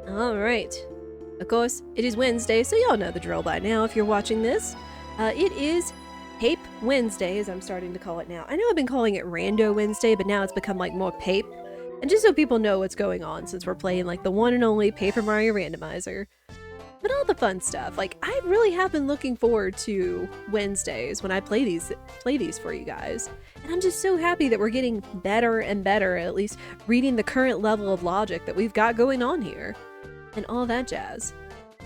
Alright. Of course, it is Wednesday, so y'all know the drill by now if you're watching this. It is Pape Wednesday, as I'm starting to call it now. I know I've been calling it Rando Wednesday, but now it's become like more Pape. And just so people know what's going on, since we're playing like the one and only Paper Mario Randomizer. But all the fun stuff. Like, I really have been looking forward to Wednesdays when I play these for you guys. And I'm just so happy that we're getting better and better at least reading the current level of logic that we've got going on here. And all that jazz.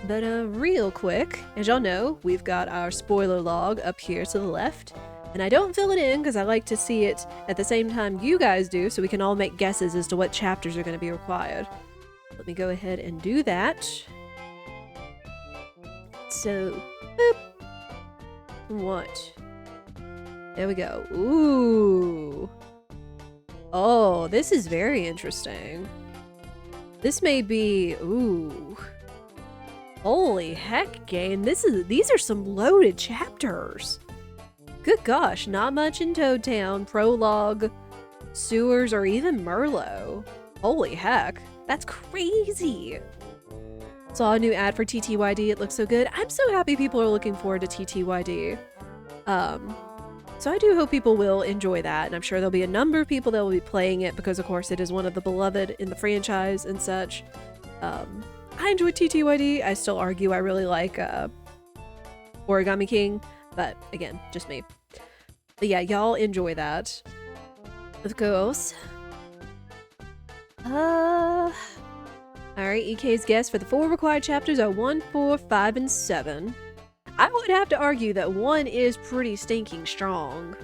But real quick, as y'all know, we've got our spoiler log up here to the left. And I don't fill it in because I like to see it at the same time you guys do so we can all make guesses as to what chapters are going to be required. Let me go ahead and do that. So, boop. What? There we go. Ooh. Oh, this is very interesting. This may be, ooh. Holy heck, game. These are some loaded chapters. Good gosh, not much in Toad Town, Prologue, Sewers, or even Merlot. Holy heck, that's crazy. Saw a new ad for TTYD, it looks so good. I'm so happy people are looking forward to TTYD. So I do hope people will enjoy that, and I'm sure there'll be a number of people that will be playing it because, of course, it is one of the beloved in the franchise and such. I enjoy TTYD. I still argue I really like Origami King, but again, just me. But yeah, y'all enjoy that. Of course. Alright, EK's guess for the 4 required chapters are 1, 4, 5, and 7. I would have to argue that 1 is pretty stinking strong.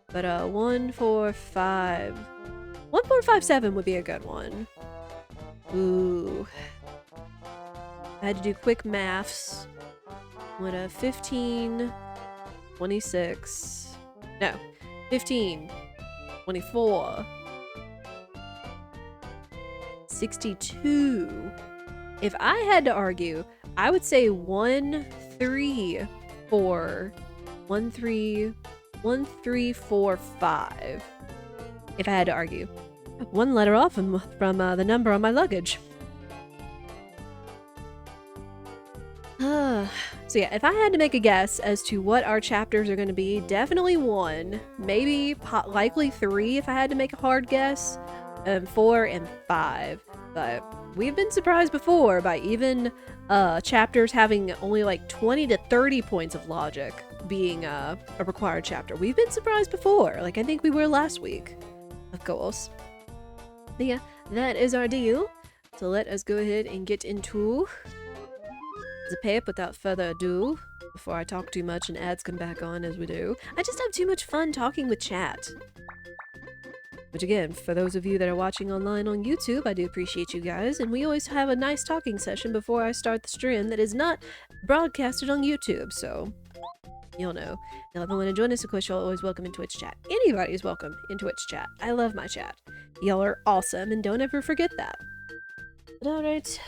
But 1, 4, 5... 1, 4, 5, 7 would be a good one. Ooh. I had to do quick maths. What a 15... 26... No. 15... 24... 62... If I had to argue, I would say 1, 3, 4... 1, 3... 1, 3, 4, 5. If I had to argue. One letter off from the number on my luggage. So yeah, if I had to make a guess as to what our chapters are going to be, definitely 1, maybe likely 3 if I had to make a hard guess, 4 and 5. But we've been surprised before by even chapters having only like 20 to 30 points of logic being a required chapter. We've been surprised before, like I think we were last week, of course. But yeah, that is our deal. So let us go ahead and get into the Pape without further ado, before I talk too much and ads come back on as we do. I just have too much fun talking with chat. Which again, for those of you that are watching online on YouTube, I do appreciate you guys, and we always have a nice talking session before I start the stream that is not broadcasted on YouTube, so you'll know. Now if you want to join us, of course, you're always welcome in Twitch chat. Anybody is welcome in Twitch chat. I love my chat. Y'all are awesome, and don't ever forget that. But alright,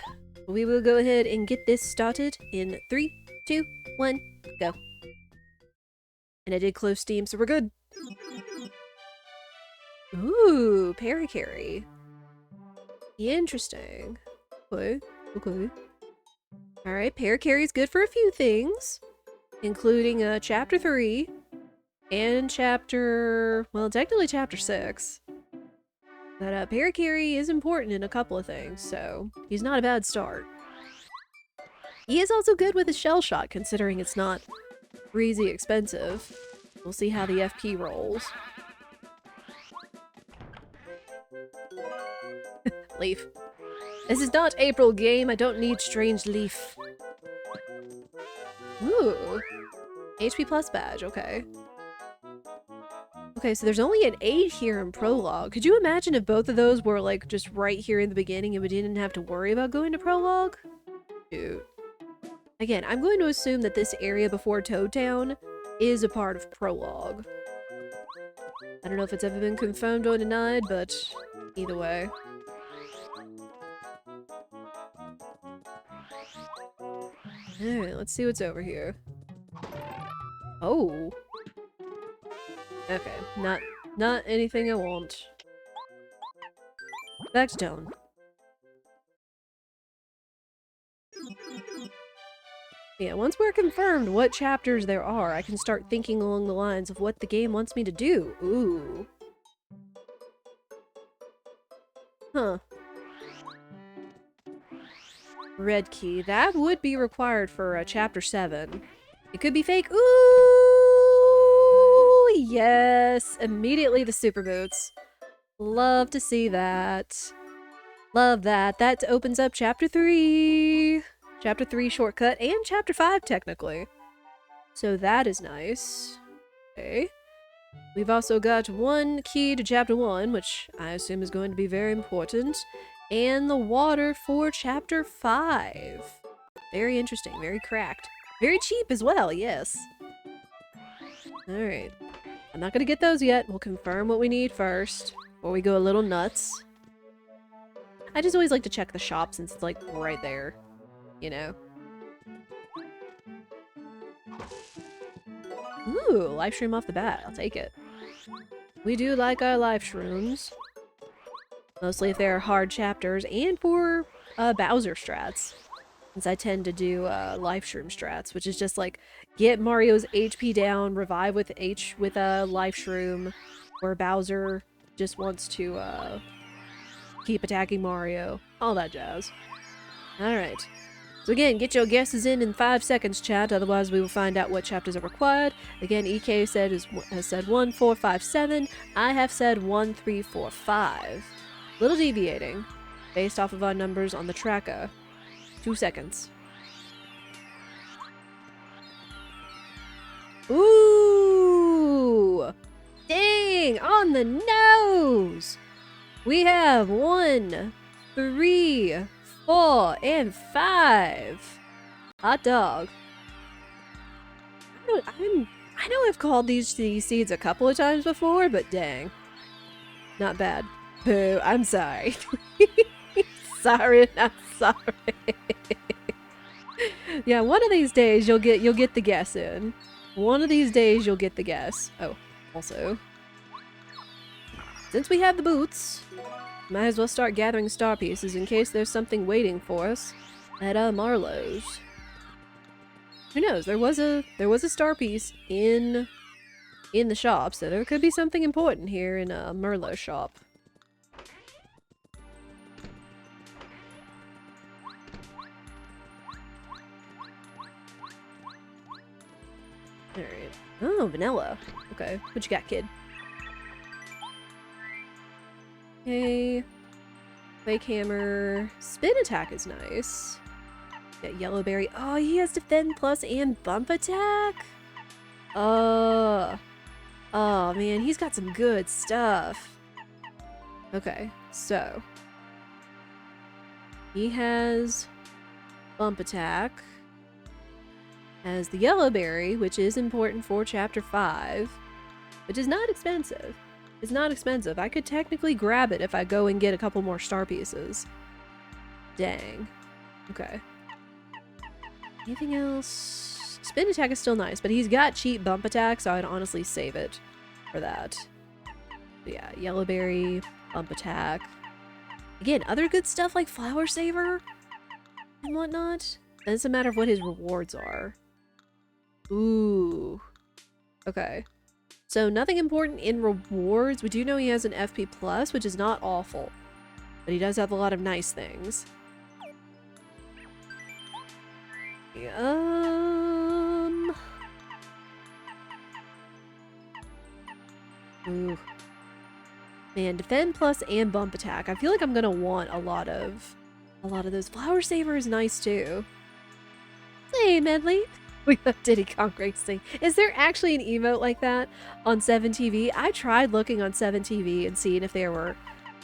we will go ahead and get this started in 3, 2, 1, go. And I did close Steam, so we're good. Ooh, Parakarry. Interesting. Okay, okay. Alright, Parakarry is good for a few things, including Chapter 3 and Chapter... well, technically Chapter 6. But Parakarry is important in a couple of things, so he's not a bad start. He is also good with a shell shot, considering it's not crazy expensive. We'll see how the FP rolls. Leaf. This is not April game, I don't need strange leaf. Ooh. HP plus badge, okay. Okay, so there's only an 8 here in Prologue. Could you imagine if both of those were like just right here in the beginning and we didn't have to worry about going to Prologue? Dude. Again, I'm going to assume that this area before Toad Town is a part of Prologue. I don't know if it's ever been confirmed or denied, but either way. Alright, let's see what's over here. Oh. Okay, not anything I want. Back to town. Yeah, once we're confirmed what chapters there are, I can start thinking along the lines of what the game wants me to do. Ooh. Huh. Red key. That would be required for chapter 7. It could be fake. Ooh! Yes! Immediately the super boots. Love to see that. Love that. That opens up chapter 3. Chapter 3 shortcut and chapter 5 technically. So that is nice. Okay. We've also got one key to chapter 1, which I assume is going to be very important, and the water for chapter 5. Very interesting, very cracked. Very cheap as well, yes. Alright. I'm not gonna get those yet. We'll confirm what we need first, before we go a little nuts. I just always like to check the shop since it's like right there, you know? Ooh, life shroom off the bat. I'll take it. We do like our life shrooms. Mostly if there are hard chapters, and for Bowser strats. Since I tend to do life shroom strats, which is just like get Mario's HP down, revive with life shroom, where Bowser just wants to keep attacking Mario. All that jazz. Alright. So again, get your guesses in 5 seconds, chat, otherwise we will find out what chapters are required. Again, EK has said 1, 4, 5, 7. I have said 1, 3, 4, 5. Little deviating, based off of our numbers on the tracker. 2 seconds. Ooh! Dang! On the nose! We have 1, 3, 4, and 5. Hot dog. I know I've called these seeds a couple of times before, but dang. Not bad. Boo, I'm sorry. Sorry, not sorry. Yeah, one of these days you'll get the guess in. One of these days you'll get the guess. Oh, also, since we have the boots, might as well start gathering star pieces in case there's something waiting for us at Marlowe's. Who knows? There was a star piece in the shop, so there could be something important here in Merlot's shop. Alright. Oh, vanilla. Okay. What you got, kid? Okay. Fake hammer. Spin attack is nice. Got yellowberry. Oh, he has defend plus and bump attack? Oh, man. He's got some good stuff. Okay. So. He has bump attack. Has the yellowberry, which is important for chapter 5, which is not expensive. It's not expensive. I could technically grab it if I go and get a couple more star pieces. Dang. Okay. Anything else? Spin attack is still nice, but he's got cheap bump attack, so I'd honestly save it for that. But yeah, yellowberry, bump attack. Again, other good stuff like flower saver and whatnot. Then it's a matter of what his rewards are. Ooh. Okay. So nothing important in rewards. We do know he has an FP+, which is not awful. But he does have a lot of nice things. Ooh. Man, defend plus and bump attack. I feel like I'm gonna want a lot of those. Flower saver is nice too. Hey, Medley. We love Diddy Kong Racing. Is there actually an emote like that on 7TV? I tried looking on 7TV and seeing if there were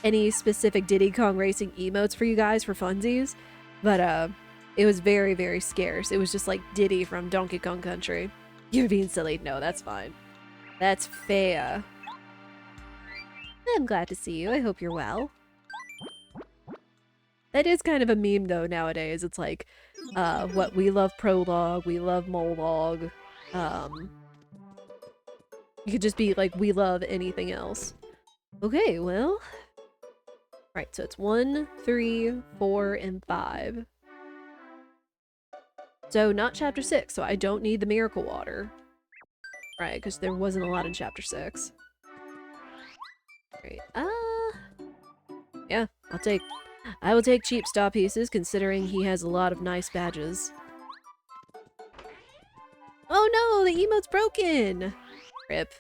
any specific Diddy Kong Racing emotes for you guys for funsies, but it was very, very scarce. It was just like Diddy from Donkey Kong Country. You're being silly. No, that's fine. That's fair. I'm glad to see you. I hope you're well. That is kind of a meme though nowadays. It's like, what, we love Prologue, we love Molog. You could just be like, we love anything else. Okay, well. Right, so it's 1, 3, 4, and 5. So not chapter 6, so I don't need the miracle water. Right, because there wasn't a lot in chapter 6. Right, yeah, I will take cheap star pieces, considering he has a lot of nice badges. Oh no, the emote's broken! Rip.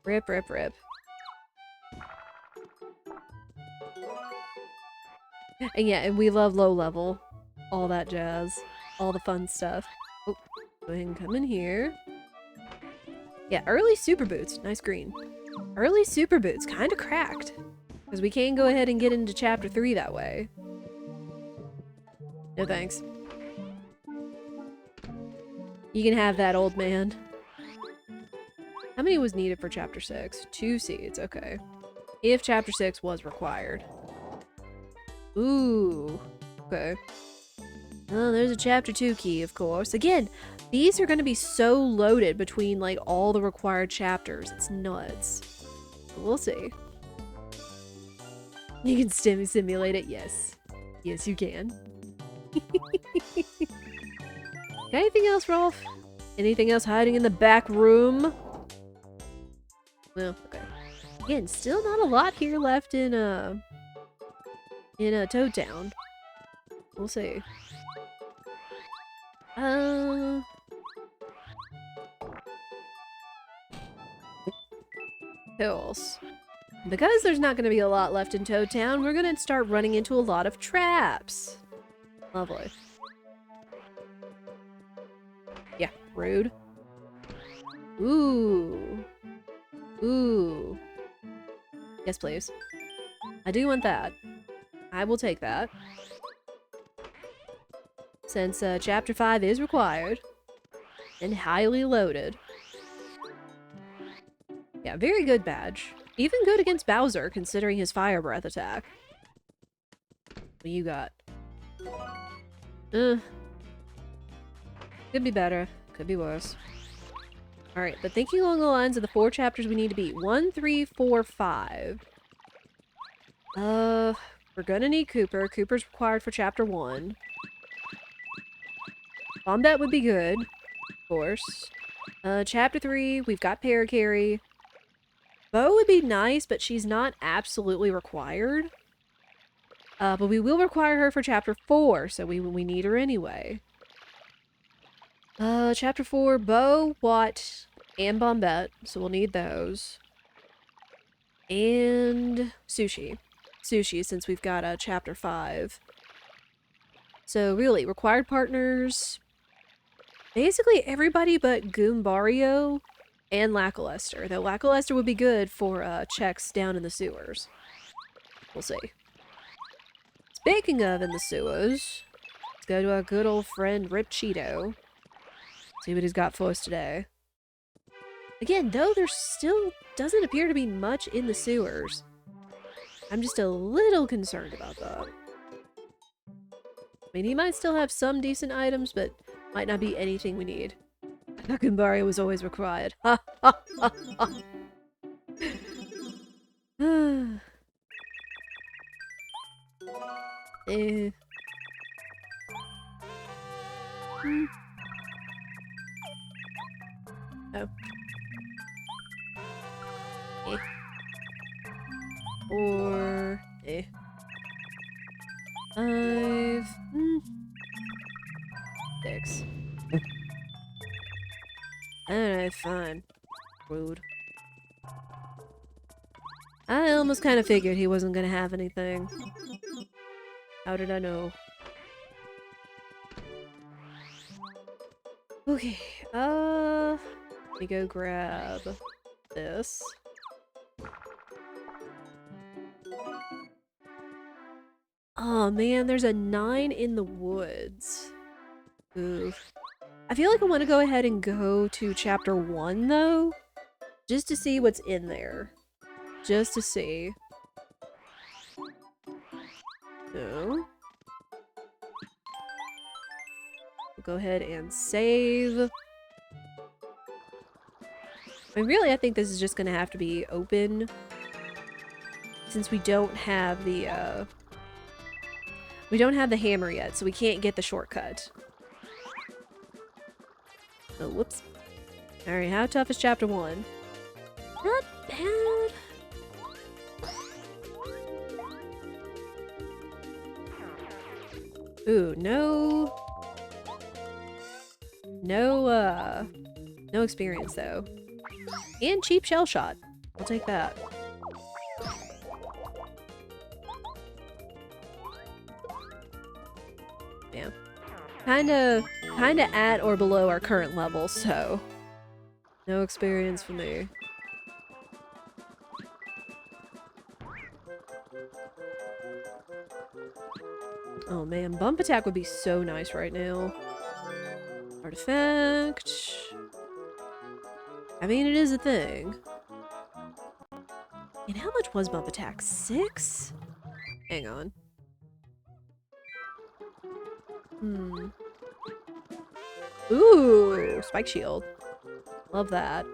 Rip, rip, rip. And yeah, and we love low level. All that jazz. All the fun stuff. Oh, go ahead and come in here. Yeah, early super boots. Nice green. Early super boots. Kind of cracked. Because we can go ahead and get into chapter 3 that way. No thanks. You can have that, old man. How many was needed for chapter 6? 2 seeds. Okay. If chapter 6 was required. Ooh. Okay. Oh, there's a chapter 2 key, of course. Again, these are going to be so loaded between, like, all the required chapters. It's nuts. But we'll see. You can simulate it? Yes. Yes, you can. Got anything else, Rolf? Anything else hiding in the back room? Well, okay. Again, still not a lot here left in Toad Town. We'll see. Hills. Because there's not going to be a lot left in Toad Town, we're going to start running into a lot of traps. Lovely. Yeah, rude. Ooh. Ooh. Yes, please. I do want that. I will take that. Since chapter 5 is required. And highly loaded. Yeah, very good badge. Even good against Bowser, considering his fire breath attack. What do you got? Could be better. Could be worse. Alright, but thinking along the lines of the 4 chapters we need to beat. 1, 3, 4, 5. We're gonna need Cooper. Cooper's required for chapter 1. Bombette would be good, of course. Chapter 3, we've got Paracarry. Bo would be nice, but she's not absolutely required. But we will require her for chapter 4, so we need her anyway. Chapter 4, Bo, Watt, and Bombette, so we'll need those. And Sushi. Sushi, since we've got chapter 5. So really, required partners, basically everybody but Goombario and Lackluster. Though Lackluster would be good for checks down in the sewers. We'll see. Speaking of in the sewers, let's go to our good old friend Rip Cheeto. See what he's got for us today. Again, though, there still doesn't appear to be much in the sewers. I'm just a little concerned about that. I mean, he might still have some decent items, but might not be anything we need. I thought Goombario was always required. Ha ha ha ha! Eh. Oh. Eh. Or... eh. 5... 6. Alright, fine. Rude. I almost kind of figured he wasn't gonna have anything. How did I know? Okay, let me go grab this. Oh man, there's a 9 in the woods. Oof. I feel like I want to go ahead and go to chapter 1 though, just to see what's in there. Just to see. No. We'll go ahead and save. I mean, really, I think this is just gonna have to be open, since we don't have the hammer yet, so we can't get the shortcut. Oh, whoops. Alright, how tough is chapter 1? Not bad. Ooh, no... No experience, though. And cheap shell shot. I'll take that. Yeah. Kinda at or below our current level, so... No experience for me. Oh man, bump attack would be so nice right now. Artifact... I mean, it is a thing. And how much was bump attack? 6? Hang on. Ooh, spike shield. Love that.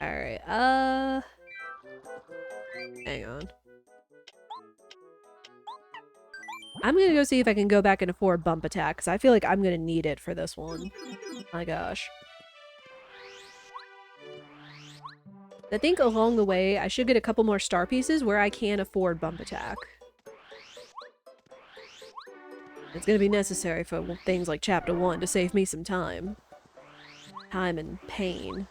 Alright, hang on. I'm gonna go see if I can go back and afford bump attack, because I feel like I'm gonna need it for this one. My gosh. I think along the way, I should get a couple more star pieces where I can afford bump attack. It's gonna be necessary for things like chapter 1 to save me some time. Time and pain.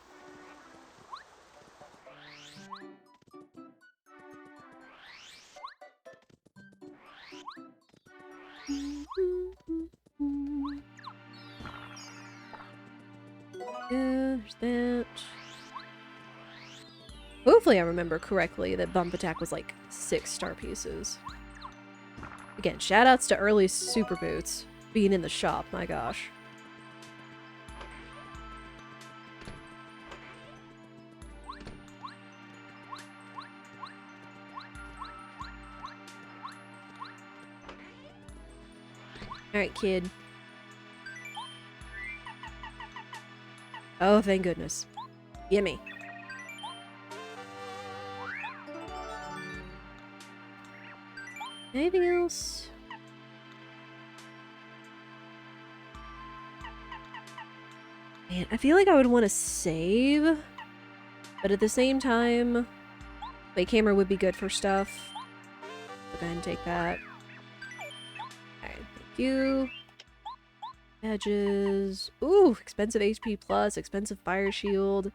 There's that. Hopefully I remember correctly that bump attack was like 6 star pieces. Again, shoutouts to early super boots being in the shop, my gosh. Alright, kid. Oh, thank goodness. Gimme. Anything else? Man, I feel like I would want to save, but at the same time, my camera would be good for stuff. So go ahead and take that. Alright, thank you. Badges. Ooh, expensive HP plus, expensive fire shield.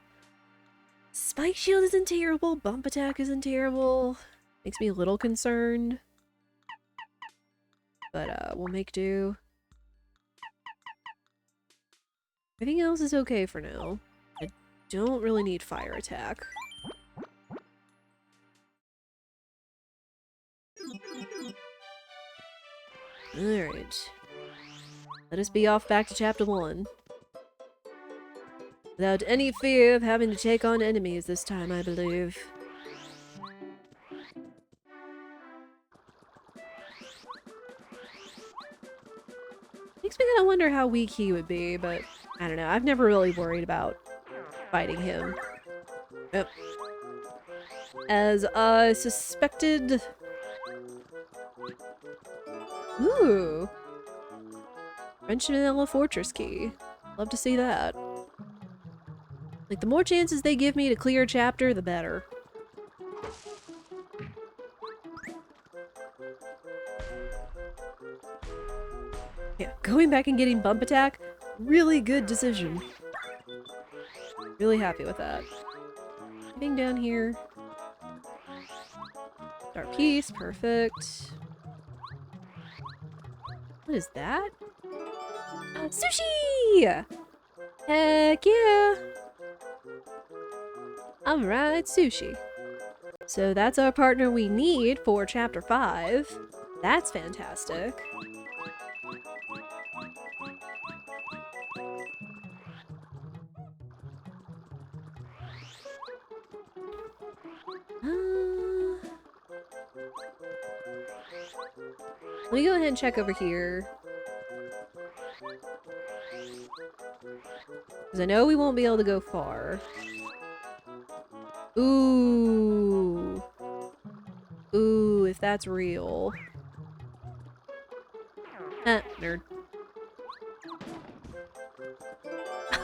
Spike shield isn't terrible, bump attack isn't terrible. Makes me a little concerned. But, we'll make do. Everything else is okay for now. I don't really need fire attack. Alright. Let us be off back to chapter 1. Without any fear of having to take on enemies this time, I believe. Makes me kind of wonder how weak he would be, but I don't know. I've never really worried about fighting him. Yep. As I suspected... Ooh! French Vanilla Fortress Key. Love to see that. Like, the more chances they give me to clear a chapter, the better. Yeah, going back and getting bump attack, really good decision. Really happy with that. Anything down here? Star piece, perfect. What is that? Sushi! Heck yeah! Alright, sushi. So that's our partner we need for chapter 5. That's fantastic. Let me go ahead and check over here. Because I know we won't be able to go far. Ooh. Ooh, if that's real. Ah, nerd.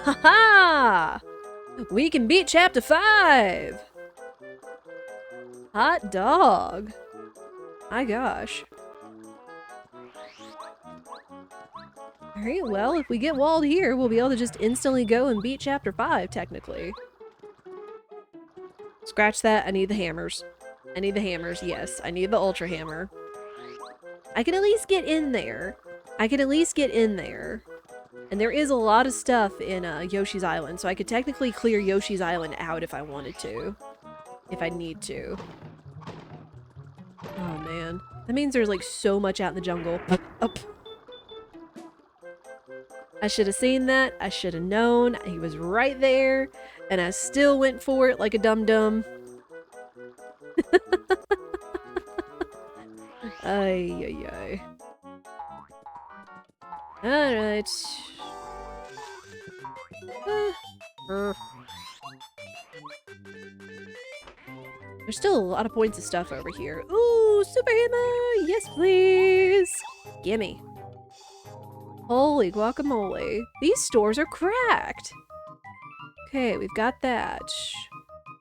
Ha-ha! We can beat chapter 5! Hot dog. My gosh. Alright, well, if we get walled here, we'll be able to just instantly go and beat chapter 5, technically. Scratch that, I need the hammers. I need the hammers, yes. I need the ultra hammer. I can at least get in there. I can at least get in there. And there is a lot of stuff in Yoshi's Island, so I could technically clear Yoshi's Island out if I wanted to. If I need to. Oh man. That means there's like so much out in the jungle. Oh. I should have seen that. I should have known. He was right there. And I still went for it like a dum-dum. Ay, ay, ay. Alright. There's still a lot of points of stuff over here. Ooh, super hammer! Yes, please! Gimme. Holy guacamole. These stores are cracked! Okay, we've got that.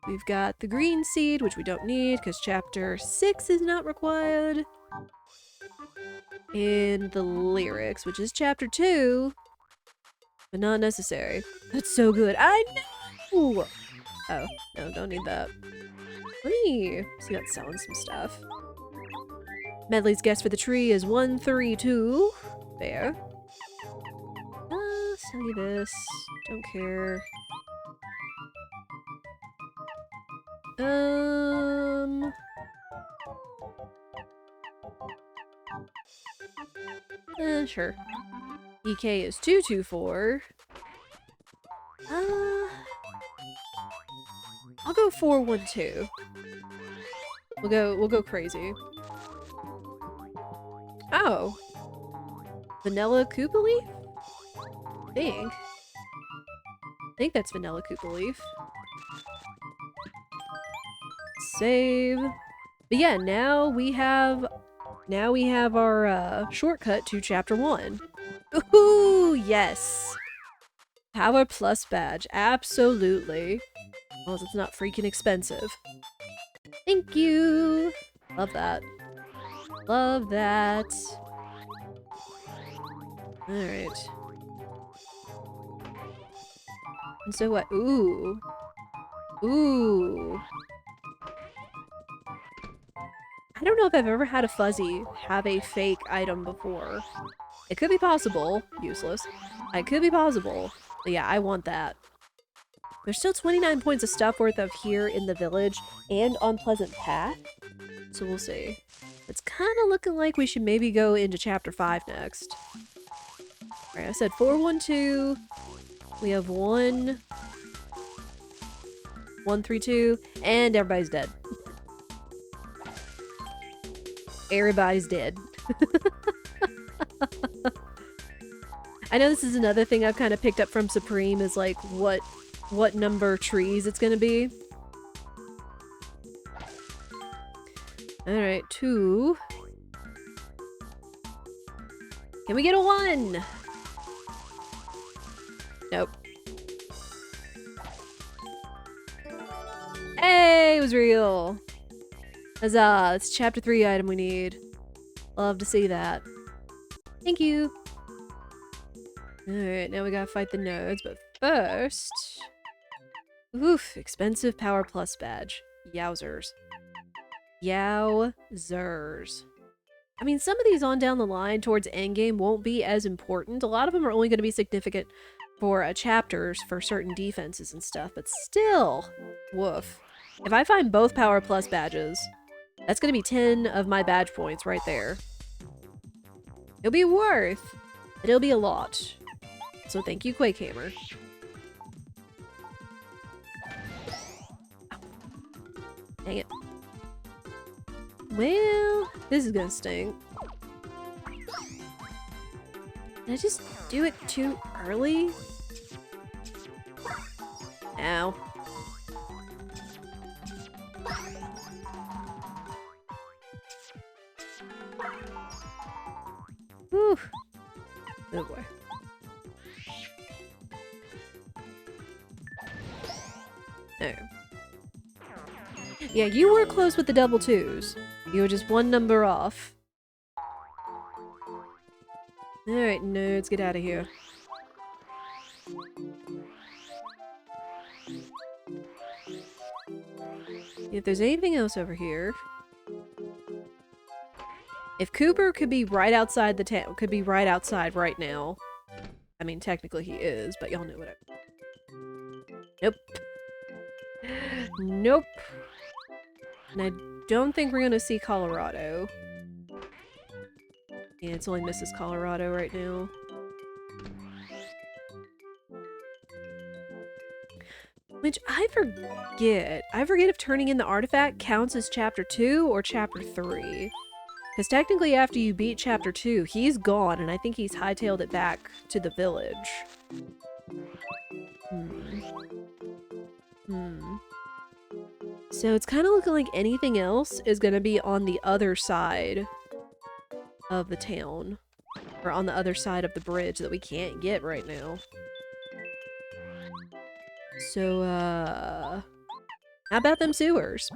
We've got the green seed, which we don't need because chapter 6 is not required. And the lyrics, which is chapter 2, but not necessary. That's so good. I know! Oh, no, don't need that. Let me see about selling some stuff. Medley's guess for the tree is 132. There. Sell you this. Don't care. Sure. EK is 224. I'll go 412. We'll go crazy. Oh. Vanilla Koopa Leaf? I think that's Vanilla Koopa Leaf. Save. But yeah, now we have our shortcut to chapter 1. Ooh, yes. Power plus badge, absolutely. As long as it's not freaking expensive. Thank you. Love that. Love that. Alright. And so what? Ooh. Ooh. I don't know if I've ever had a fuzzy have a fake item before. It could be possible. Useless. It could be possible. But yeah, I want that. There's still 29 points of stuff worth of here in the village and on Pleasant Path. So we'll see. It's kind of looking like we should maybe go into chapter 5 next. Alright, I said 412. We have 132, and everybody's dead. Everybody's dead. I know this is another thing I've kind of picked up from Supreme is like what number trees it's gonna be. Alright, 2. Can we get a 1? Nope. Hey, it was real! Huzzah, it's chapter 3 item we need. Love to see that. Thank you! Alright, now we gotta fight the nodes, but first... Oof, expensive power plus badge. Yowzers. Yowzers. I mean, some of these on down the line towards endgame won't be as important. A lot of them are only going to be significant for chapters for certain defenses and stuff, but still, woof. If I find both power plus badges, that's going to be 10 of my badge points right there. It'll be worth, but it'll be a lot. So thank you, Quake Hammer. Dang it. Well, this is gonna stink. Did I just do it too early? Ow. Whew. Oh boy. Oh. Yeah, you were close with the double twos. You were just one number off. Alright, nerds, get out of here. If there's anything else over here... If Cooper could be right outside the town, could be right outside right now. I mean, technically he is, but y'all know what I... Nope. Nope. And I don't think we're gonna see Colorado. Yeah, it's only Mrs. Colorado right now. Which I forget. I forget if turning in the artifact counts as Chapter 2 or Chapter 3. Because technically after you beat Chapter 2, he's gone, and I think he's hightailed it back to the village. So it's kind of looking like anything else is going to be on the other side of the town. Or on the other side of the bridge that we can't get right now. So, how about them sewers?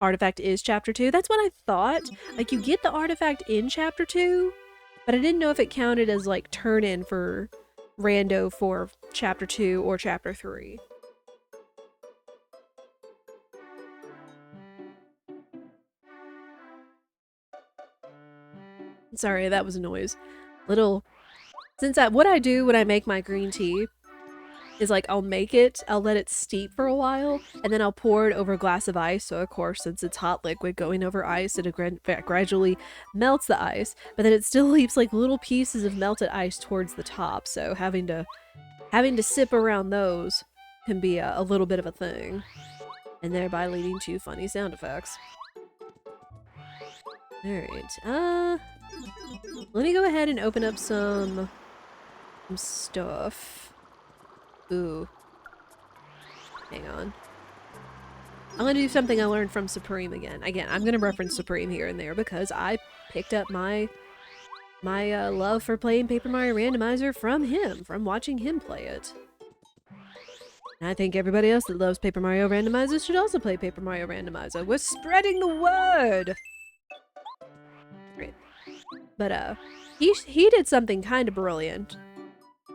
Artifact is Chapter 2. That's what I thought. Like, you get the artifact in Chapter 2, but I didn't know if it counted as, like, turn-in for Rando for Chapter 2 or Chapter 3. Sorry, that was a noise. What I do when I make my green tea is like I'll let it steep for a while, and then I'll pour it over a glass of ice. So of course, since it's hot liquid going over ice, it gradually melts the ice, but then it still leaves like little pieces of melted ice towards the top. So having to sip around those can be a little bit of a thing, and thereby leading to funny sound effects. Alright, let me go ahead and open up some stuff. Ooh. Hang on. I'm gonna do something I learned from Supreme again. Again, I'm gonna reference Supreme here and there because I picked up my love for playing Paper Mario Randomizer from him, from watching him play it. And I think everybody else that loves Paper Mario Randomizer should also play Paper Mario Randomizer. We're spreading the word! Right. But, he did something kind of brilliant.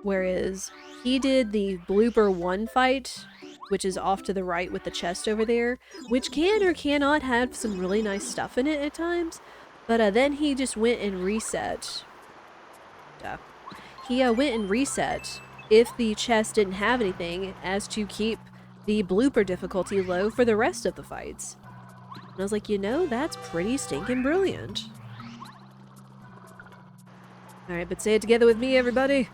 Whereas he did the blooper 1 fight, which is off to the right with the chest over there, which can or cannot have some really nice stuff in it at times. But then he just went and reset. He went and reset if the chest didn't have anything, as to keep the blooper difficulty low for the rest of the fights. And I was like, you know, that's pretty stinking brilliant. Alright, but say it together with me, everybody.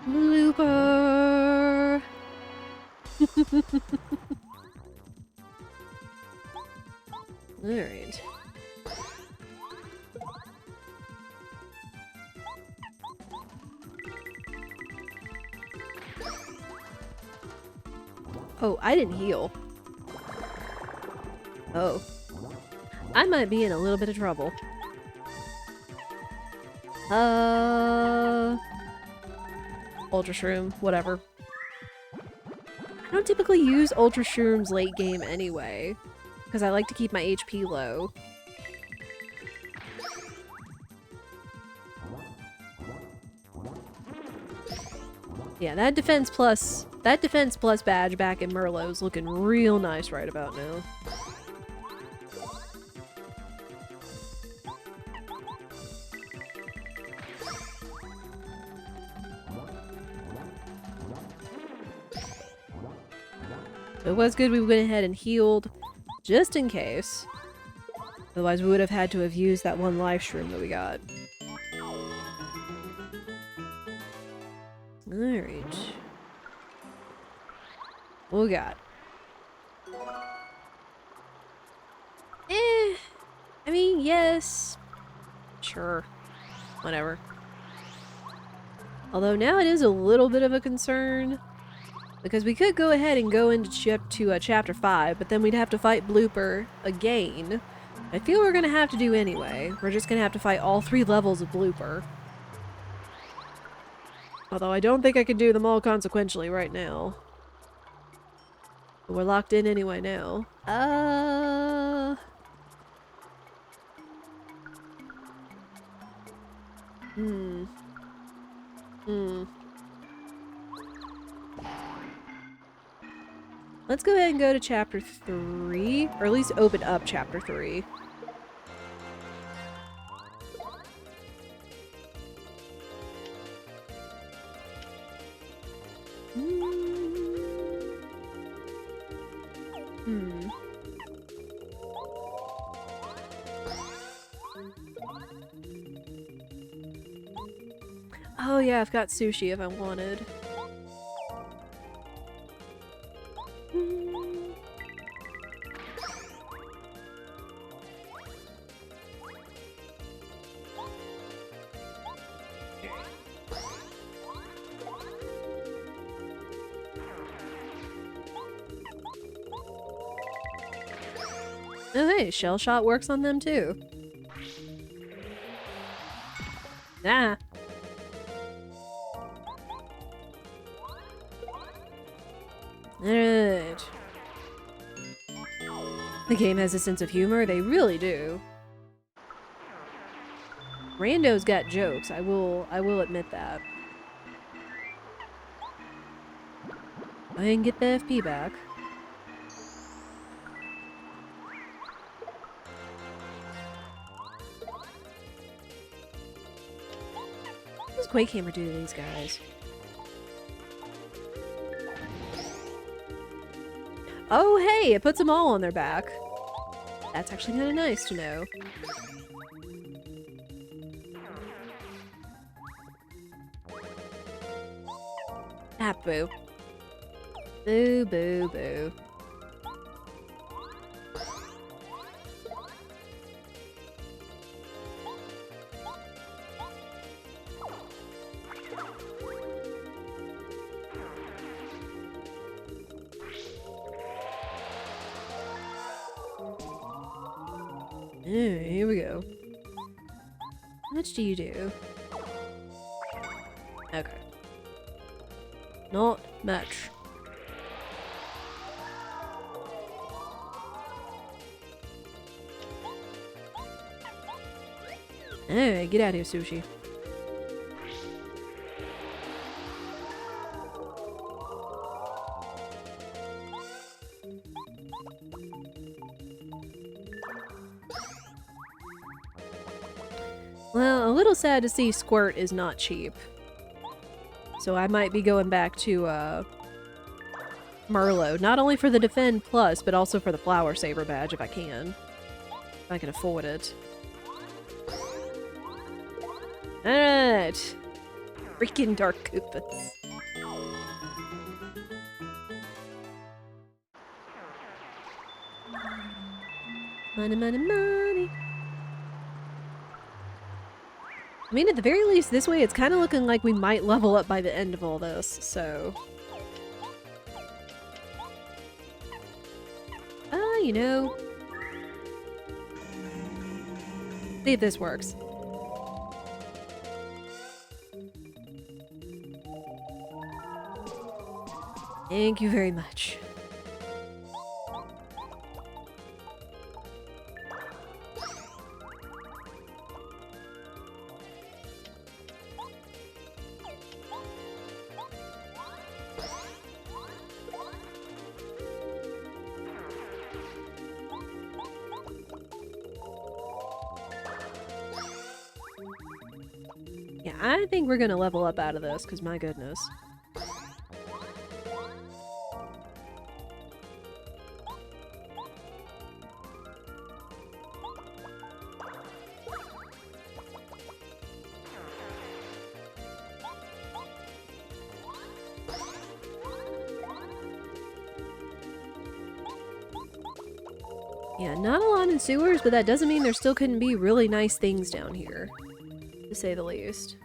Blooper! Alright. Oh, I didn't heal. Oh. I might be in a little bit of trouble. Ultra Shroom, whatever. I don't typically use Ultra Shrooms late game anyway, because I like to keep my HP low. Yeah, that defense plus badge back in Merlot's looking real nice right about now. It was good we went ahead and healed, just in case. Otherwise we would have had to have used that one life shroom that we got. Alright. What we got? I mean, yes. Sure. Whatever. Although now it is a little bit of a concern. Because we could go ahead and go into Chapter 5, but then we'd have to fight Blooper again. I feel we're gonna have to do anyway. We're just gonna have to fight all 3 levels of Blooper. Although I don't think I can do them all consequentially right now. But we're locked in anyway now. Hmm. Let's go ahead and go to chapter 3, or at least open up chapter 3. Oh yeah, I've got sushi if I wanted. Oh hey, shell shot works on them too. Nah. Alright. The game has a sense of humor, they really do. Rando's got jokes, I will admit that. I can get the FP back. What does Quake Hammer do to these guys? Oh hey, it puts them all on their back. That's actually kind of nice to know. Ah, boo. Boo, boo, boo. Here we go. How much do you do? Okay. Not much. Alright, get out of here, sushi. Well, a little sad to see Squirt is not cheap. So I might be going back to, Merlot. Not only for the Defend Plus, but also for the Flower Saver badge if I can. If I can afford it. Alright! Freaking Dark Koopas. Money, money, money! I mean, at the very least, this way it's kind of looking like we might level up by the end of all this, so... you know... see if this works. Thank you very much. Yeah, I think we're gonna level up out of this, because my goodness. Yeah, not a lot in sewers, but that doesn't mean there still couldn't be really nice things down here. To say the least.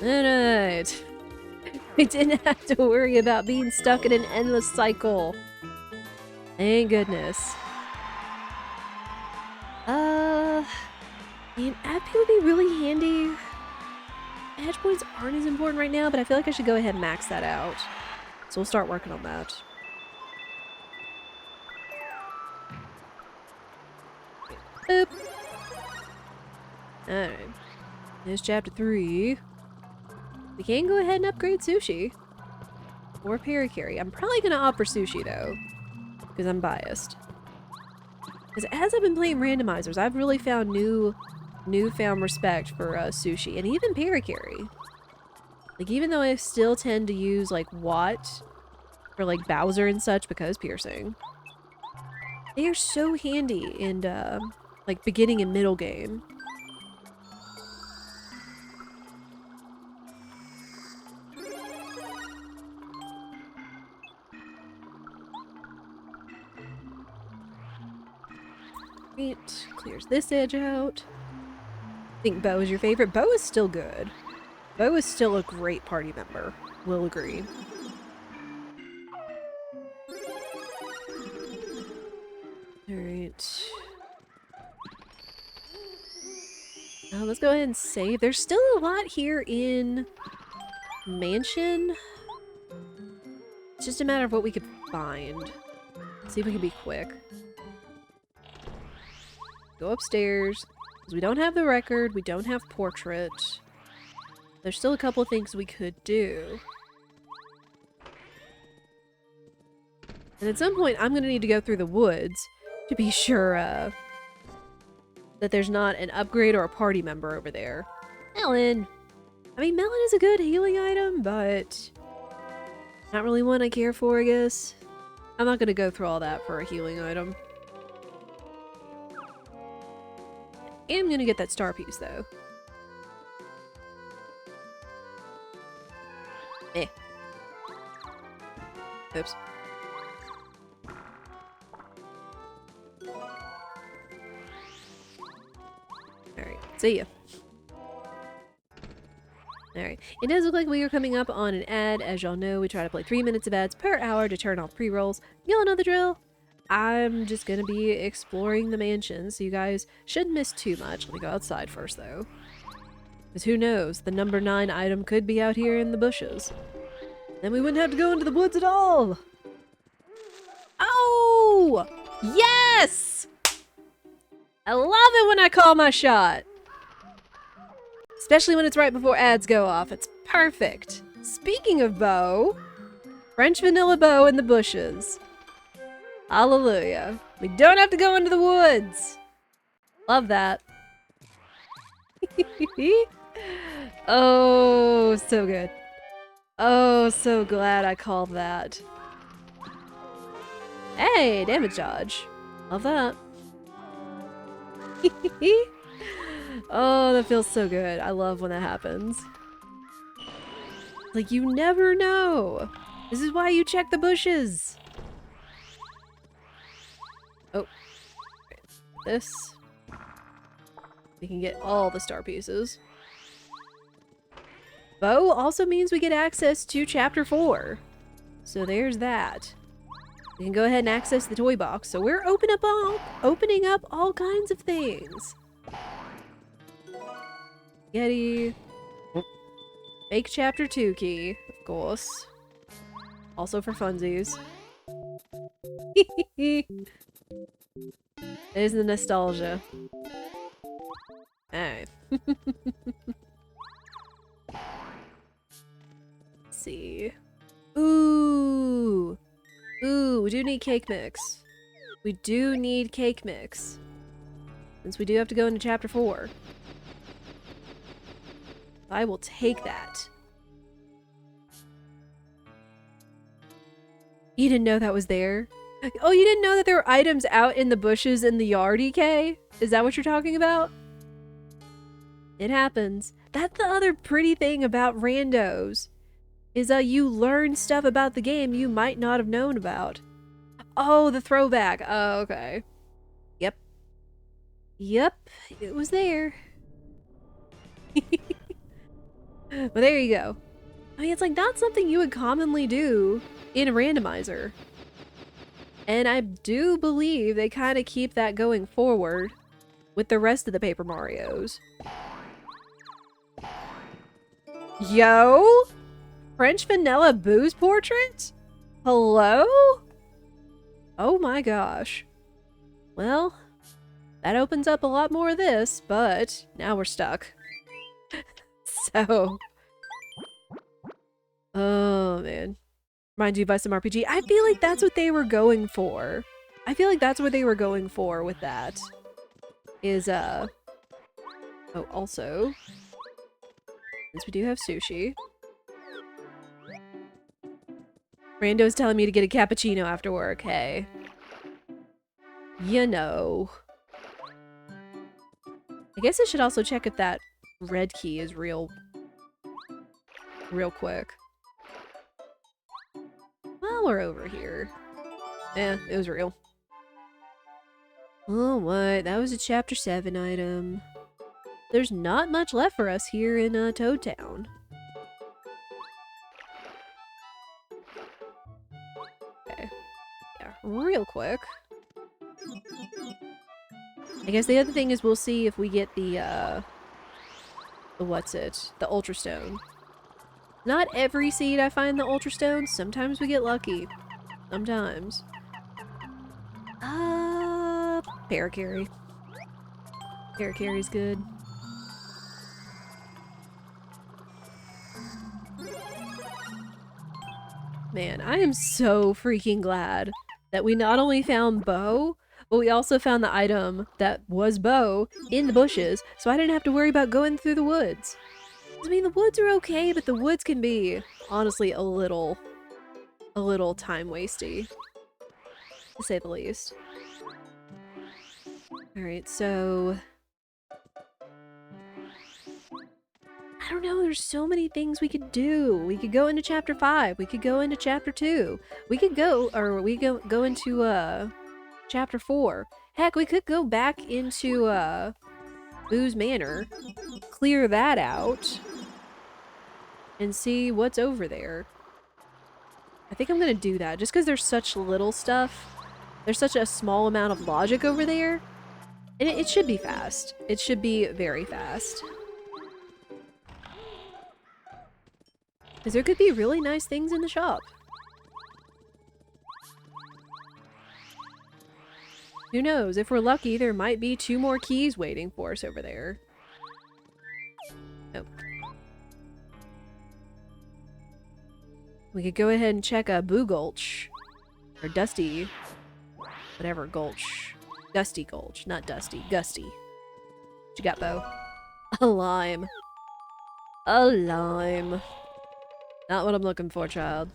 Alright. We didn't have to worry about being stuck in an endless cycle. Thank goodness. I mean, AP would be really handy. Edge points aren't as important right now, but I feel like I should go ahead and max that out. So we'll start working on that. Boop. Alright. There's chapter 3. We can go ahead and upgrade sushi. Or Perikiri. I'm probably gonna opt for sushi though. Because I'm biased. Because as I've been playing randomizers, I've really found newfound respect for sushi and even Perikiri. Like, even though I still tend to use like Watt for like Bowser and such because piercing, they are so handy in like beginning and middle game. Right, clears this edge out. I think Bo is your favorite. Bo is still good. Bo is still a great party member. Will agree. Alright. Let's go ahead and save. There's still a lot here in Mansion. It's just a matter of what we could find. Let's see if we can be quick. Go upstairs. Because we don't have the record, we don't have portrait. There's still a couple of things we could do. And at some point, I'm going to need to go through the woods to be sure that there's not an upgrade or a party member over there. Melon! I mean, Melon is a good healing item, but not really one I care for, I guess. I'm not going to go through all that for a healing item. I'm going to get that star piece, though. Eh. Oops. Alright, see ya. Alright, it does look like we are coming up on an ad. As y'all know, we try to play 3 minutes of ads per hour to turn off pre-rolls. Y'all know the drill. I'm just gonna be exploring the mansion, so you guys shouldn't miss too much. Let me go outside first, though. Because who knows, the number 9 item could be out here in the bushes. Then we wouldn't have to go into the woods at all! Oh! Yes! I love it when I call my shot! Especially when it's right before ads go off. It's perfect! Speaking of bow, French vanilla bow in the bushes. Hallelujah. We don't have to go into the woods! Love that. Oh, so good. Oh, so glad I called that. Hey, damage dodge. Love that. Oh, that feels so good. I love when that happens. Like, you never know. This is why you check the bushes. Oh. This. We can get all the star pieces. Bow also means we get access to Chapter 4. So there's that. We can go ahead and access the toy box. So we're opening up all kinds of things. Yeti. Fake Chapter 2 key, of course. Also for funsies. There's the nostalgia. Alright. See. Ooh! Ooh, we do need cake mix. We do need cake mix. Since we do have to go into Chapter 4. I will take that. You didn't know that was there? Oh, you didn't know that there were items out in the bushes in the yard, EK? Is that what you're talking about? It happens. That's the other pretty thing about randos. Is that you learn stuff about the game you might not have known about. Oh, the throwback. Oh, okay. Yep. Yep, it was there. Well, there you go. I mean, it's like not something you would commonly do in a randomizer. And I do believe they kind of keep that going forward with the rest of the Paper Marios. Yo? French vanilla booze portrait? Hello? Oh my gosh. Well, that opens up a lot more of this, but now we're stuck. So... Oh, man. Reminds you of some RPG. I feel like that's what they were going for. I feel like that's what they were going for with that. Is, Oh, also... Since we do have sushi... Rando's telling me to get a cappuccino after work, hey. You know. I guess I should also check if that red key is real quick. While we're over here. Yeah, it was real. Oh, what? That was a Chapter 7 item. There's not much left for us here in Toad Town. Okay. Yeah, real quick. I guess the other thing is we'll see if we get the what's it? The Ultra Stone. Not every seed I find the Ultra Stone. Sometimes we get lucky. Sometimes. Paracarry. Paracarry's good. Man, I am so freaking glad that we not only found Bo, but we also found the item that was Bo in the bushes, so I didn't have to worry about going through the woods. I mean, the woods are okay, but the woods can be, honestly, a little time-wasty, to say the least. Alright, so... I don't know, there's so many things we could do. We could go into Chapter 5. We could go into Chapter 2. We could go into, Chapter 4. Heck, we could go back into, Boo's Manor. Clear that out. And see what's over there. I think I'm gonna do that, just because there's such little stuff. There's such a small amount of logic over there. And it should be fast. It should be very fast. Because there could be really nice things in the shop. Who knows? If we're lucky, there might be 2 more keys waiting for us over there. Oh. We could go ahead and check a Boo Gulch. Or Dusty. Whatever Gulch. Gusty Gulch. Not Dusty. Gusty. What you got, Bo? A lime. A lime. Not what I'm looking for, child.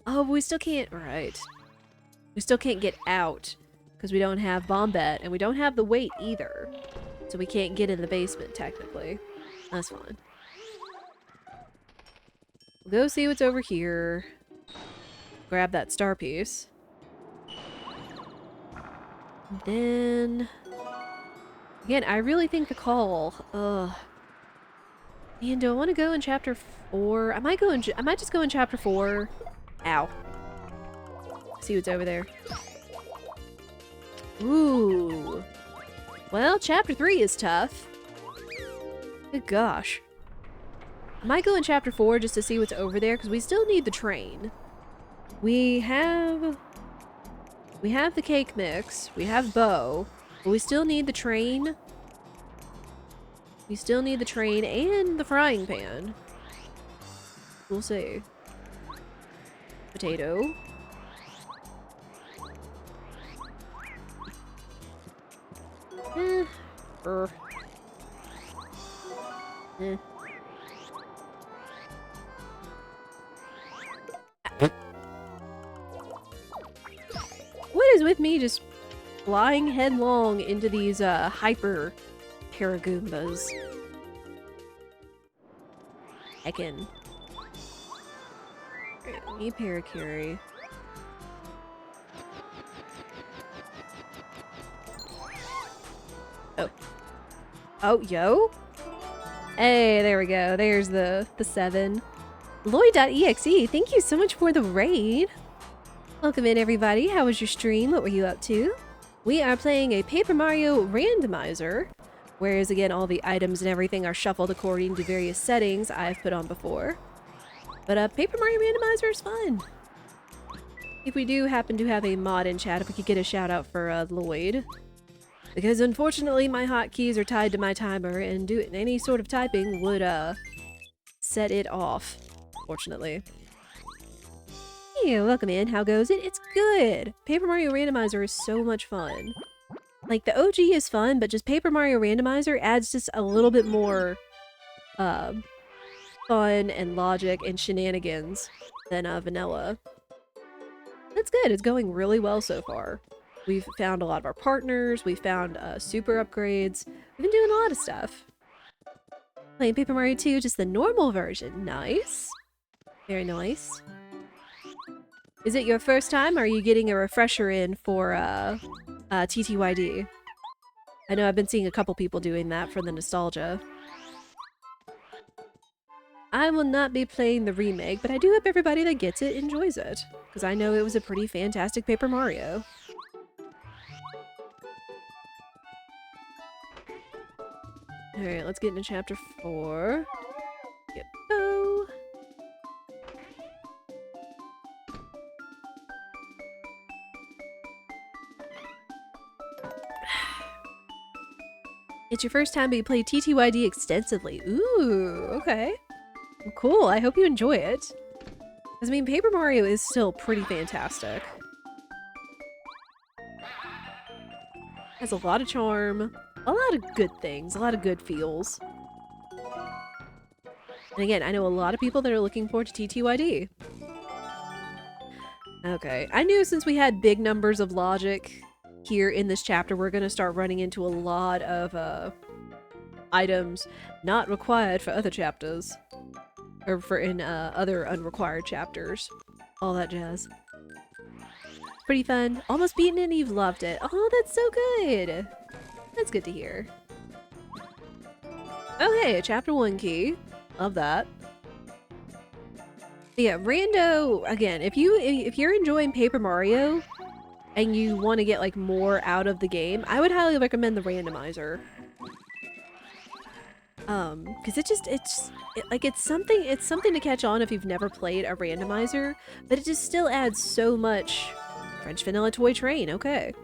Oh, we still can't... Right. We still can't get out. Because we don't have Bombette. And we don't have the weight either. So we can't get in the basement, technically. That's fine. We'll go see what's over here. Grab that star piece. And then... Again, I really think the call... Ugh. Man, do I want to go in Chapter 4? I might just go in Chapter 4. Ow. See what's over there. Ooh. Well, Chapter 3 is tough. Good gosh. I might go in Chapter 4 just to see what's over there, because we still need the train. We have the cake mix. We have Bo. But we still need the train. We still need the train and the frying pan. We'll see. Potato. Eh. Eh. What is with me just flying headlong into these hyper Paragoombas? Heckin'. Alright, we need Paracarry. Oh. Oh, yo? Hey, there we go. There's the 7. Lloyd.exe, thank you so much for the raid. Welcome in, everybody. How was your stream? What were you up to? We are playing a Paper Mario Randomizer, whereas again, all the items and everything are shuffled according to various settings I've put on before. But Paper Mario Randomizer is fun. If we do happen to have a mod in chat, if we could get a shout out for Lloyd. Because unfortunately my hotkeys are tied to my timer and doing any sort of typing would set it off, fortunately. Hey, welcome in. How goes it? It's good! Paper Mario Randomizer is so much fun. Like, the OG is fun, but just Paper Mario Randomizer adds just a little bit more fun and logic and shenanigans than vanilla. That's good. It's going really well so far. We've found a lot of our partners. We've found super upgrades. We've been doing a lot of stuff. Playing Paper Mario 2, just the normal version. Nice. Very nice. Is it your first time, or are you getting a refresher in for TTYD? I know I've been seeing a couple people doing that for the nostalgia. I will not be playing the remake, but I do hope everybody that gets it enjoys it, because I know it was a pretty fantastic Paper Mario. Alright, let's get into chapter 4. Get go! It's your first time, but you play TTYD extensively. Ooh, okay. Cool, I hope you enjoy it. Because, I mean, Paper Mario is still pretty fantastic. Has a lot of charm, a lot of good things, a lot of good feels. And again, I know a lot of people that are looking forward to TTYD. Okay, I knew since we had big numbers of logic here in this chapter, we're gonna start running into a lot of items not required for other chapters. Or for in other unrequired chapters. All that jazz. Pretty fun. Almost beaten it and you've loved it. Oh, that's so good! That's good to hear. Oh hey, a chapter 1 key. Love that. But yeah, Rando, again, if you're enjoying Paper Mario and you want to get like more out of the game, I would highly recommend the Randomizer. Because it's something to catch on if you've never played a Randomizer, but it just still adds so much. French Vanilla Toy Train, okay.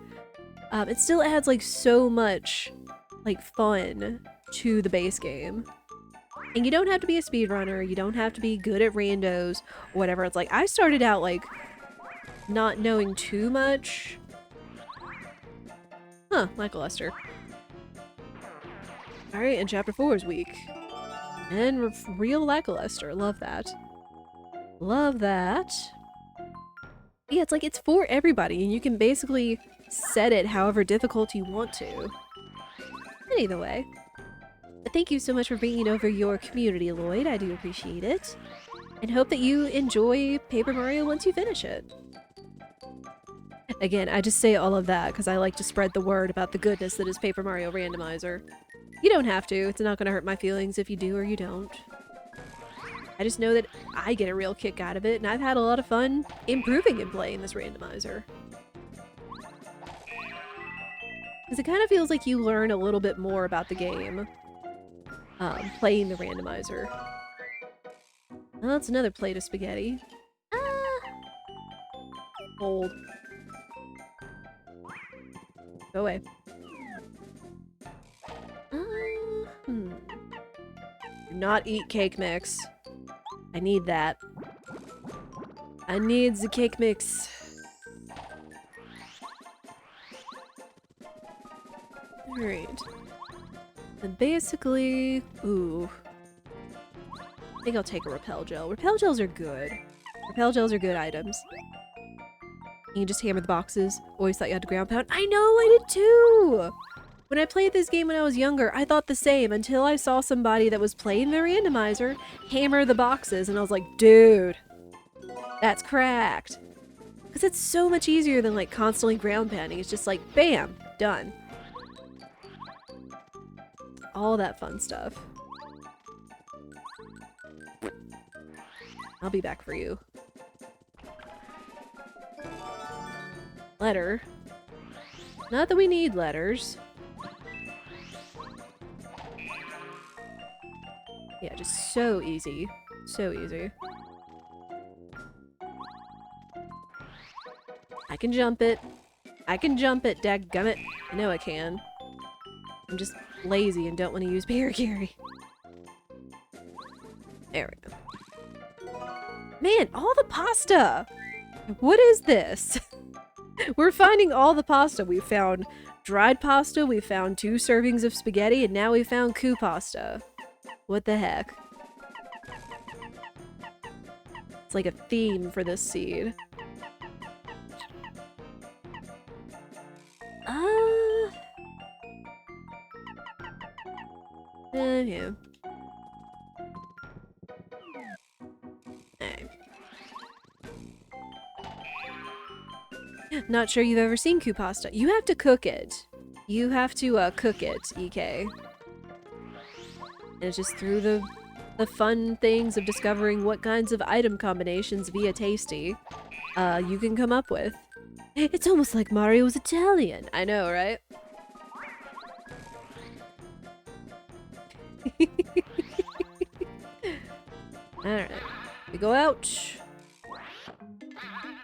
It still adds like so much like fun to the base game. And you don't have to be a speedrunner, you don't have to be good at randos, or whatever. It's like, I started out like not knowing too much. Huh, lackluster. Alright, and chapter 4 is weak. And real lackluster. Love that. Love that. Yeah, it's like it's for everybody, and you can basically set it however difficult you want to. Either way. But thank you so much for bringing over your community, Lloyd. I do appreciate it. And hope that you enjoy Paper Mario once you finish it. Again, I just say all of that because I like to spread the word about the goodness that is Paper Mario Randomizer. You don't have to. It's not going to hurt my feelings if you do or you don't. I just know that I get a real kick out of it, and I've had a lot of fun improving and playing this Randomizer. Because it kind of feels like you learn a little bit more about the game playing the Randomizer. Oh, that's another plate of spaghetti. Ah! Old. Go away. Do not eat cake mix. I need that. I need the cake mix. Alright. And basically... Ooh. I think I'll take a repel gel. Repel gels are good. Repel gels are good items. You can just hammer the boxes. Always thought you had to ground pound. I know, I did too! When I played this game when I was younger, I thought the same until I saw somebody that was playing the Randomizer hammer the boxes, and I was like, dude, that's cracked. Because it's so much easier than like constantly ground pounding. It's just like, bam, done. All that fun stuff. I'll be back for you. Letter. Not that we need letters. Yeah, just so easy. So easy. I can jump it. I can jump it, dadgummit. I know I can. I'm just lazy and don't want to use Paragiri. There we go. Man, all the pasta! What is this? We're finding all the pasta. We found dried pasta, we found 2 servings of spaghetti, and now we found coup pasta. What the heck? It's like a theme for this seed. Yeah. Alright. Not sure you've ever seen coup pasta. You have to cook it. You have to cook it, EK. And it's just through the fun things of discovering what kinds of item combinations via Tasty you can come up with. It's almost like Mario's Italian. I know, right? Alright. We go out.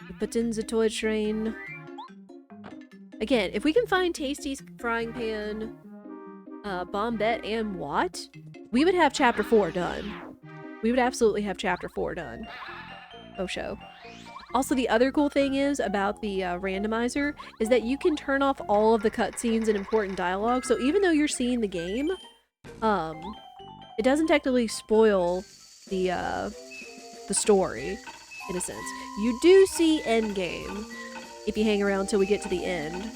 We put in the toy train. Again, if we can find Tasty's frying pan, Bombette, and Watt, we would have Chapter 4 done. We would absolutely have Chapter 4 done. Oh, show. Also, the other cool thing is about the randomizer is that you can turn off all of the cutscenes and important dialogue. So even though you're seeing the game, it doesn't technically spoil the story, in a sense. You do see endgame if you hang around until we get to the end.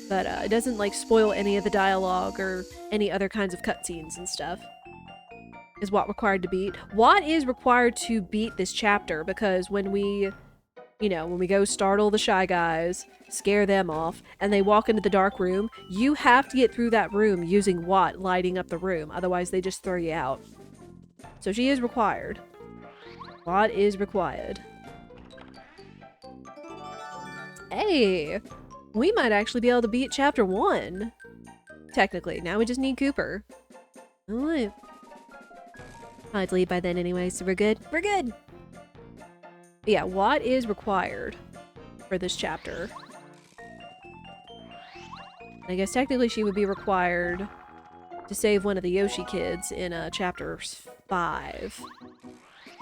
But it doesn't, like, spoil any of the dialogue or any other kinds of cutscenes and stuff. Is Watt required to beat? Watt is required to beat this chapter because when we, when we go startle the Shy Guys, scare them off, and they walk into the dark room, you have to get through that room using Watt lighting up the room. Otherwise, they just throw you out. So she is required. Watt is required. Hey! We might actually be able to beat Chapter 1. Technically. Now we just need Cooper. Alright. I'd leave by then anyway, so we're good. We're good! But yeah, Watt is required for this chapter. I guess technically she would be required to save one of the Yoshi kids in Chapter 5.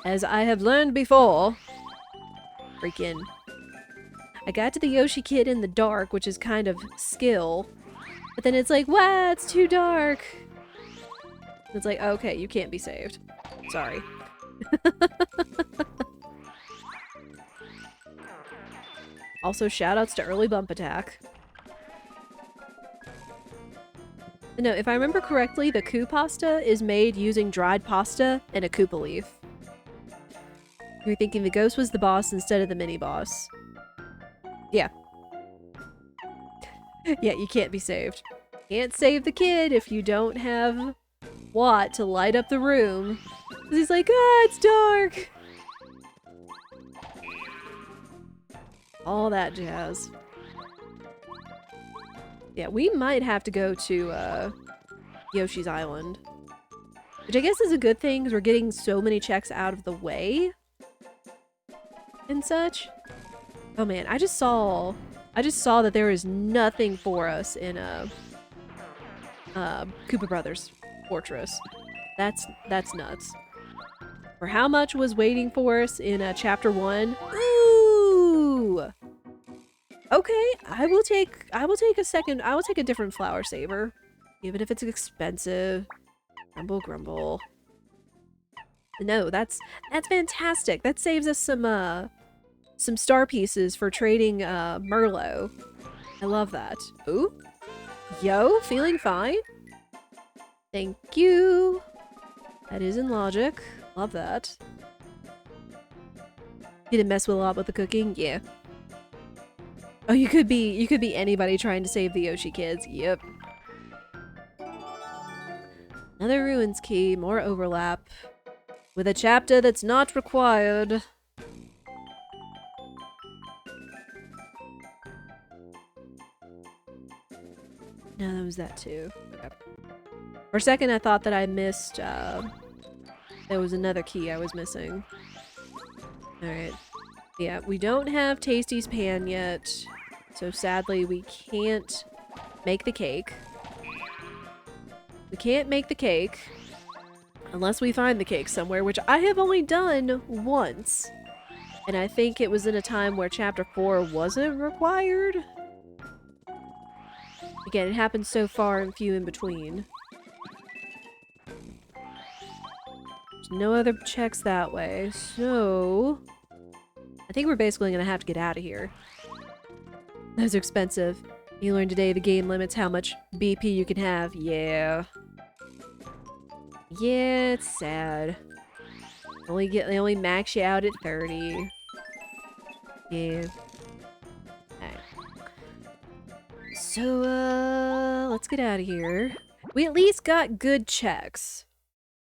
As I have learned before. Freaking... I got to the Yoshi kid in the dark, which is kind of skill. But then it's like, wow, it's too dark. It's like, okay, you can't be saved. Sorry. Also, shoutouts to early bump attack. No, if I remember correctly, the coup pasta is made using dried pasta and a Koopa leaf. You're thinking the ghost was the boss instead of the mini-boss. Yeah. Yeah, you can't be saved. Can't save the kid if you don't have Watt to light up the room. He's like, ah, it's dark! All that jazz. Yeah, we might have to go to, Yoshi's Island. Which I guess is a good thing, because we're getting so many checks out of the way. And such. Oh man, I just saw that there is nothing for us in Koopa Brothers Fortress. That's nuts. For how much was waiting for us in Chapter 1? Ooh! Okay, I will take a different flower saver. Even if it's expensive. Grumble grumble. No, that's fantastic. That saves us some star pieces for trading Merlot. I love that. Ooh. Yo, feeling fine? Thank you. That is in logic. Love that. You didn't mess with a lot with the cooking? Yeah. Oh, you could be anybody trying to save the Yoshi kids. Yep. Another ruins key, more overlap. With a chapter that's not required. No, that was that too. Okay. For a second, I thought that I missed, there was another key I was missing. Alright. Yeah, we don't have Tasty's pan yet, so sadly we can't make the cake. We can't make the cake unless we find the cake somewhere, which I have only done once. And I think it was in a time where Chapter 4 wasn't required. Again, it happened so far and few in between. There's no other checks that way, so... I think we're basically gonna have to get out of here. Those are expensive. You learned today the game limits how much BP you can have. Yeah. Yeah, it's sad. They only max you out at 30. Yeah. Alright. So, let's get out of here. We at least got good checks.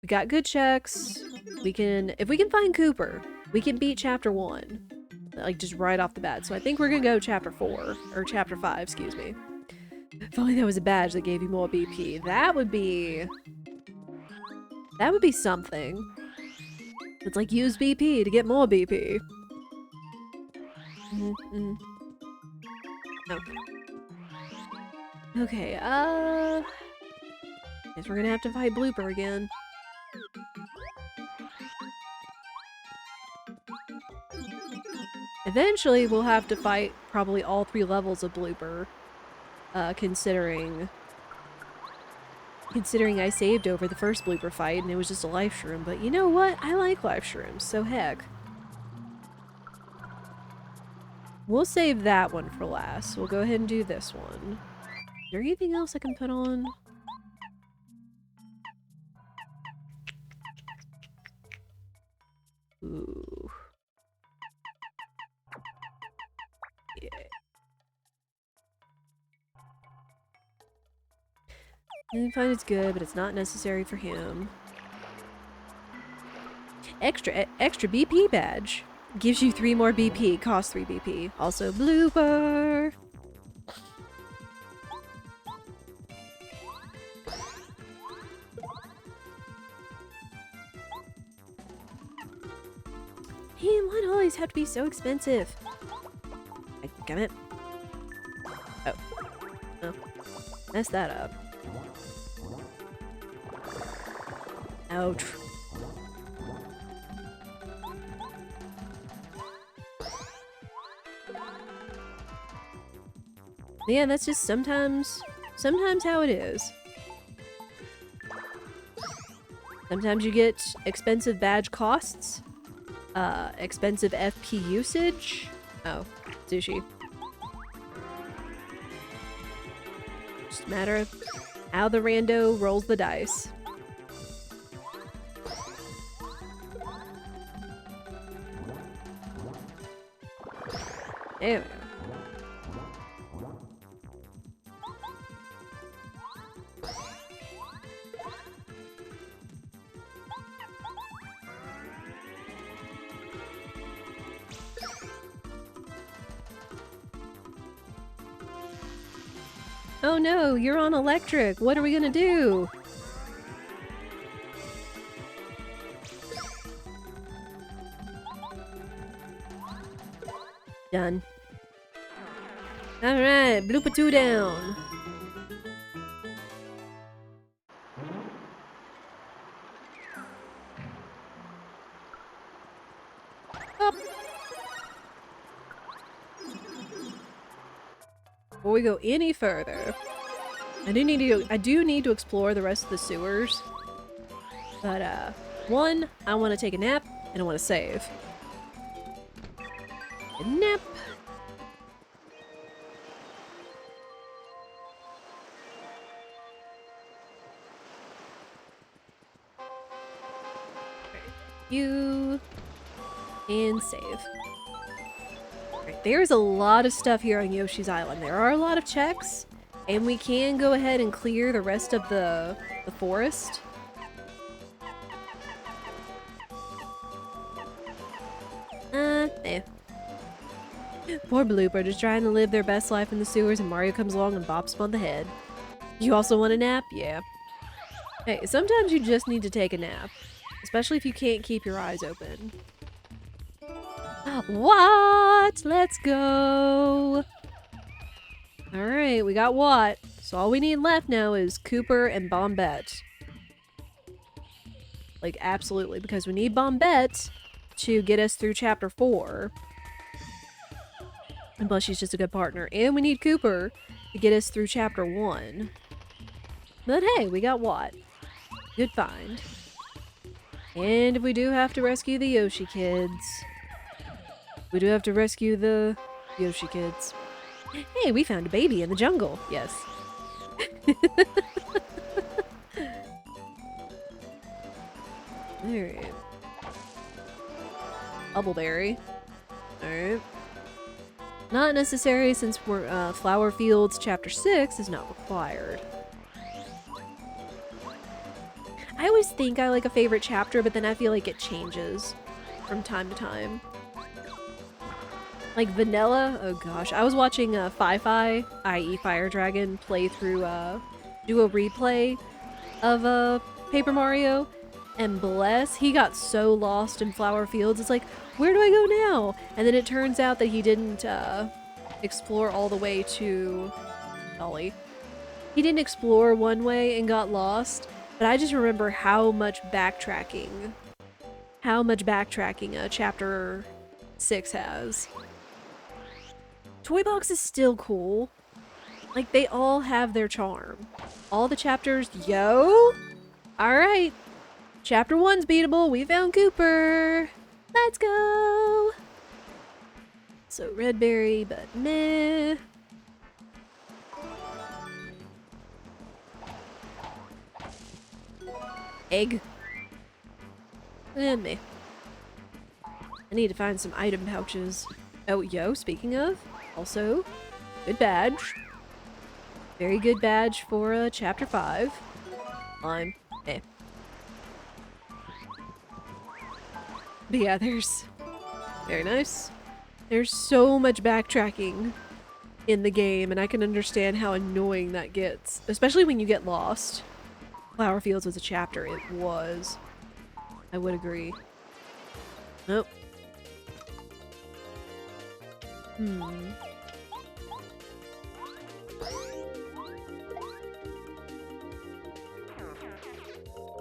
We got good checks. We can, if we can find Cooper, we can beat Chapter 1. Like, just right off the bat. So I think we're gonna go Chapter 4. Or Chapter 5, excuse me. If only there was a badge that gave you more BP. That would be something. It's like, use BP to get more BP. Oh. Okay, guess we're gonna have to fight Blooper again. Eventually, we'll have to fight probably all 3 levels of Blooper, considering I saved over the first Blooper fight and it was just a life shroom, but you know what? I like life shrooms, so heck. We'll save that one for last. We'll go ahead and do this one. Is there anything else I can put on? Ooh. Yeah. I find it's good, but it's not necessary for him. Extra BP badge. Gives you 3 more BP, costs 3 BP. Also Blooper! Man, why do all these have to be so expensive? Damn it. Oh. Oh. Messed that up. Ouch. Yeah, that's just sometimes how it is. Sometimes you get expensive badge costs, expensive FP usage. Oh, sushi. Just a matter of how the rando rolls the dice. There we go. Oh no, you're on electric. What are we gonna do? Done. Alright, Blooper 2 down. Up. Before we go any further, I do need to explore the rest of the sewers. But one, I want to take a nap and I want to save. A nap. You and save. Right, there's a lot of stuff here on Yoshi's Island. There are a lot of checks, and we can go ahead and clear the rest of the forest. Eh. Poor Blooper, just trying to live their best life in the sewers, and Mario comes along and bops them on the head. You also want a nap? Yeah. Hey, sometimes you just need to take a nap. Especially if you can't keep your eyes open. What? Let's go! Alright, we got what? So all we need left now is Cooper and Bombette. Like, absolutely, because we need Bombette to get us through Chapter 4. And plus, she's just a good partner. And we need Cooper to get us through Chapter 1. But hey, we got what? Good find. And if we do have to rescue the Yoshi kids, we do have to rescue the Yoshi kids. Hey, we found a baby in the jungle. Yes. Alright. Bubbleberry. Alright. Not necessary since we're, Flower Fields Chapter 6 is not required. I always think I like a favorite chapter, but then I feel like it changes from time to time. Like Vanilla, oh gosh. I was watching Fi-Fi, i.e. Fire Dragon, play through, do a replay of Paper Mario, and bless, he got so lost in Flower Fields. It's like, where do I go now? And then it turns out that he didn't explore all the way to Ollie. He didn't explore one way and got lost, but I just remember how much backtracking Chapter 6 has. Toy Box is still cool. Like, they all have their charm. All the chapters, yo! Alright. Chapter 1's beatable. We found Cooper. Let's go! So, red berry, but meh. Egg. Meh. I need to find some item pouches. Oh, yo, speaking of, also, good badge. Very good badge for Chapter 5. I'm eh. But yeah, there's... Very nice. There's so much backtracking in the game, and I can understand how annoying that gets. Especially when you get lost. Flower Fields was a chapter. It was. I would agree. Nope.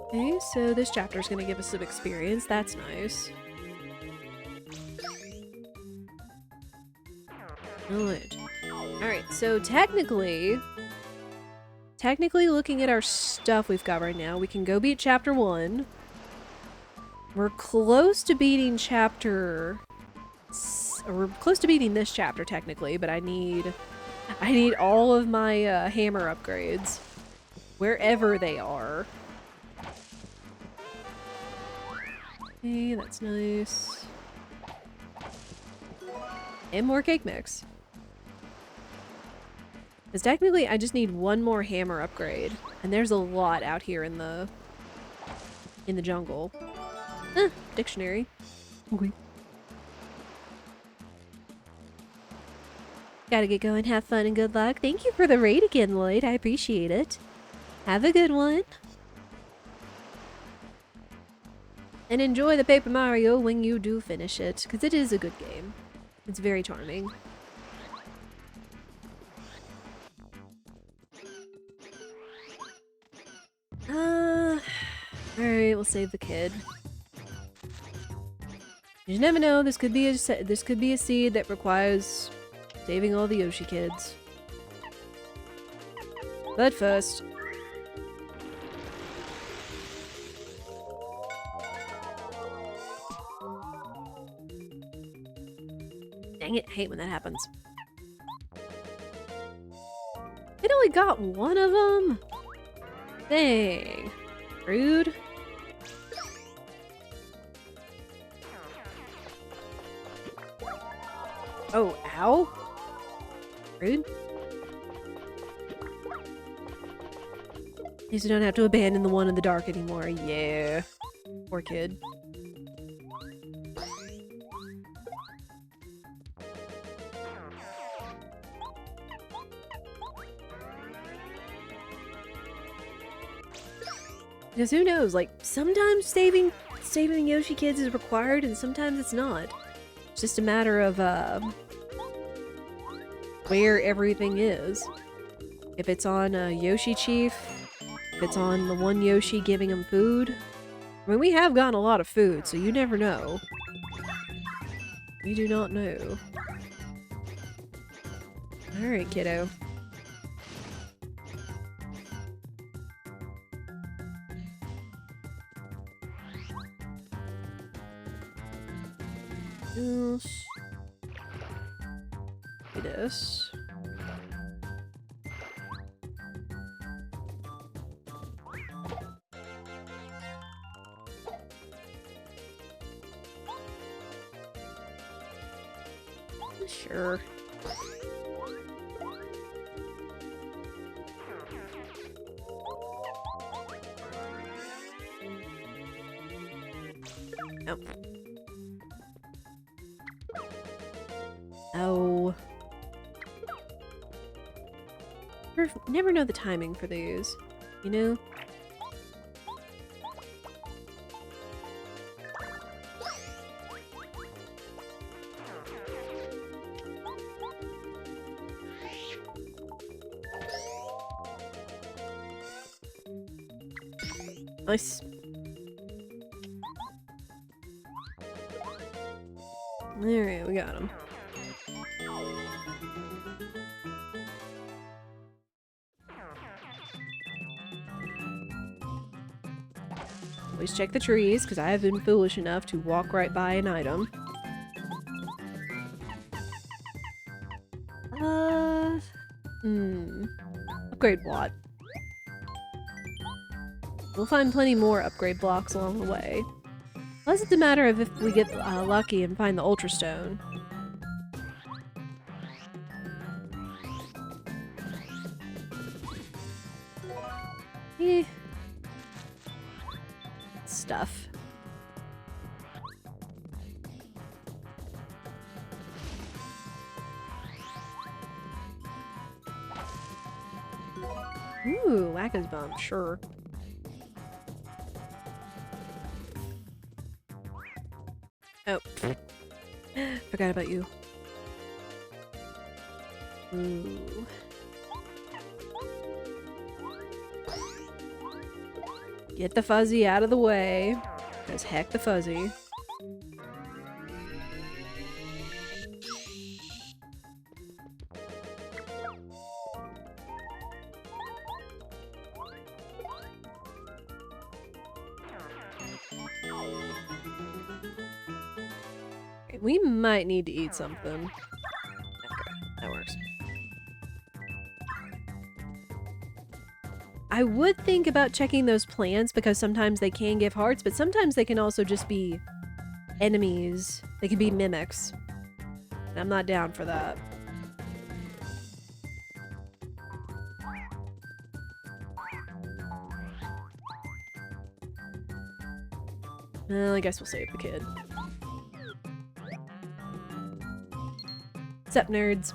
Okay, so this chapter is going to give us some experience. That's nice. Alright, so technically looking at our stuff we've got right now, we can go beat Chapter 1. We're close to beating we're close to beating this chapter technically, but I need all of my hammer upgrades. Wherever they are. Okay, that's nice. And more cake mix. Because technically I just need one more hammer upgrade. And there's a lot out here in the jungle. Dictionary. Okay. Gotta get going, have fun, and good luck. Thank you for the raid again, Lloyd. I appreciate it. Have a good one. And enjoy the Paper Mario when you do finish it, because it is a good game. It's very charming. Alright, we'll save the kid. You never know, this could be a seed that requires saving all the Yoshi kids. But first... Dang it, I hate when that happens. It only got one of them? Dang. Rude. Oh, ow. Rude. At least we don't have to abandon the one in the dark anymore. Yeah. Poor kid. Because who knows, like, sometimes saving Yoshi kids is required and sometimes it's not. It's just a matter of, where everything is. If it's on Yoshi Chief, if it's on the one Yoshi giving him food. I mean, we have gotten a lot of food, so you never know. You do not know. Alright, kiddo. Yes. This. Sure. Nope. Oh. Never know the timing for these, you know? Nice. Alright, we got him. Always check the trees, because I have been foolish enough to walk right by an item. Upgrade block. We'll find plenty more upgrade blocks along the way. Unless it's a matter of if we get lucky and find the Ultra Stone. Eh. Stuff. Ooh, Wacka's Bump, sure. Oh. Forgot about you. Ooh. Get the fuzzy out of the way. Because heck the fuzzy. We might need to eat something. Okay, that works. I would think about checking those plants because sometimes they can give hearts, but sometimes they can also just be enemies. They can be mimics. And I'm not down for that. Well, I guess we'll save the kid. What's up, nerds?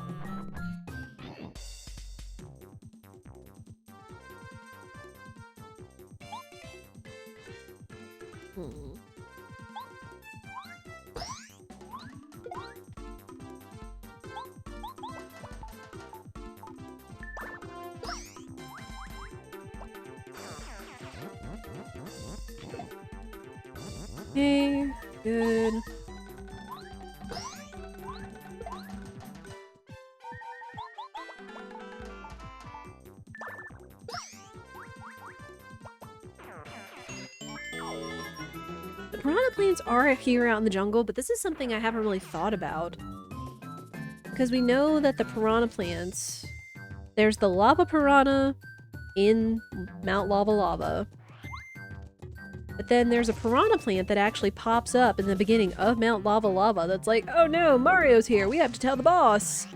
Okay, good. The piranha plants are here out in the jungle, but this is something I haven't really thought about. Because we know that the piranha plants... There's the lava piranha in Mount Lava Lava. But then there's a piranha plant that actually pops up in the beginning of Mount Lava Lava that's like, oh no, Mario's here, we have to tell the boss!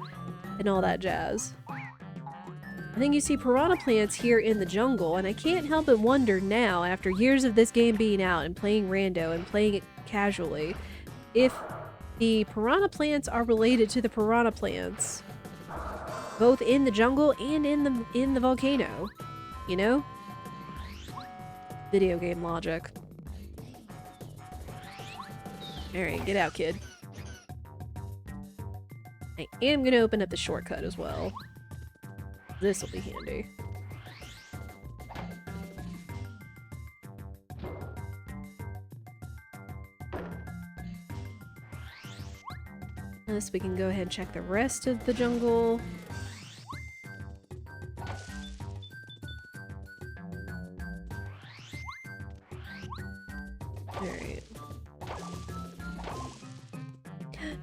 And all that jazz. I think you see piranha plants here in the jungle, and I can't help but wonder now, after years of this game being out and playing rando and playing it casually, if the piranha plants are related to the piranha plants. Both in the jungle and in the volcano. You know? Video game logic. Alright, get out, kid. I am gonna open up the shortcut as well. This'll be handy. Thus, we can go ahead and check the rest of the jungle. Alright.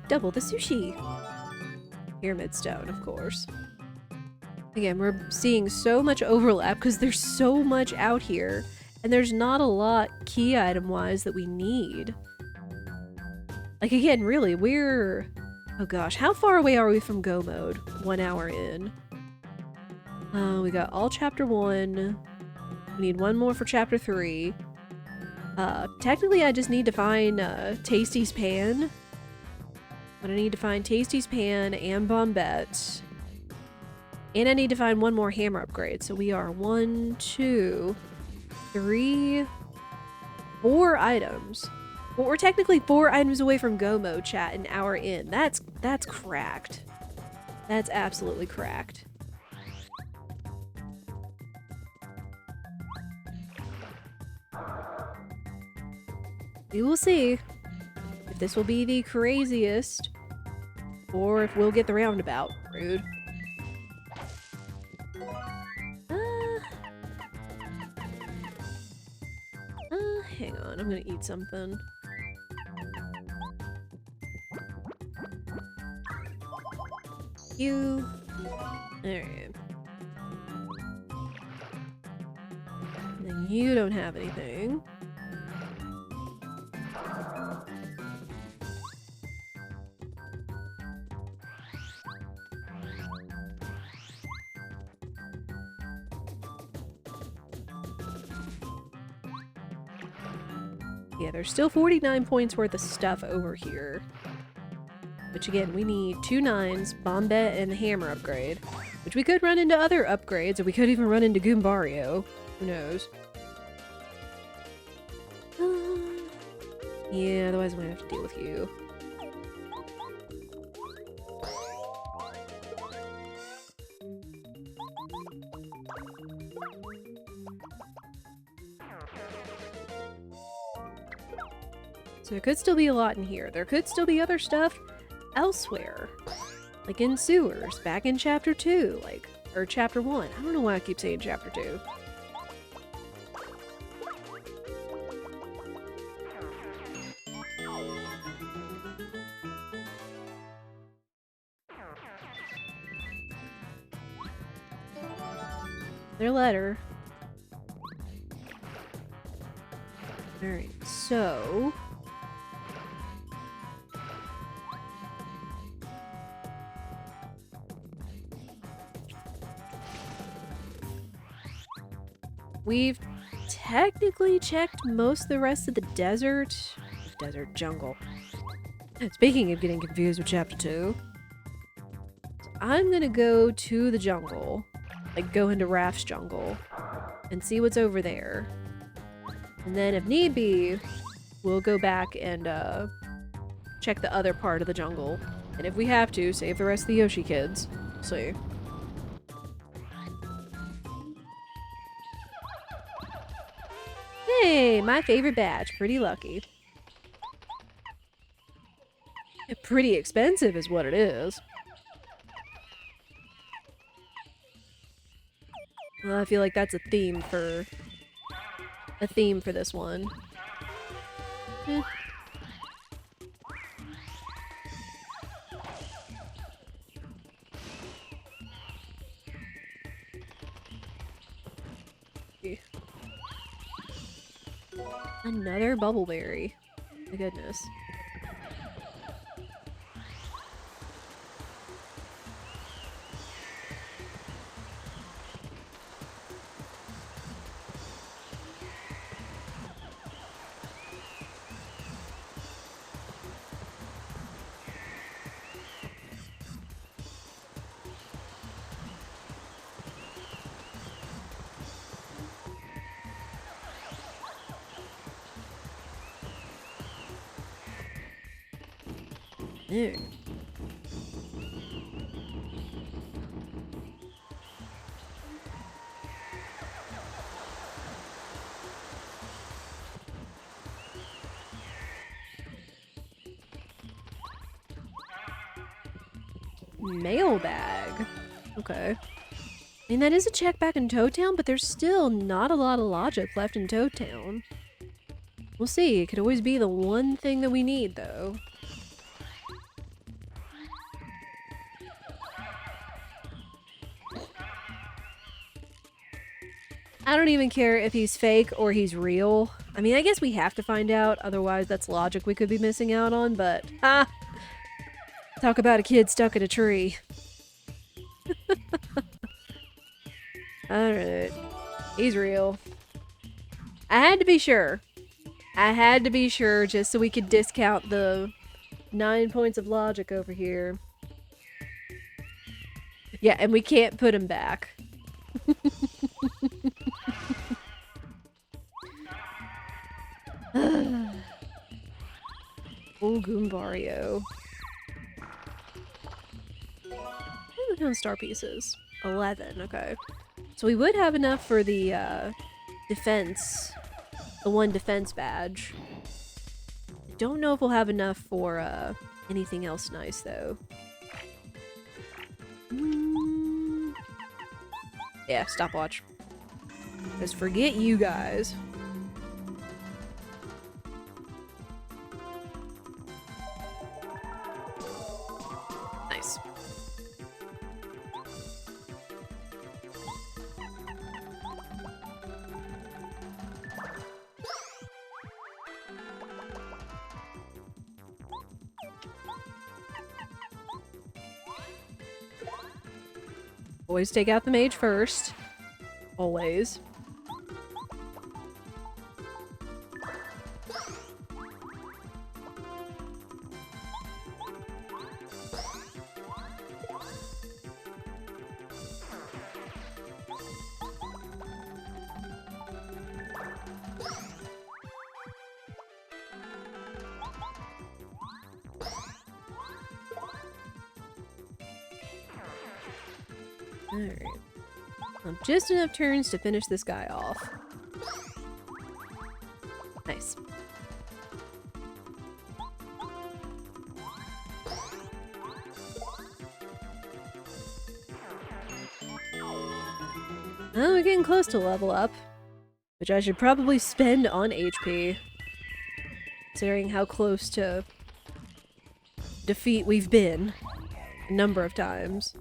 Double the sushi! Pyramid stone, of course. Again, we're seeing so much overlap because there's so much out here, and there's not a lot key item-wise that we need. Like, again, really, we're... Oh gosh, how far away are we from go mode? 1 hour in. We got all chapter 1. We need 1 more for chapter 3. Technically I just need to find, Tasty's Pan. But I need to find Tasty's Pan and Bombette. And I need to find 1 more hammer upgrade. So we are 1, 2, 3, 4 items. Well, we're technically 4 items away from go mode, chat, an hour in. That's cracked. That's absolutely cracked. We will see if this will be the craziest or if we'll get the roundabout. Rude. Hang on, I'm gonna eat something. You. Alright. Then you don't have anything. Yeah, there's still 49 points worth of stuff over here. Which again, we need 2 9s, Bombette, and the hammer upgrade. Which we could run into other upgrades, or we could even run into Goombario. Who knows? Yeah, otherwise I'm gonna have to deal with you. So there could still be a lot in here. There could still be other stuff elsewhere. Like in sewers, back in chapter 2, like, or chapter 1. I don't know why I keep saying chapter 2. Their letter. Alright, so... we've technically checked most of the rest of the desert jungle. Speaking of getting confused with chapter 2, so I'm gonna go to the jungle, like go into Raph's jungle, and see what's over there. And then if need be, we'll go back and check the other part of the jungle. And if we have to, save the rest of the Yoshi kids. We'll see. Hey, my favorite badge. Pretty lucky. Pretty expensive is what it is. Well, I feel like that's a theme for this one. Another bubbleberry. My goodness. Ew. Mailbag. Okay. I mean, that is a check back in Toad Town, but there's still not a lot of logic left in Toad Town. We'll see. It could always be the one thing that we need, though. I don't even care if he's fake or he's real. I mean, I guess we have to find out, otherwise that's logic we could be missing out on, but talk about a kid stuck in a tree. Alright. He's real. I had to be sure. I had to be sure just so we could discount the 9 points of logic over here. Yeah, and we can't put him back. Oh, Goombario. What are the star pieces? 11, okay. So we would have enough for the, defense. The one defense badge. I don't know if we'll have enough for, anything else nice, though. Yeah, stopwatch. Just forget you guys. Nice. Always take out the mage first. Always. Alright. Just enough turns to finish this guy off. Nice. Oh, we're getting close to level up, which I should probably spend on HP, considering how close to defeat we've been a number of times.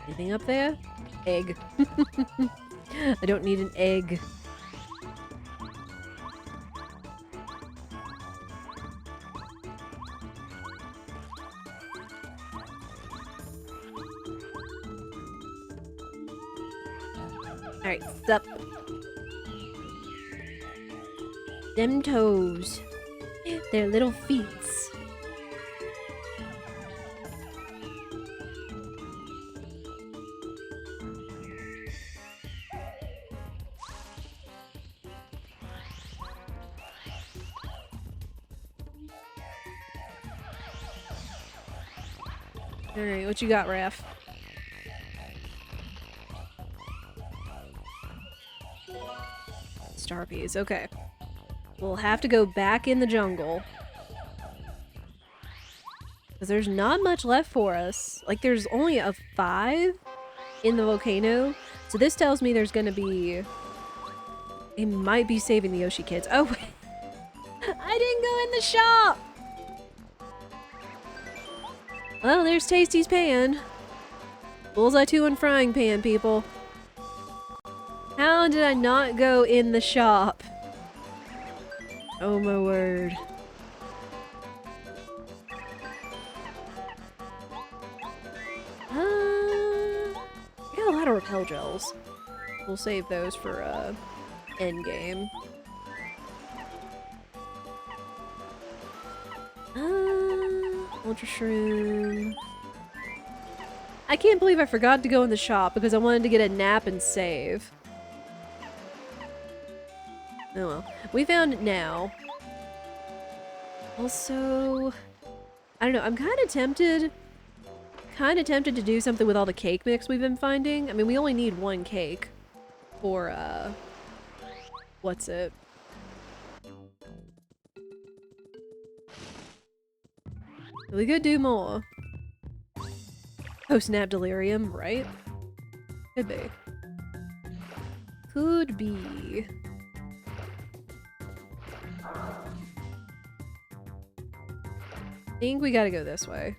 Anything up there? Egg. I don't need an egg. Alright, sup. Them toes. Their little feet. Alright, what you got, Raph? Starpies, okay. We'll have to go back in the jungle. Because there's not much left for us. Like, there's only a 5 in the volcano. So this tells me there's gonna be... It might be saving the Yoshi kids. Oh, wait. I didn't go in the shop! Well, there's Tasty's pan. Bullseye 2 and frying pan, people. How did I not go in the shop? Oh my word. I got a lot of repel gels. We'll save those for, endgame. Ultra Shroom. I can't believe I forgot to go in the shop because I wanted to get a nap and save. Oh well. We found it now. Also, I don't know, I'm kind of tempted to do something with all the cake mix we've been finding. I mean, we only need one cake for, what's it? We could do more. Post-nap delirium, right? Could be. Could be. I think we gotta go this way.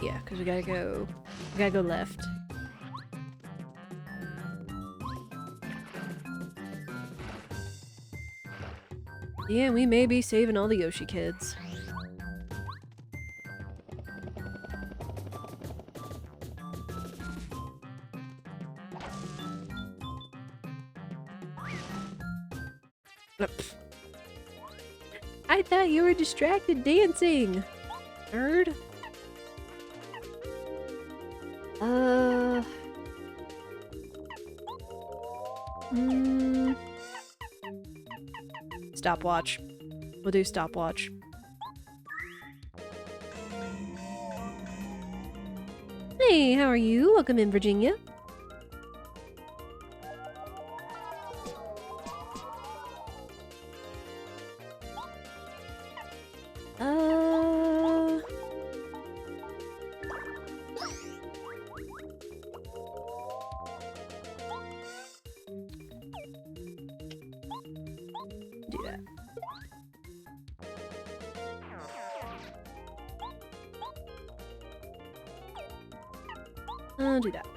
Yeah, because we gotta go left. Yeah, we may be saving all the Yoshi kids. I thought you were distracted dancing, nerd. Stopwatch. We'll do stopwatch. Hey, how are you? Welcome in, Virginia. Do that. I'll do that.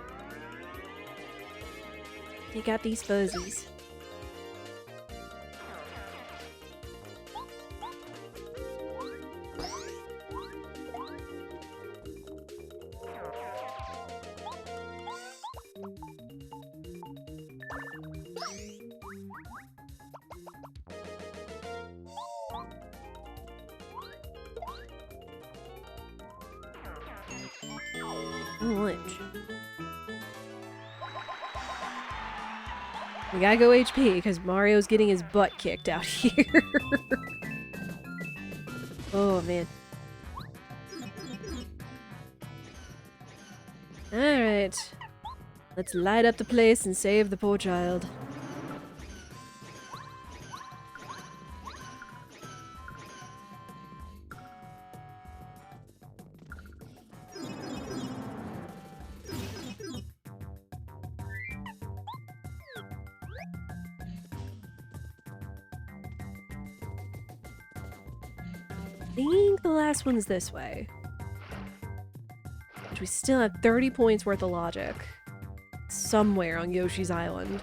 Take out these fuzzies. Lunch. We gotta go HP because Mario's getting his butt kicked out here. Oh man. Alright. Let's light up the place and save the poor child. I think the last one's this way. Which we still have 30 points worth of logic. Somewhere on Yoshi's Island.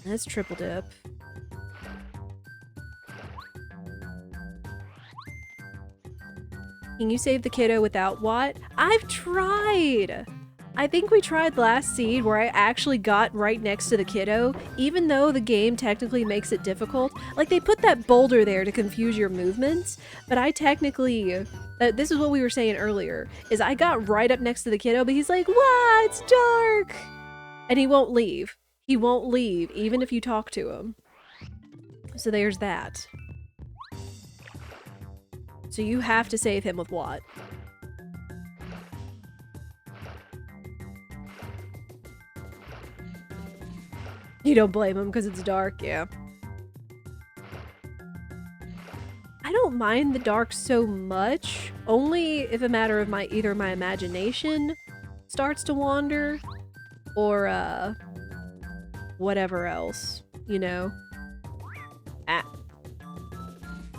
That's triple dip. Can you save the kiddo without what? I've tried! I think we tried last seed where I actually got right next to the kiddo, even though the game technically makes it difficult. Like, they put that boulder there to confuse your movements, but I technically... this is what we were saying earlier, is I got right up next to the kiddo, but he's like, "Wow, it's dark!" And he won't leave. He won't leave, even if you talk to him. So there's that. So you have to save him with what? You don't blame him because it's dark, yeah. I don't mind the dark so much, only if a matter of either my imagination starts to wander, or, whatever else, you know? Ah.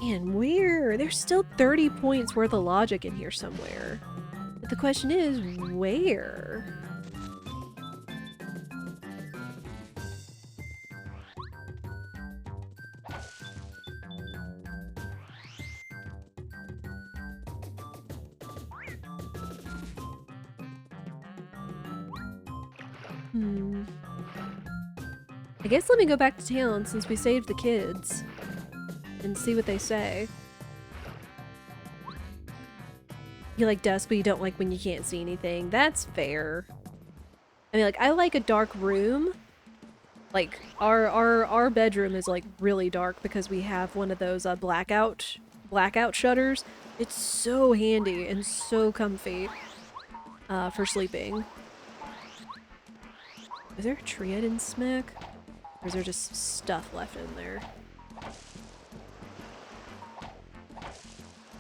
Man, where? There's still 30 points worth of logic in here somewhere. But the question is, where? I guess let me go back to town since we saved the kids and see what they say. You like dusk, but you don't like when you can't see anything. That's fair. I mean, like, I like a dark room. Like, our bedroom is, like, really dark because we have one of those blackout shutters. It's so handy and so comfy for sleeping. Is there a tree I didn't smack? Or is there just stuff left in there?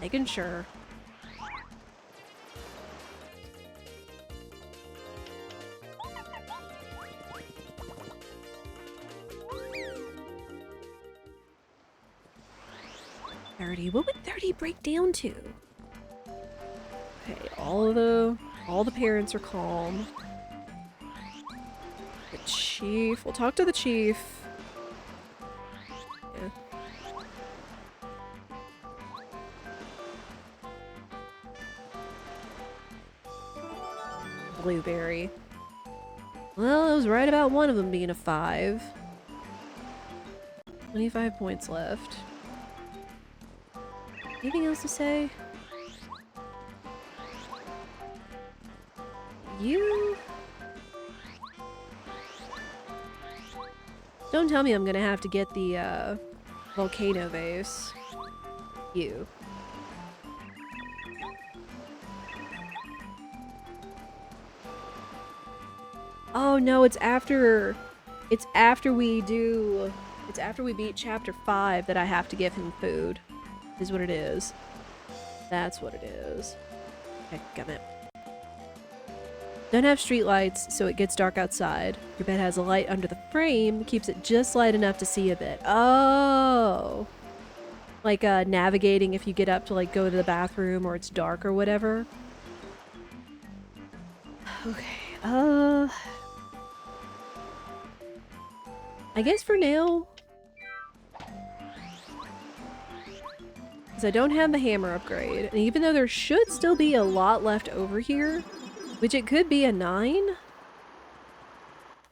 Making sure. What would 30 break down to? Okay, all the parents are calm. The chief, we'll talk to the chief. Yeah. Blueberry. Well, I was right about one of them being a 5. 25 points left. Anything else to say? You? Don't tell me I'm gonna have to get the volcano vase. You. Oh no, it's after we beat chapter 5 that I have to give him food. Is what it is. That's what it is. Heckgummit. Don't have street lights, so it gets dark outside. Your bed has a light under the frame, keeps it just light enough to see a bit. Oh! Like, navigating if you get up to, like, go to the bathroom or it's dark or whatever. Okay, I guess for now... because I don't have the hammer upgrade, and even though there should still be a lot left over here, which it could be a 9,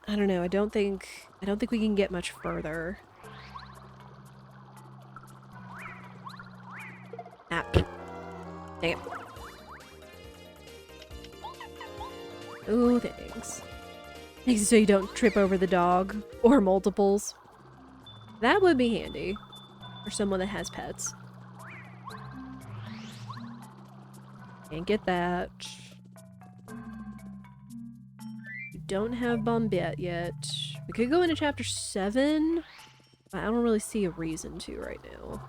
I don't know, I don't think we can get much further. Ah. Dang it. Ooh, thanks. Thanks so you don't trip over the dog, or multiples. That would be handy, for someone that has pets. Can't get that. We don't have Bombette yet. We could go into chapter 7, but I don't really see a reason to right now.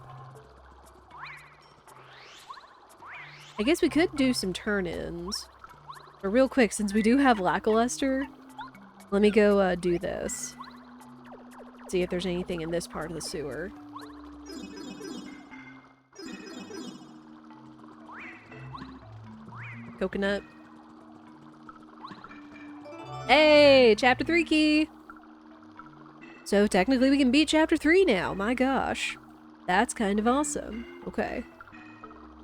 I guess we could do some turn-ins. But real quick, since we do have Lackluster, let me go do this. See if there's anything in this part of the sewer. Coconut. Hey! Chapter 3 key! So technically we can beat chapter 3 now. My gosh. That's kind of awesome. Okay.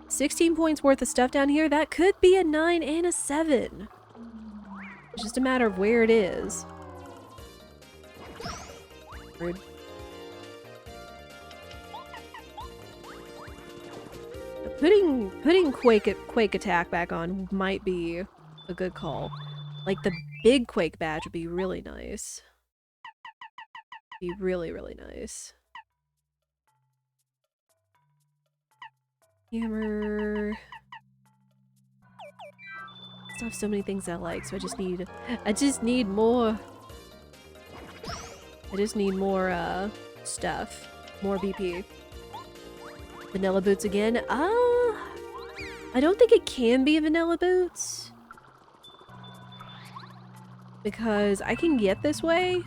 16 points worth of stuff down here. That could be a 9 and a 7. It's just a matter of where it is. Rude. Putting Quake attack back on might be a good call. Like the big Quake badge would be really nice. Be really, really nice. Hammer. I still have so many things I like, so I just need more. I just need more stuff. More BP. Vanilla boots again. I don't think it can be vanilla boots. Because I can get this way.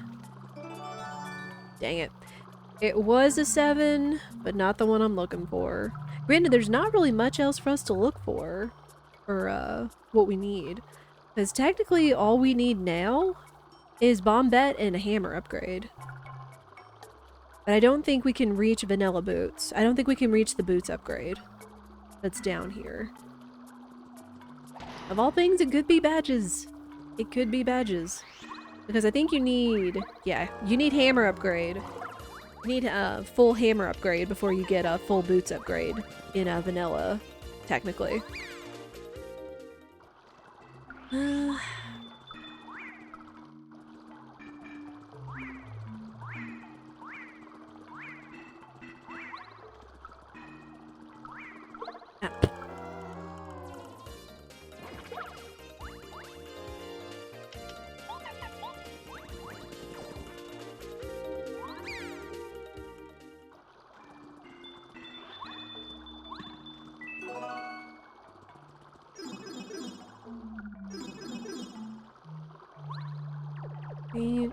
Dang it. It was a 7, but not the one I'm looking for. Granted, there's not really much else for us to look for. Or, what we need. Because technically all we need now is Bombette and a hammer upgrade. But I don't think we can reach vanilla boots. I don't think we can reach the boots upgrade. That's down here. Of all things, it could be badges. It could be badges. Because I think you need, yeah, you need hammer upgrade. You need a full hammer upgrade before you get a full boots upgrade in vanilla, technically. Beach.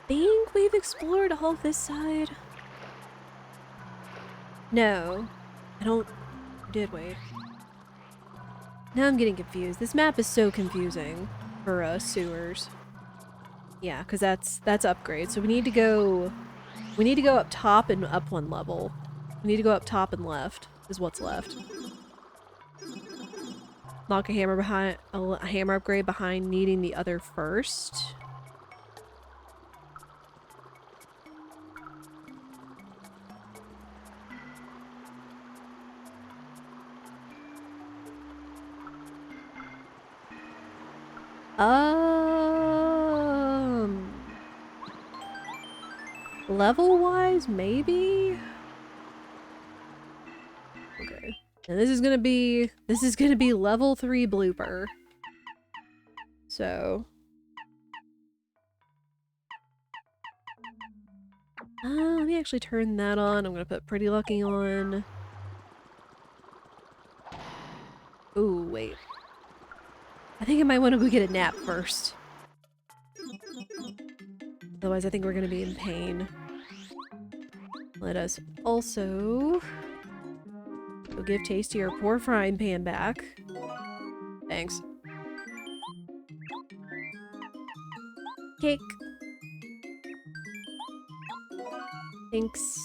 Think we've explored all this side? No. I don't... Did we? Now I'm getting confused. This map is so confusing for sewers. Yeah, because that's upgrade. So we need to go up top and up one level. We need to go up top and left is what's left. Lock a hammer upgrade behind needing the other first. Level-wise, maybe? Okay. And this is gonna be level 3 blooper. So... let me actually turn that on. I'm gonna put Pretty Lucky on. Ooh, wait. I think I might want to go get a nap first. Otherwise, I think we're gonna be in pain. Let us also go give Tasty your poor frying pan back. Thanks. Cake. Thanks.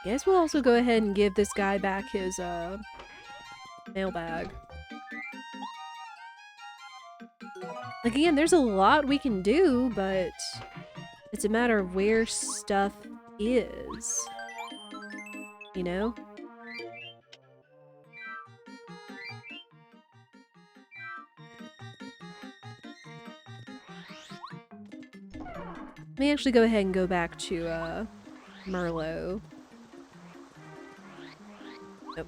Guess we'll also go ahead and give this guy back his mailbag. Like, again, there's a lot we can do, but it's a matter of where stuff is. You know? Let me actually go ahead and go back to Merlot. Nope.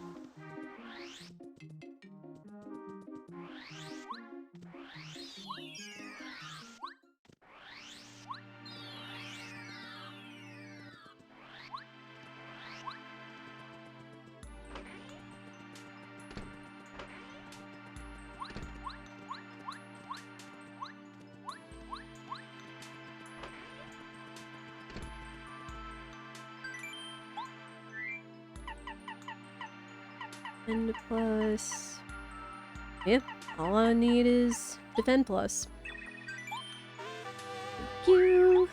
And plus... yeah, all I need is defend plus. Thank you!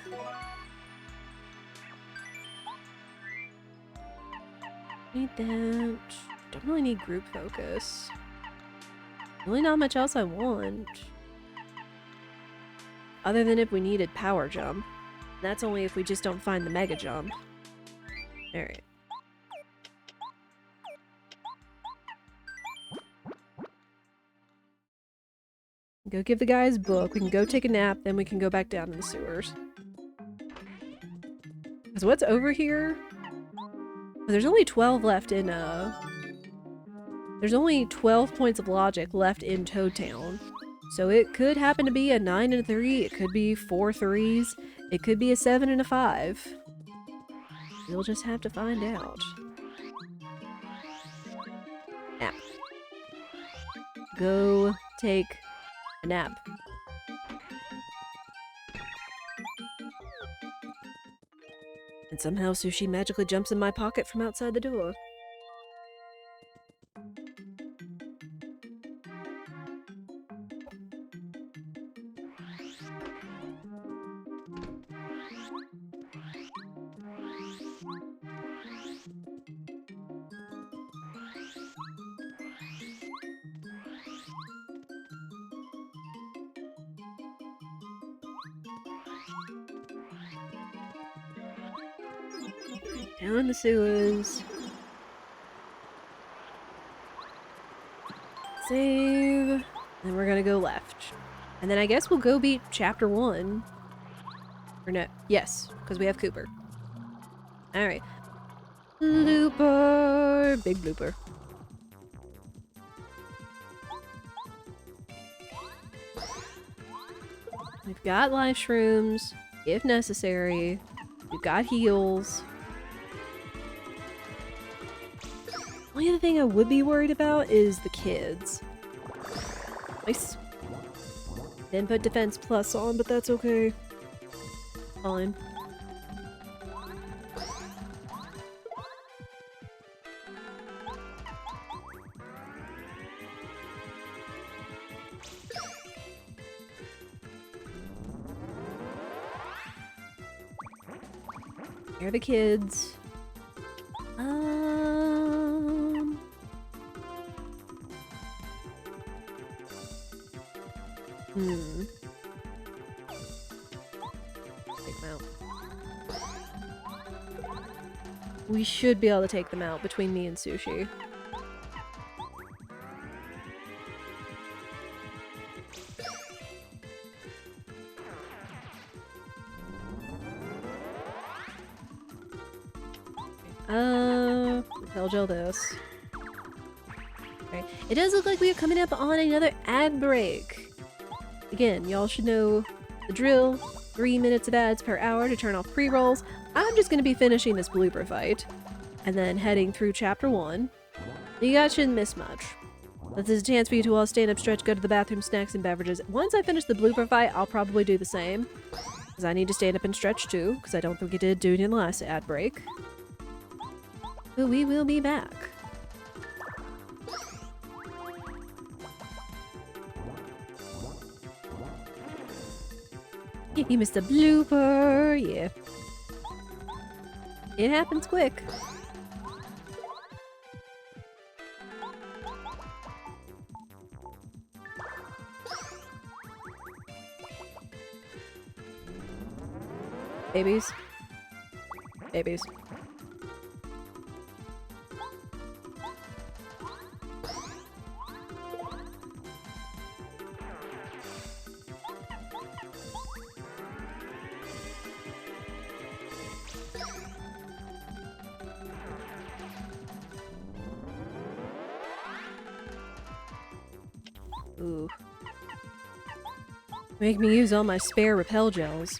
Need that. Don't really need group focus. Really not much else I want. Other than if we needed power jump. That's only if we just don't find the mega jump. Alright. Go give the guy his book, we can go take a nap, then we can go back down to the sewers. Because what's over here? Well, there's only 12 left in, there's only 12 points of logic left in Toad Town. So it could happen to be a 9 and a 3, it could be 4 3s, it could be a 7 and a 5. We'll just have to find out. Nap. Go take a nap. And somehow sushi magically jumps in my pocket from outside the door. Down the sewers. Save. Then we're gonna go left. And then I guess we'll go beat chapter 1. Or no. Yes, because we have Cooper. Alright. Blooper! Big blooper. We've got life shrooms, if necessary. We've got heals. Only other thing I would be worried about is the kids. Nice. Didn't put defense plus on, but that's okay. Fine. Here are the kids. Take them out. We should be able to take them out between me and Sushi. Repel gel this. Okay. It does look like we are coming up on another ad break. Again, y'all should know the drill. 3 minutes of ads per hour to turn off pre-rolls. I'm just gonna be finishing this blooper fight and then heading through chapter 1. You guys shouldn't miss much. This is a chance for you to all stand up, stretch, go to the bathroom, snacks, and beverages. Once I finish the blooper fight, I'll probably do the same. Because I need to stand up and stretch too, because I don't think I did do it in the last ad break. But we will be back. You missed a blooper, yeah. It happens quick. Babies. Babies. Ooh. Make me use all my spare repel gels.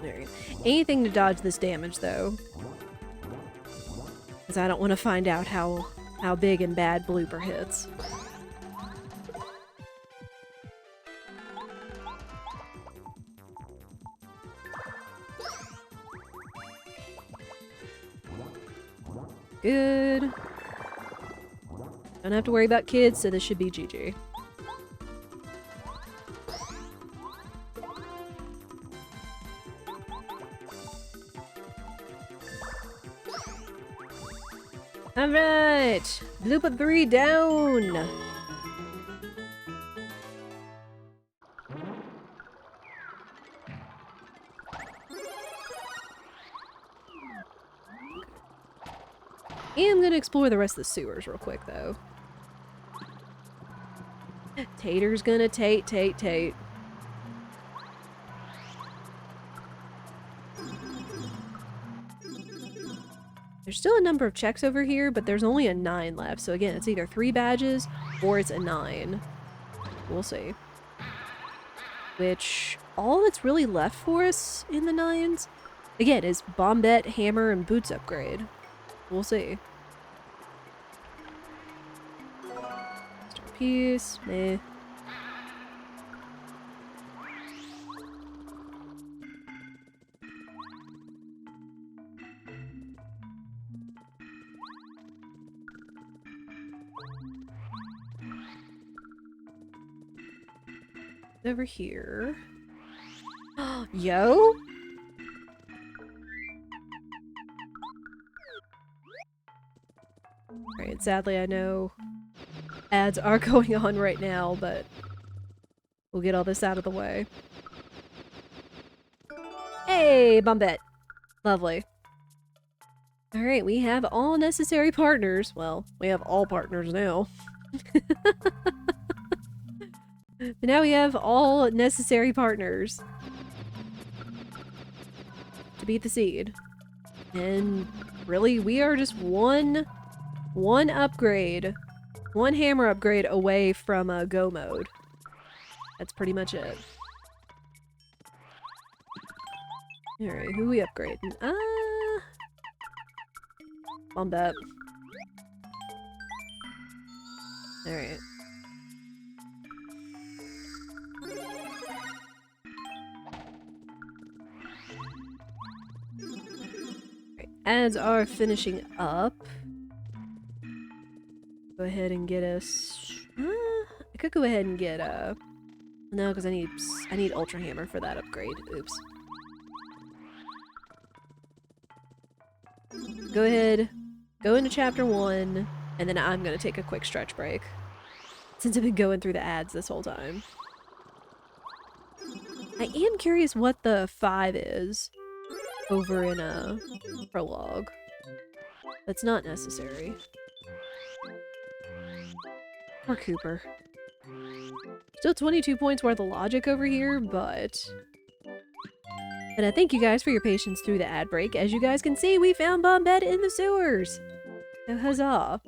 There. Anything to dodge this damage, though. Because I don't want to find out how big and bad blooper hits. Good. Don't have to worry about kids, so this should be GG. Alright! Blooper 3 down! I'm gonna explore the rest of the sewers real quick, though. Tater's gonna tate. There's still a number of checks over here, but there's only a 9 left. So again, it's either 3 badges or it's a 9. We'll see. Which, all that's really left for us in the 9s, again, is Bombette, Hammer, and Boots upgrade. We'll see. Star piece, meh. Over here. Yo? Alright, Alright, sadly I know ads are going on right now, but we'll get all this out of the way. Hey, Bombette! Lovely. Alright, we have all necessary partners. Well, we have all partners now. But now we have all necessary partners to beat the seed. And really, we are just one upgrade, one hammer upgrade away from go mode. That's pretty much it. Alright, who we upgrading? Bombette. Alright. Ads are finishing up. Go ahead and get us. I could go ahead and get no, because I need Ultra Hammer for that upgrade. Oops. Go ahead, go into chapter 1, and then I'm gonna take a quick stretch break since I've been going through the ads this whole time. I am curious what the 5 is over in a prologue. That's not necessary. Poor Cooper. Still 22 points worth of logic over here, but I thank you guys for your patience through the ad break. As you guys can see, we found Bombette in the sewers! So huzzah!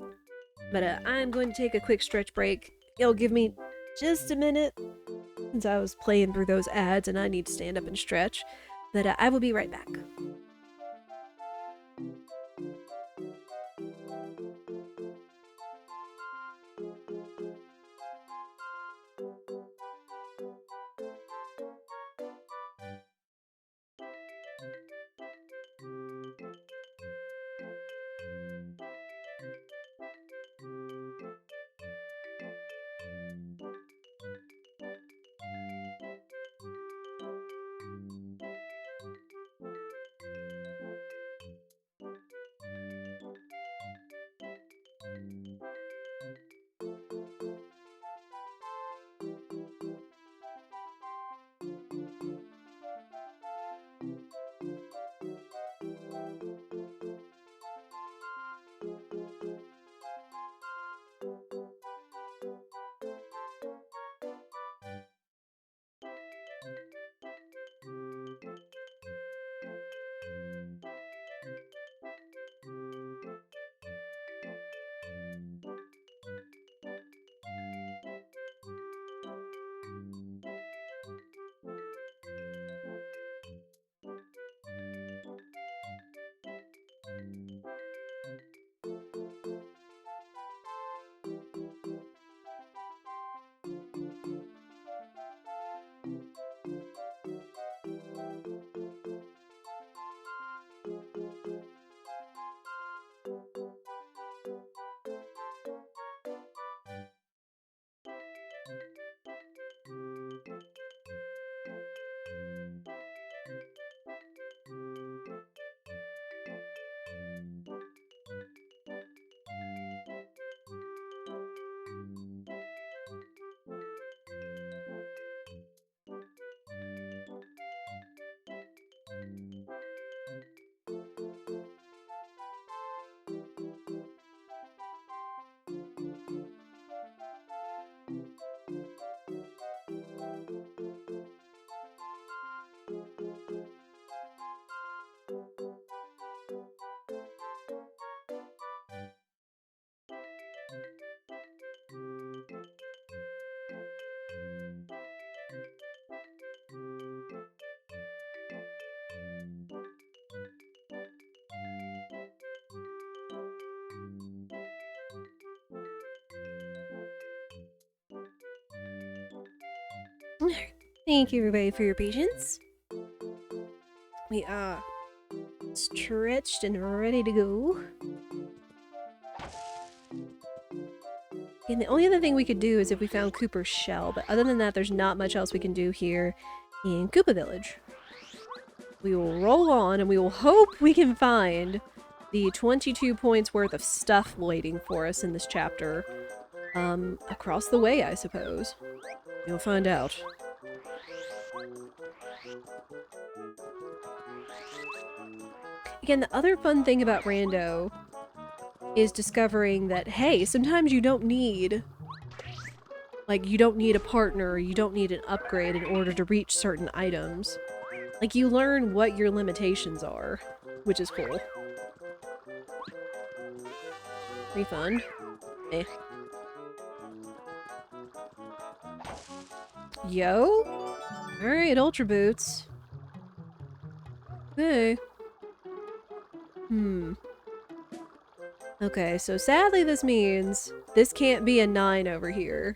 But I'm going to take a quick stretch break. It'll give me just a minute, since I was playing through those ads and I need to stand up and stretch. But I will be right back. Thank you everybody for your patience. We are stretched and ready to go. And the only other thing we could do is if we found Cooper's shell, but other than that, there's not much else we can do here in Koopa Village. We will roll on and we will hope we can find the 22 points worth of stuff waiting for us in this chapter. Across the way, I suppose. You'll find out. Again, the other fun thing about Rando is discovering that, hey, sometimes you don't need... Like, you don't need a partner, or you don't need an upgrade in order to reach certain items. Like, you learn what your limitations are, which is cool. Refund. Eh. Yo? Alright, Ultra Boots. Okay. Okay, so sadly this means this can't be a 9 over here.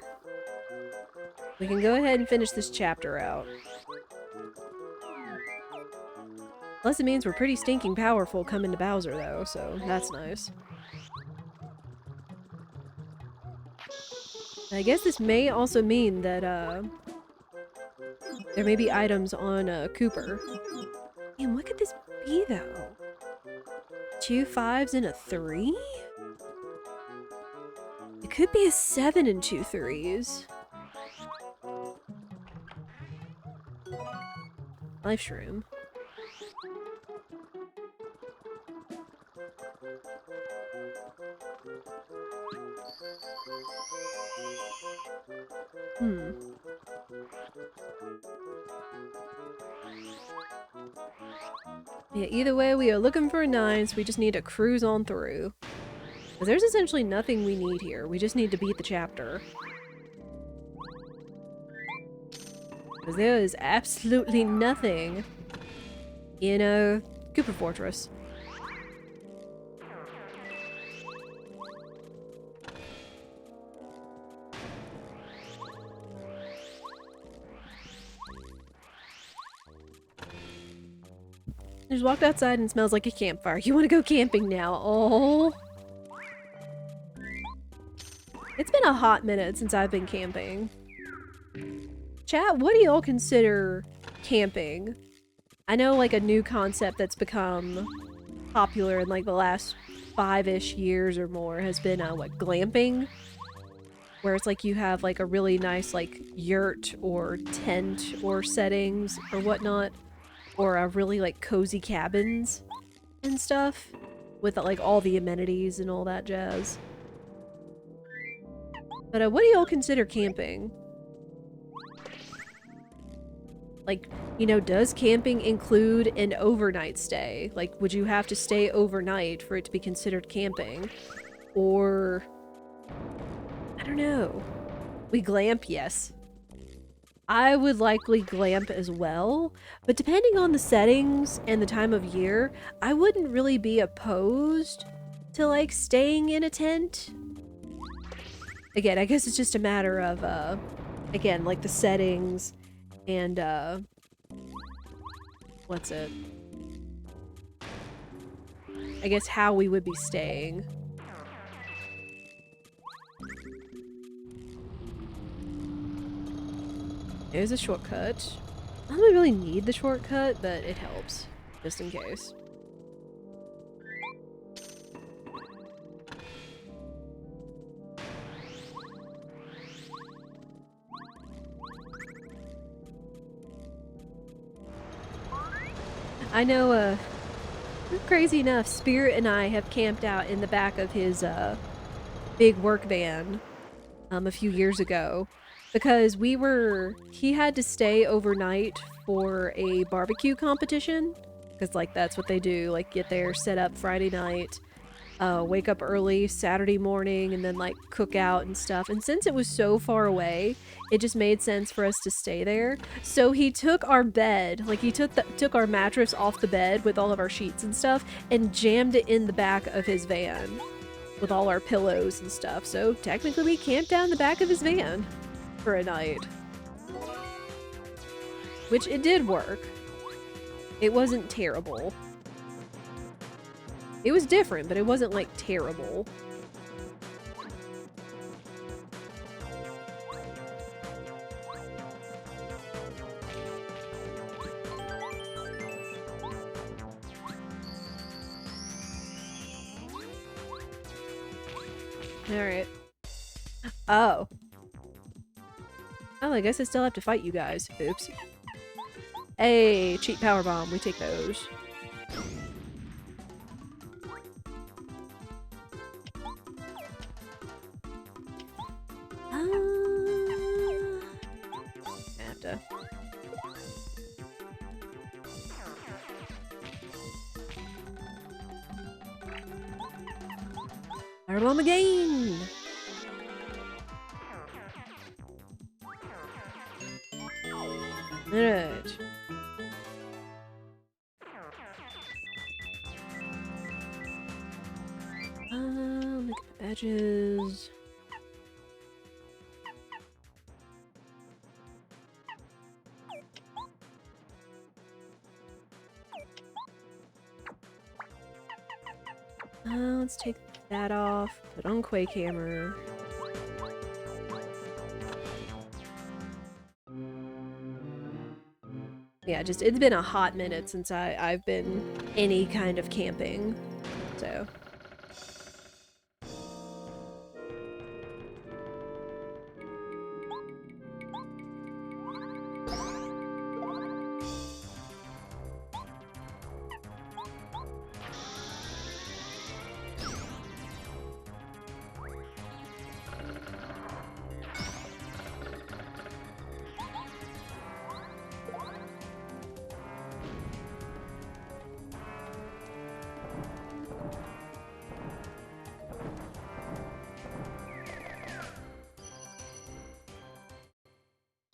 We can go ahead and finish this chapter out. Plus it means we're pretty stinking powerful coming to Bowser though, so that's nice. I guess this may also mean that, there may be items on, Cooper. Man, what could this be though? 2 5s and a 3? It could be a 7 and 2 3s. Life Shroom. Yeah, either way, we are looking for a 9, so we just need to cruise on through. Because there's essentially nothing we need here. We just need to beat the chapter. Because there is absolutely nothing in Cooper Fortress. I just walked outside and it smells like a campfire. You want to go camping now? Oh. It's been a hot minute since I've been camping. Chat, what do y'all consider camping? I know like a new concept that's become popular in like the last 5-ish years or more has been what, glamping? Where it's like you have like a really nice like yurt or tent or settings or whatnot. Or really like cozy cabins and stuff with like all the amenities and all that jazz. But what do y'all consider camping? Like, you know, does camping include an overnight stay? Like, would you have to stay overnight for it to be considered camping? Or... I don't know. We glamp, yes. I would likely glamp as well, but depending on the settings and the time of year, I wouldn't really be opposed to, like, staying in a tent. Again, I guess it's just a matter of, again, like, the settings and, what's it? I guess how we would be staying. There's a shortcut. I don't really need the shortcut, but it helps, just in case. I know, crazy enough, Spirit and I have camped out in the back of his, big work van, a few years ago. Because he had to stay overnight for a barbecue competition. Because, like, that's what they do. Like, get there, set up Friday night, wake up early Saturday morning, and then, like, cook out and stuff. And since it was so far away, it just made sense for us to stay there. So he took our bed, like, he took our mattress off the bed with all of our sheets and stuff, and jammed it in the back of his van with all our pillows and stuff. So, technically, we camped out in the back of his van for a night. Which, it did work. It wasn't terrible. It was different, but it wasn't, like, terrible. Alright. Oh. Oh, I guess I still have to fight you guys. Oops. Hey, cheap power bomb. We take those. I have to. Power bomb again! Alright. Look at the badges. Let's take that off. Put on Quake Hammer. Yeah, just it's been a hot minute since I've been any kind of camping, so.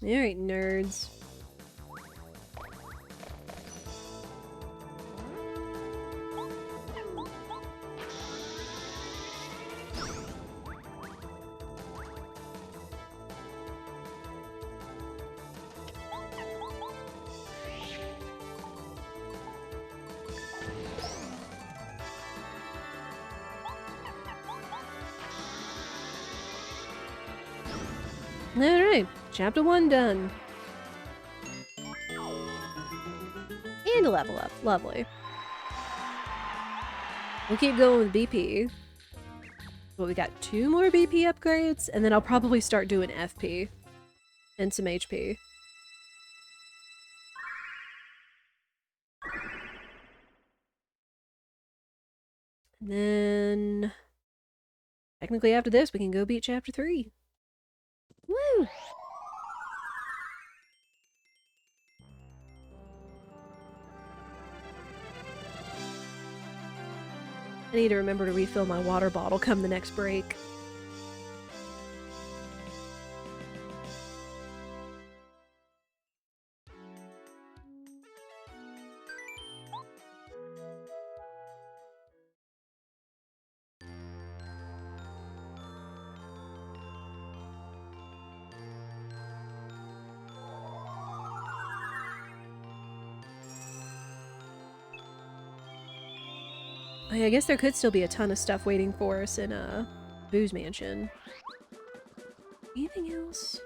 Alright, nerds. Alright, chapter 1 done. And a level up. Lovely. We'll keep going with BP. But we got 2 more BP upgrades, and then I'll probably start doing FP. And some HP. And then... technically after this, we can go beat chapter 3. Woo! I need to remember to refill my water bottle come the next break. Oh yeah, I guess there could still be a ton of stuff waiting for us in Boo's Mansion. Anything else?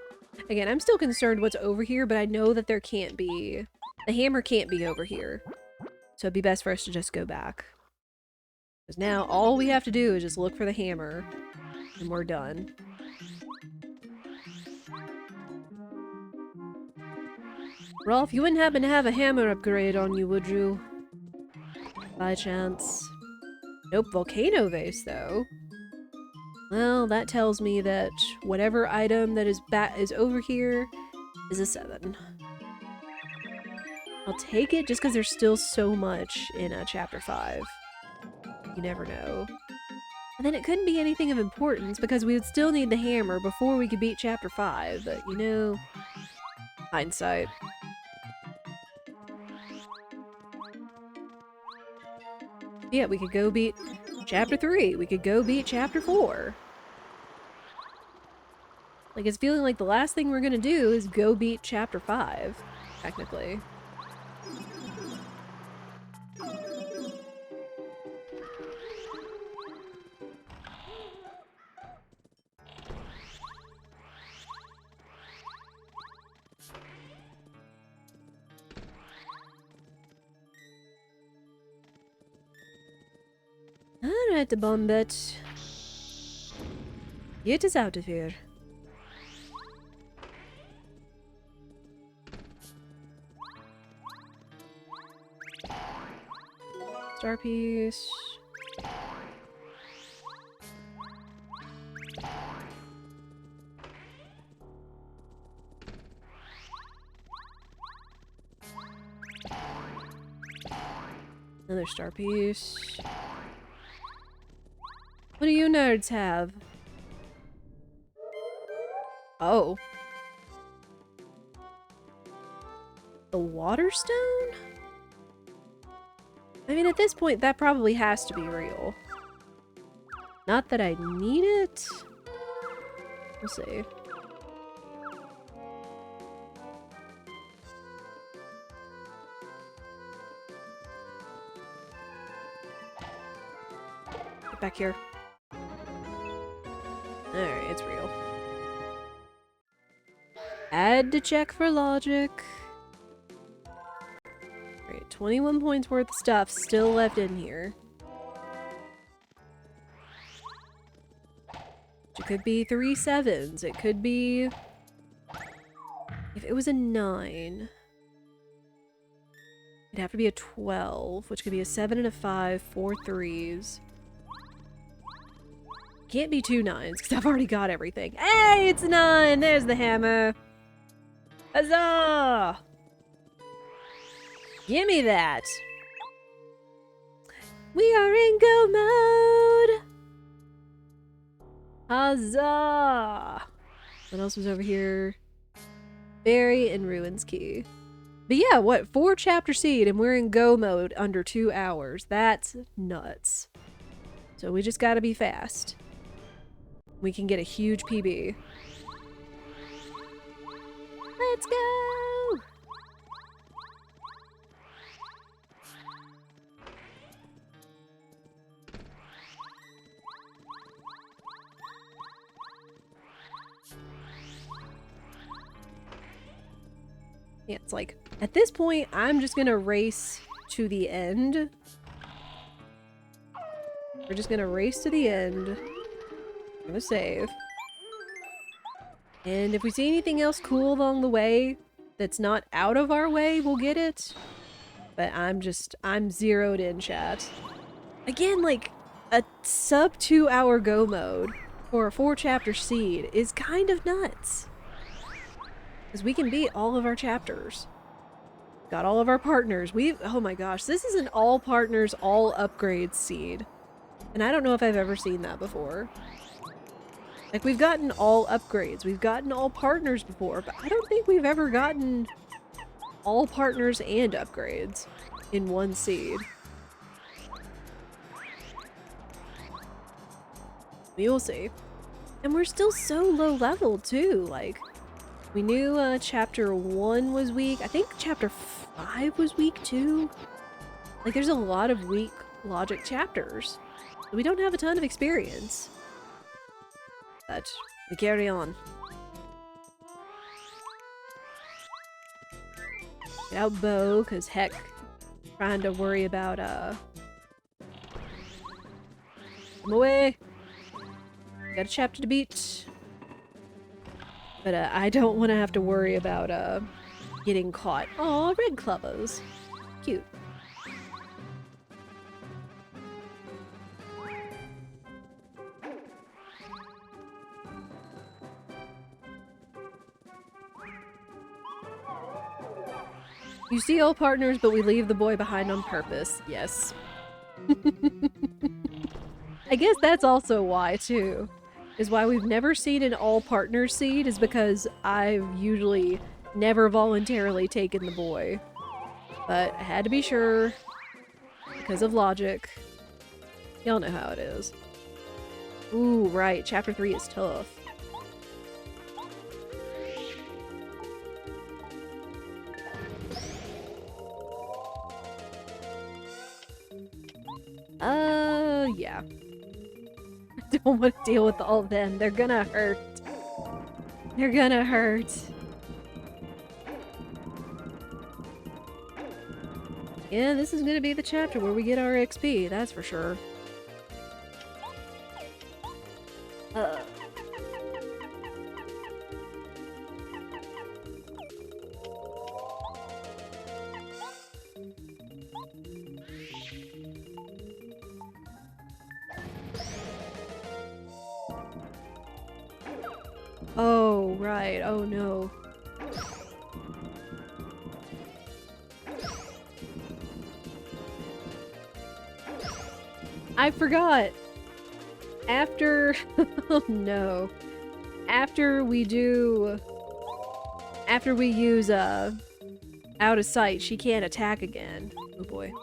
Again, I'm still concerned what's over here, but I know that there can't be... the hammer can't be over here. So it'd be best for us to just go back. Because now all we have to do is just look for the hammer, and we're done. Rolf, you wouldn't happen to have a hammer upgrade on you, would you? By chance. Nope, volcano vase though. Well, that tells me that whatever item that is over here is a 7. I'll take it just because there's still so much in chapter 5. You never know. And then it couldn't be anything of importance because we would still need the hammer before we could beat chapter 5, but you know, hindsight. Yeah, we could go beat chapter 3. We could go beat chapter 4. Like, it's feeling like the last thing we're gonna do is go beat chapter 5, technically. Alright, the bomb bit. Get us out of here. Star piece. Another star piece. What do you nerds have? Oh. The water stone? I mean, at this point, that probably has to be real. Not that I need it. We'll see. Get back here. Alright, it's real. Had to check for logic. Alright, 21 points worth of stuff still left in here. It could be 3 sevens. It could be... If it was a 9... It'd have to be a 12, which could be a 7 and a 5, 4 3s. Can't be 2 9s, because I've already got everything. Hey, it's a 9! There's the hammer! Huzzah! Gimme that! We are in go mode! Huzzah! What else was over here? Berry and Ruins Key. But yeah, what? 4 chapter seed and we're in go mode under 2 hours. That's nuts. So we just gotta be fast. We can get a huge PB. Let's go! Yeah, it's like, at this point, I'm just gonna race to the end. We're just gonna race to the end. I'm gonna save. And if we see anything else cool along the way that's not out of our way, we'll get it. But I'm zeroed in, chat. Again, like, a sub 2 hour go mode for a 4 chapter seed is kind of nuts. Because we can beat all of our chapters. Got all of our partners. Oh my gosh, this is an all partners, all upgrades seed. And I don't know if I've ever seen that before. Like, we've gotten all upgrades, we've gotten all partners before, but I don't think we've ever gotten all partners and upgrades in one seed. We will see. And we're still so low level too, like, we knew chapter 1 was weak. I think chapter 5 was weak too. Like, there's a lot of weak logic chapters. So we don't have a ton of experience. But we carry on. Get out bow, cause heck, trying to worry about come away. Got a chapter to beat. But I don't want to have to worry about getting caught. Aw, red clovers. Cute. You see all partners, but we leave the boy behind on purpose. Yes. I guess that's also why, too. Is why we've never seen an all-partner seed, is because I've usually never voluntarily taken the boy. But I had to be sure, because of logic. Y'all know how it is. Ooh, right, chapter 3 is tough. Yeah. I don't want to deal with all of them. They're gonna hurt. They're gonna hurt. Yeah, this is gonna be the chapter where we get our XP, that's for sure. Oh, right. Oh, no. I forgot! After... oh, no. After we use, out of sight, she can't attack again. Oh, boy.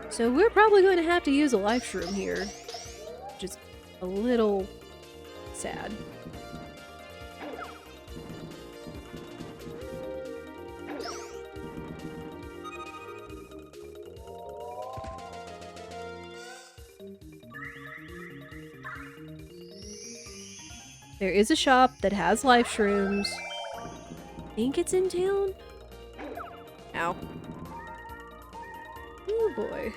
So we're probably going to have to use a life shroom here. Which is a little sad. There is a shop that has life shrooms. I think it's in town? Ow. Oh boy.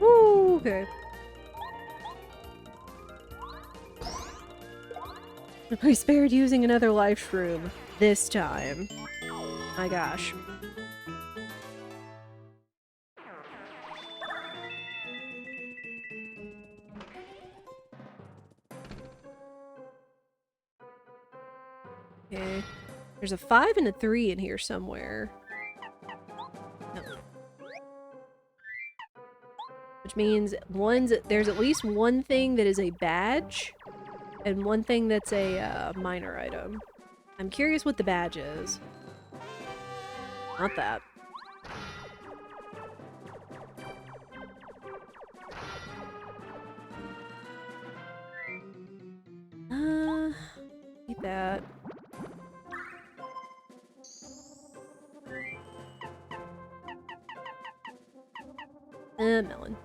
Woo, okay. I spared using another life shroom this time. My gosh. Okay. There's a 5 and a 3 in here somewhere. No. Which means there's at least one thing that is a badge, and one thing that's a minor item. I'm curious what the badge is. Not that. Eat that. Melon.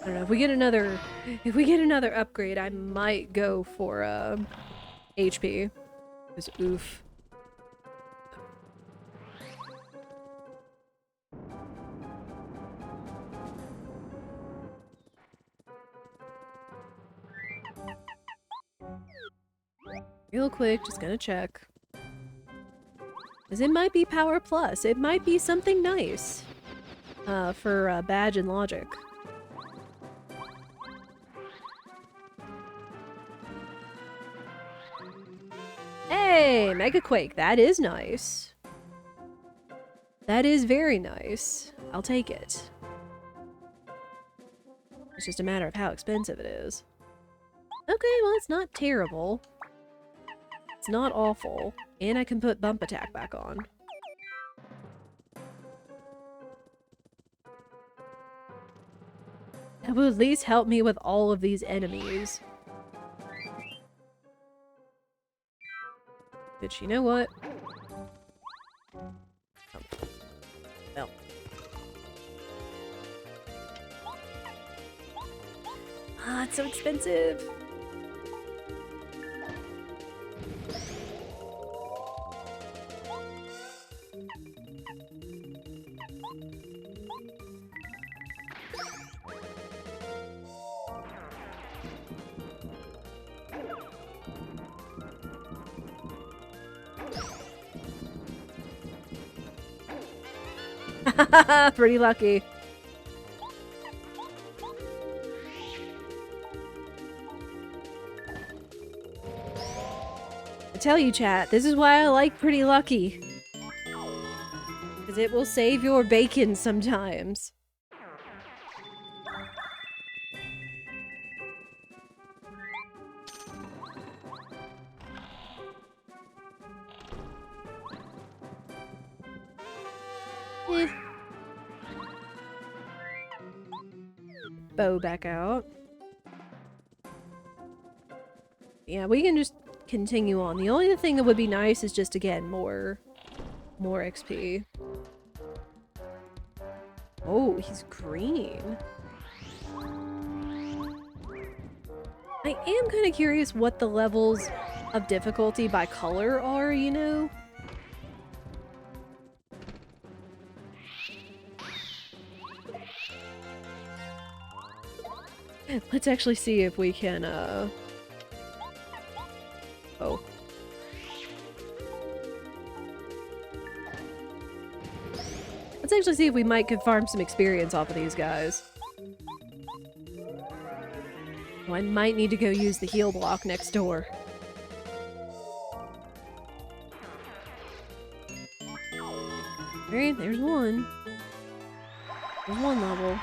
I don't know, if we get another upgrade, I might go for HP. Because oof. Real quick, just gonna check. Because it might be Power Plus. It might be something nice. For badge and logic. Hey, Mega Quake, that is nice. That is very nice. I'll take it. It's just a matter of how expensive it is. Okay, well, it's not terrible. It's not awful. And I can put bump attack back on. That will at least help me with all of these enemies. Bitch, you know what? Oh. Well. Ah, it's so expensive! Pretty lucky. I tell you, chat, this is why I like Pretty Lucky. Because it will save your bacon sometimes. Bow back out. Yeah, we can just continue on. The only thing that would be nice is just, again, more XP. Oh, he's green. I am kind of curious what the levels of difficulty by color are, you know? Let's actually see if we can, oh. Let's actually see if we might could farm some experience off of these guys. Oh, I might need to go use the heal block next door. Alright, there's one. There's one level.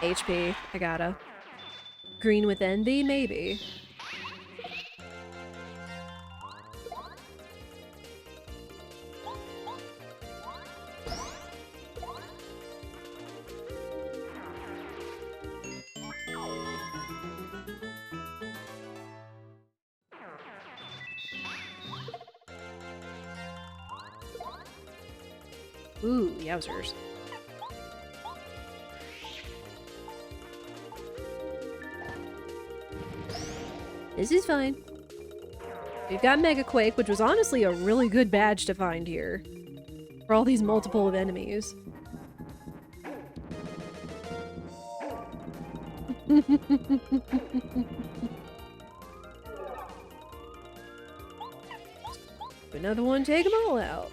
HP, I gotta. Green with envy, maybe. Ooh, yowzers. This is fine. We've got Mega Quake, which was honestly a really good badge to find here. For all these multiple of enemies. Another one, take them all out.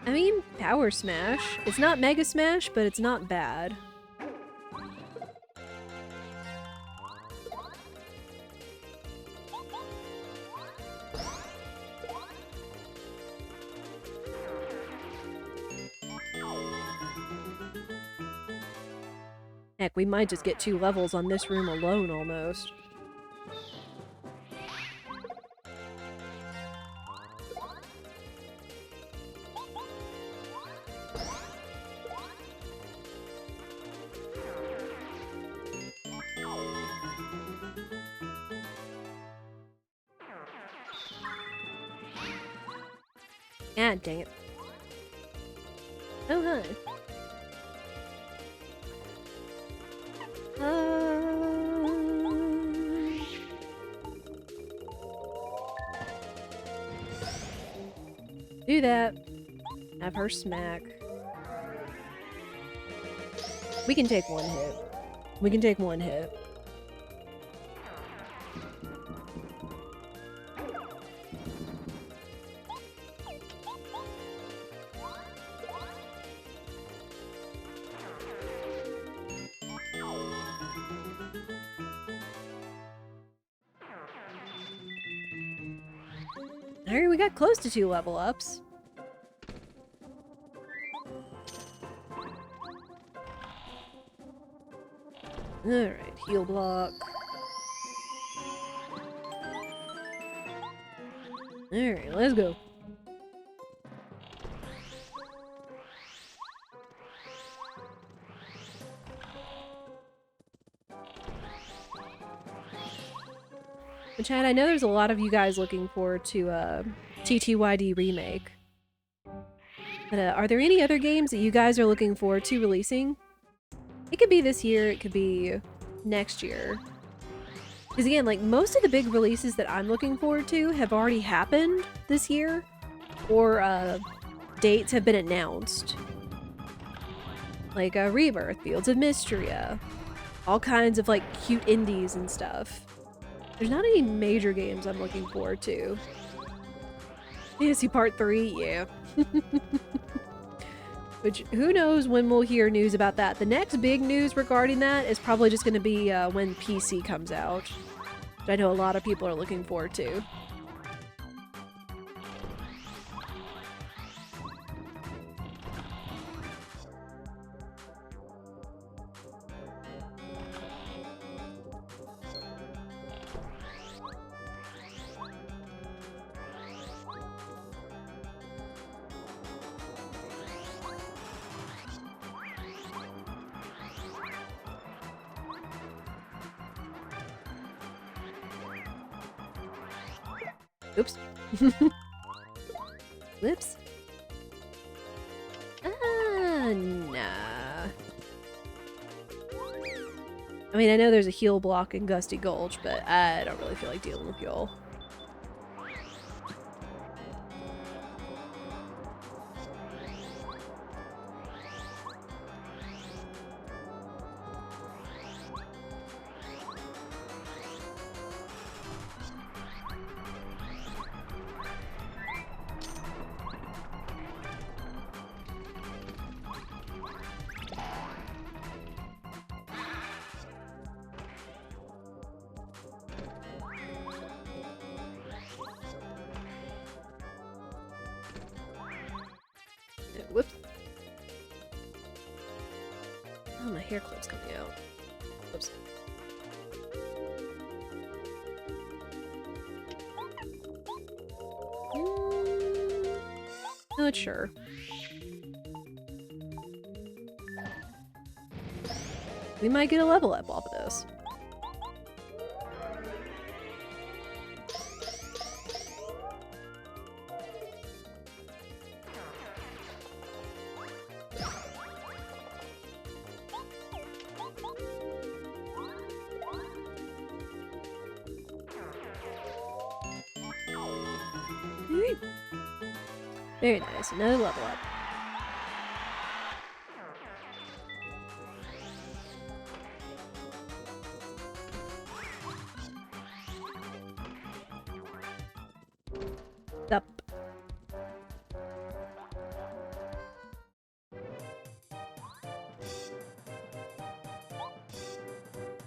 I mean, Power Smash. It's not Mega Smash, but it's not bad. Heck, we might just get 2 levels on this room alone, almost. Ah, dang it. Oh, hi. Do that. Have her smack. We can take 1 hit. We can take 1 hit. Alright, we got close to 2 level ups. Alright, heal block. Alright, let's go. But Chad, I know there's a lot of you guys looking forward to TTYD Remake. But are there any other games that you guys are looking forward to releasing? It could be this year, it could be next year. Because again, like, most of the big releases that I'm looking forward to have already happened this year, or dates have been announced. Like Rebirth, Fields of Mystria, all kinds of like cute indies and stuff. There's not any major games I'm looking forward to. Fantasy Part 3, yeah. Which, who knows when we'll hear news about that. The next big news regarding that is probably just going to be when PC comes out. Which I know a lot of people are looking forward to. Oops. Whoops. Nah. I mean, I know there's a heal block in Gusty Gulch, but I don't really feel like dealing with y'all. Whoops. Oh, my hair clip's coming out. Whoops. Not sure. We might get a level up off of this. Very nice, another level up. Up.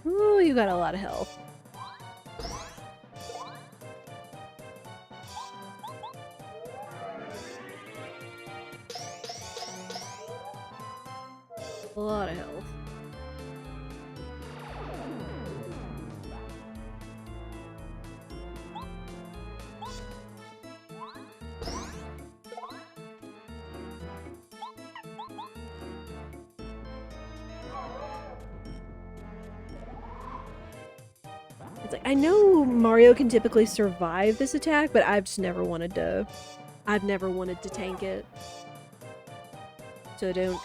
Ooh, you got a lot of health. A lot of health. It's like, I know Mario can typically survive this attack, but I've just never wanted to... I've never wanted to tank it. So don't...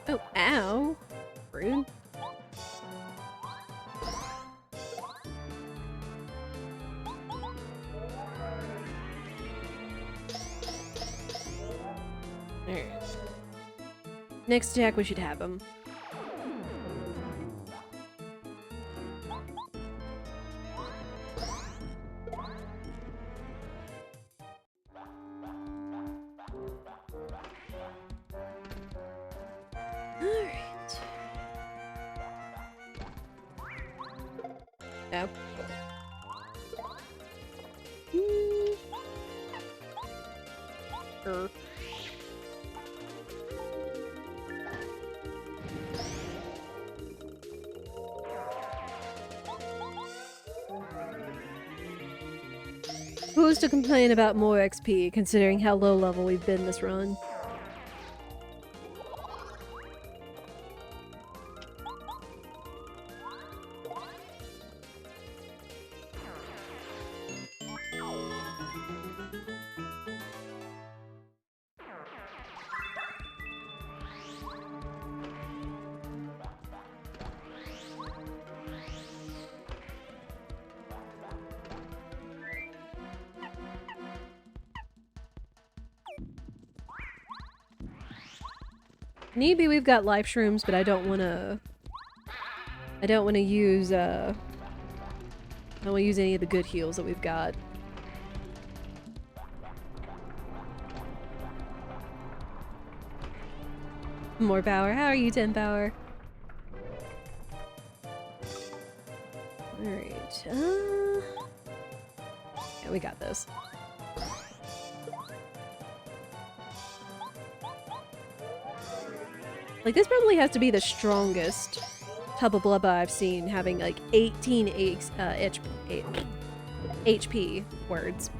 Oh, ow. Rude. Alright. Next attack, we should have him. No. Sure. Who's to complain about more XP, considering how low level we've been this run? Maybe we've got life shrooms, but I don't want to use I don't want to use any of the good heals that we've got. More power. How are you, 10 power? Alright, yeah, we got this. Like, this probably has to be the strongest Hubba Blubba I've seen, having like 18 HP words.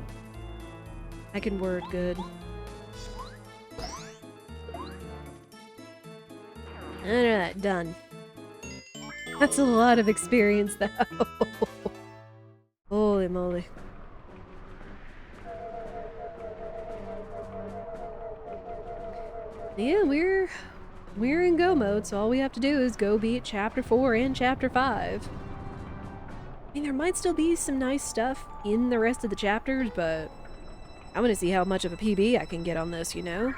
I can word good. Alright, done. That's a lot of experience, though. Holy moly. Yeah, we're in go mode, so all we have to do is go beat Chapter 4 and Chapter 5. I mean, there might still be some nice stuff in the rest of the chapters, but I want to see how much of a PB I can get on this, you know?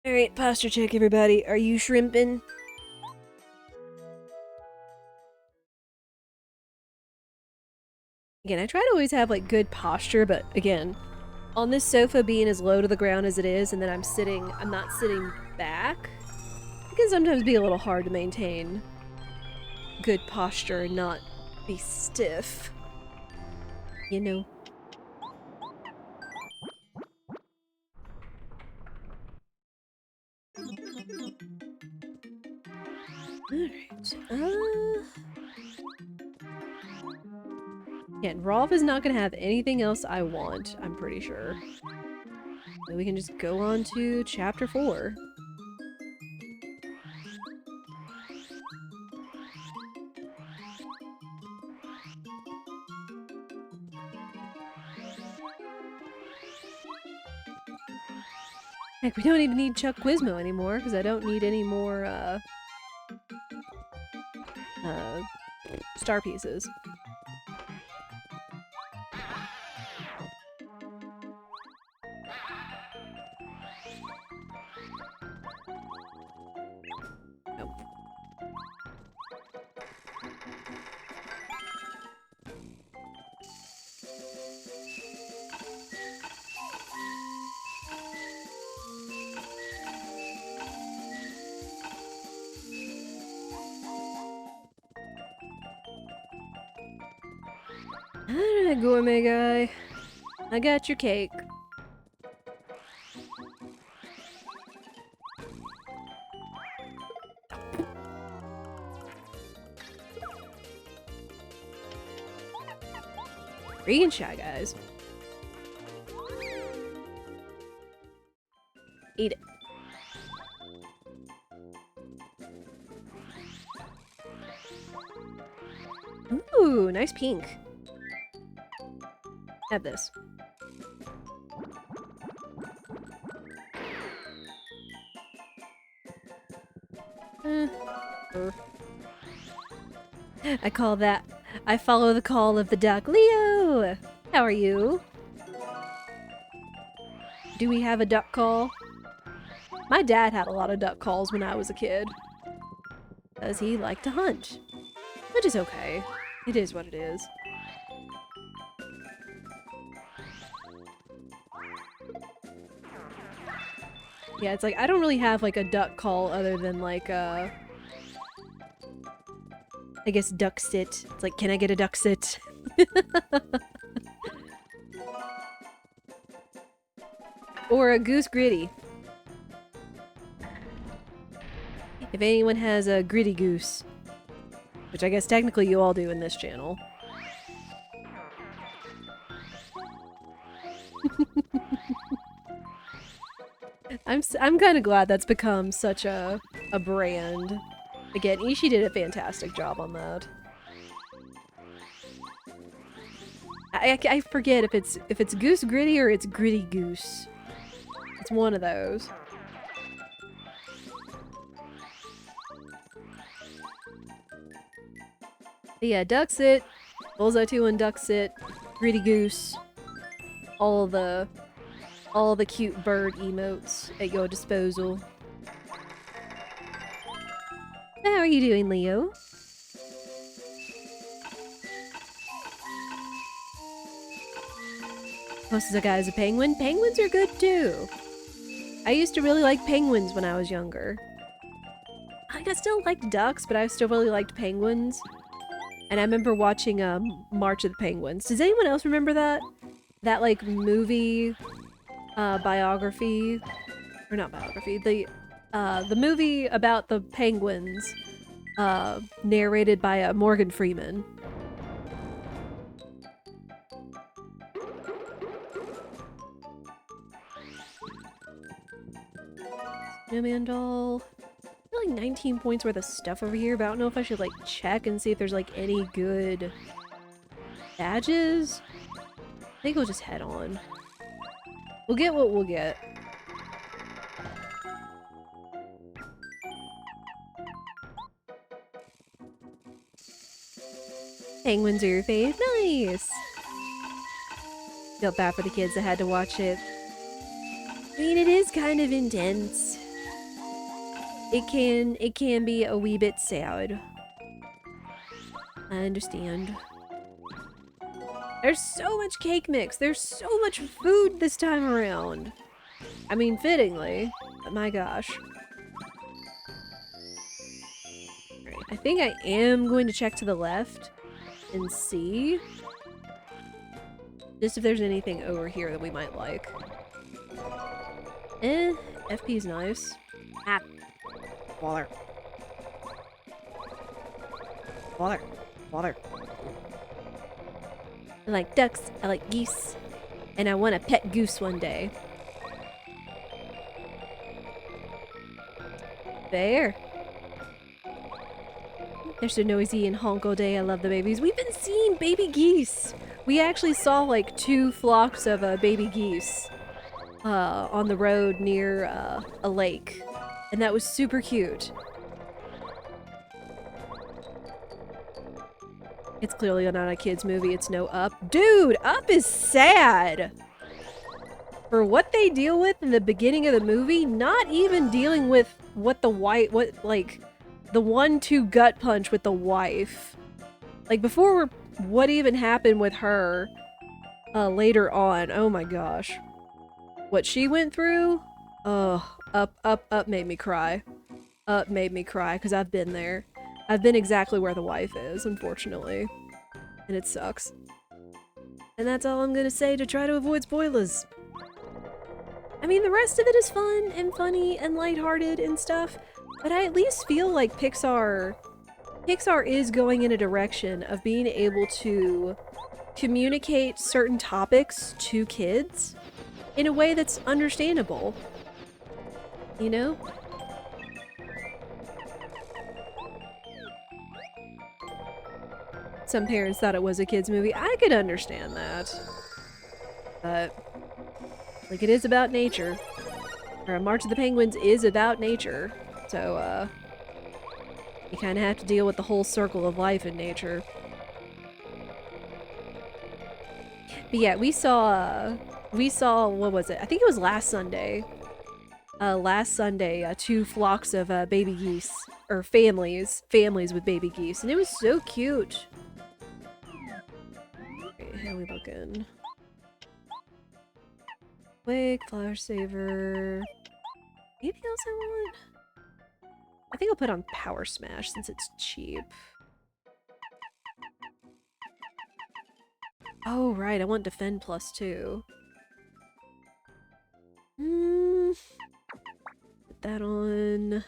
Alright, posture check, everybody. Are you shrimping? Again, I try to always have, like, good posture, but again, on this sofa being as low to the ground as it is, and then I'm not sitting back, it can sometimes be a little hard to maintain good posture and not be stiff. You know? Alright, yeah, and Rolf is not gonna have anything else I want, I'm pretty sure. So we can just go on to Chapter 4. Heck, we don't even need Chuck Quizmo anymore, because I don't need any more, star pieces. Nope. Alright, gourmet guy. I got your cake. Freaking Shy Guys. Eat it. Ooh, nice pink. Have this. I call that. I follow the call of the duck. Leo! How are you? Do we have a duck call? My dad had a lot of duck calls when I was a kid. Because he liked to hunt. Which is okay. It is what it is. Yeah, it's like, I don't really have like a duck call other than like, I guess duck sit. It's like, can I get a duck sit? Or a goose gritty. If anyone has a gritty goose. Which I guess technically you all do in this channel. I'm kind of glad that's become such a brand. Again, Ishii did a fantastic job on that. I forget if it's Goose Gritty or it's Gritty Goose. It's one of those. But yeah, duck sit, bullseye 2 and duck sit, greedy goose, all the cute bird emotes at your disposal. How are you doing, Leo? Most of the guy's a penguin. Penguins are good too. I used to really like penguins when I was younger. I still liked ducks, but I still really liked penguins. And I remember watching March of the Penguins. Does anyone else remember that? That like movie biography, or not biography, the movie about the penguins narrated by Morgan Freeman. Snowman doll. I feel like 19 points worth of stuff over here, but I don't know if I should like check and see if there's like any good badges. I think we'll just head on. We'll get what we'll get. Penguins are your fave? Nice! Felt bad for the kids that had to watch it. I mean, it is kind of intense. It can be a wee bit sad. I understand. There's so much cake mix. There's so much food this time around. I mean, fittingly, but my gosh. Alright, I think I am going to check to the left and see just if there's anything over here that we might like. FP is nice. Ah. Water. Water. Water. I like ducks, I like geese, and I want a pet goose one day. There. They're so noisy and honk all day. I love the babies. We've been seeing baby geese. We actually saw like 2 flocks of baby geese on the road near a lake. And that was super cute. It's clearly not a kid's movie. It's no Up. Dude, Up is sad! For what they deal with in the beginning of the movie, not even dealing with what the the 1-2 gut punch with the wife. Like, before what even happened with her later on. Oh my gosh. What she went through? Ugh. Up made me cry. Up made me cry, because I've been there. I've been exactly where the wife is, unfortunately. And it sucks. And that's all I'm gonna say to try to avoid spoilers. I mean, the rest of it is fun and funny and lighthearted and stuff, but I at least feel like Pixar is going in a direction of being able to communicate certain topics to kids in a way that's understandable. You know? Some parents thought it was a kid's movie. I could understand that. But, like, it is about nature. Or March of the Penguins is about nature. So, you kind of have to deal with the whole circle of life in nature. But yeah, we saw, what was it? I think it was last Sunday. 2 flocks of baby geese, or families with baby geese, and it was so cute. Okay, how are we looking? Quick, flower saver. Anything else I want? I think I'll put on Power Smash since it's cheap. Oh right, I want Defend plus 2. Put that on.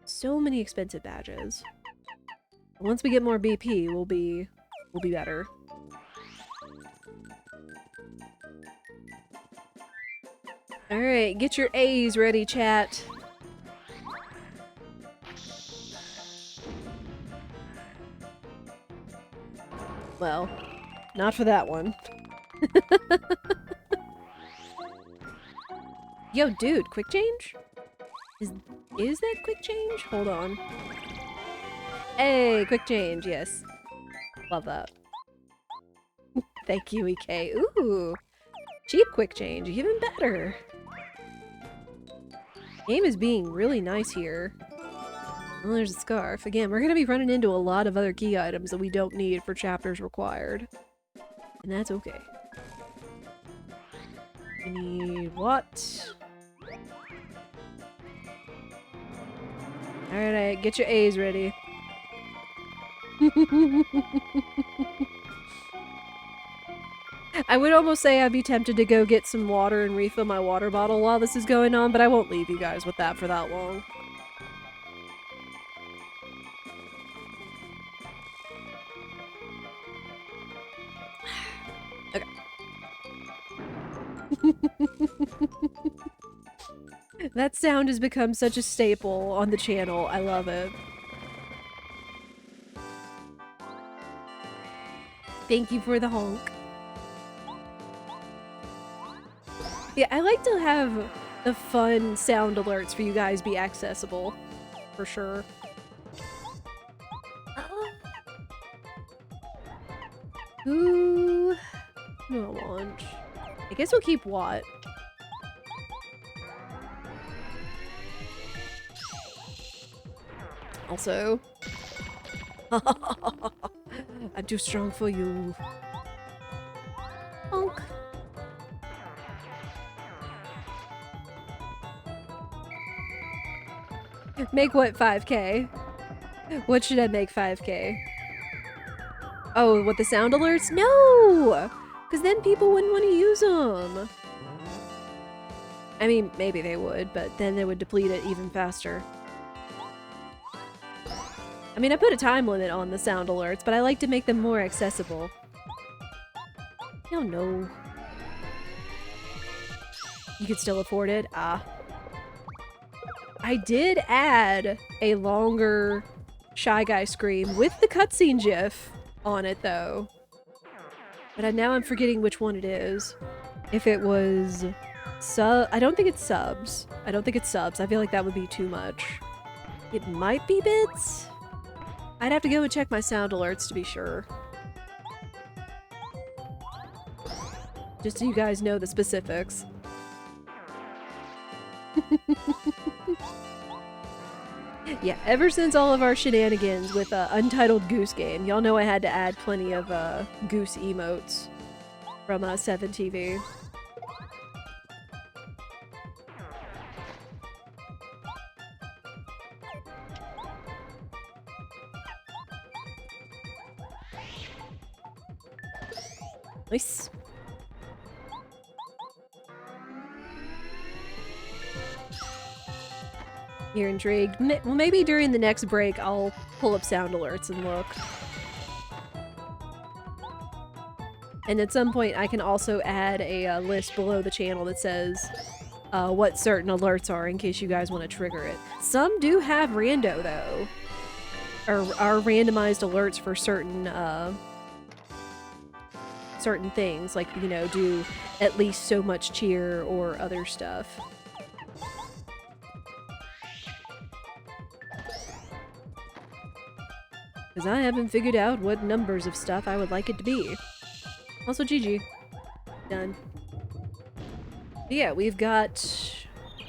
So many expensive badges. Once we get more BP, we'll be better. Alright, get your A's ready, chat. Well, not for that one. Yo, dude, quick change? Is that quick change? Hold on. Hey, quick change, yes. Love that. Thank you, EK. Ooh, cheap quick change, even better. Game is being really nice here. Well, there's a scarf. Again, we're gonna be running into a lot of other key items that we don't need for chapters required. And that's okay. We need what? Alright, get your A's ready. I would almost say I'd be tempted to go get some water and refill my water bottle while this is going on, but I won't leave you guys with that for that long. Okay. That sound has become such a staple on the channel. I love it. Thank you for the honk. Yeah, I like to have the fun sound alerts for you guys be accessible. For sure. Who do I want? I guess we'll keep Watt. Also, I'm too strong for you. Honk. Make what 5K? What should I make 5K? Oh, what, the sound alerts? No! Because then people wouldn't want to use them. I mean, maybe they would, but then they would deplete it even faster. I mean, I put a time limit on the sound alerts, but I like to make them more accessible. I don't know. You could still afford it? Ah. I did add a longer Shy Guy scream with the cutscene gif on it, though. But now I'm forgetting which one it is. If it was I don't think it's subs. I don't think it's subs. I feel like that would be too much. It might be bits? I'd have to go and check my sound alerts to be sure. Just so you guys know the specifics. Yeah, ever since all of our shenanigans with Untitled Goose Game, y'all know I had to add plenty of goose emotes from 7TV. Nice. You're intrigued? Well, maybe during the next break I'll pull up sound alerts and look. And at some point I can also add a list below the channel that says what certain alerts are in case you guys want to trigger it. Some do have rando though. Or are randomized alerts for certain certain things, like, you know, do at least so much cheer or other stuff. Because I haven't figured out what numbers of stuff I would like it to be. Also, GG. Done. But yeah, we've got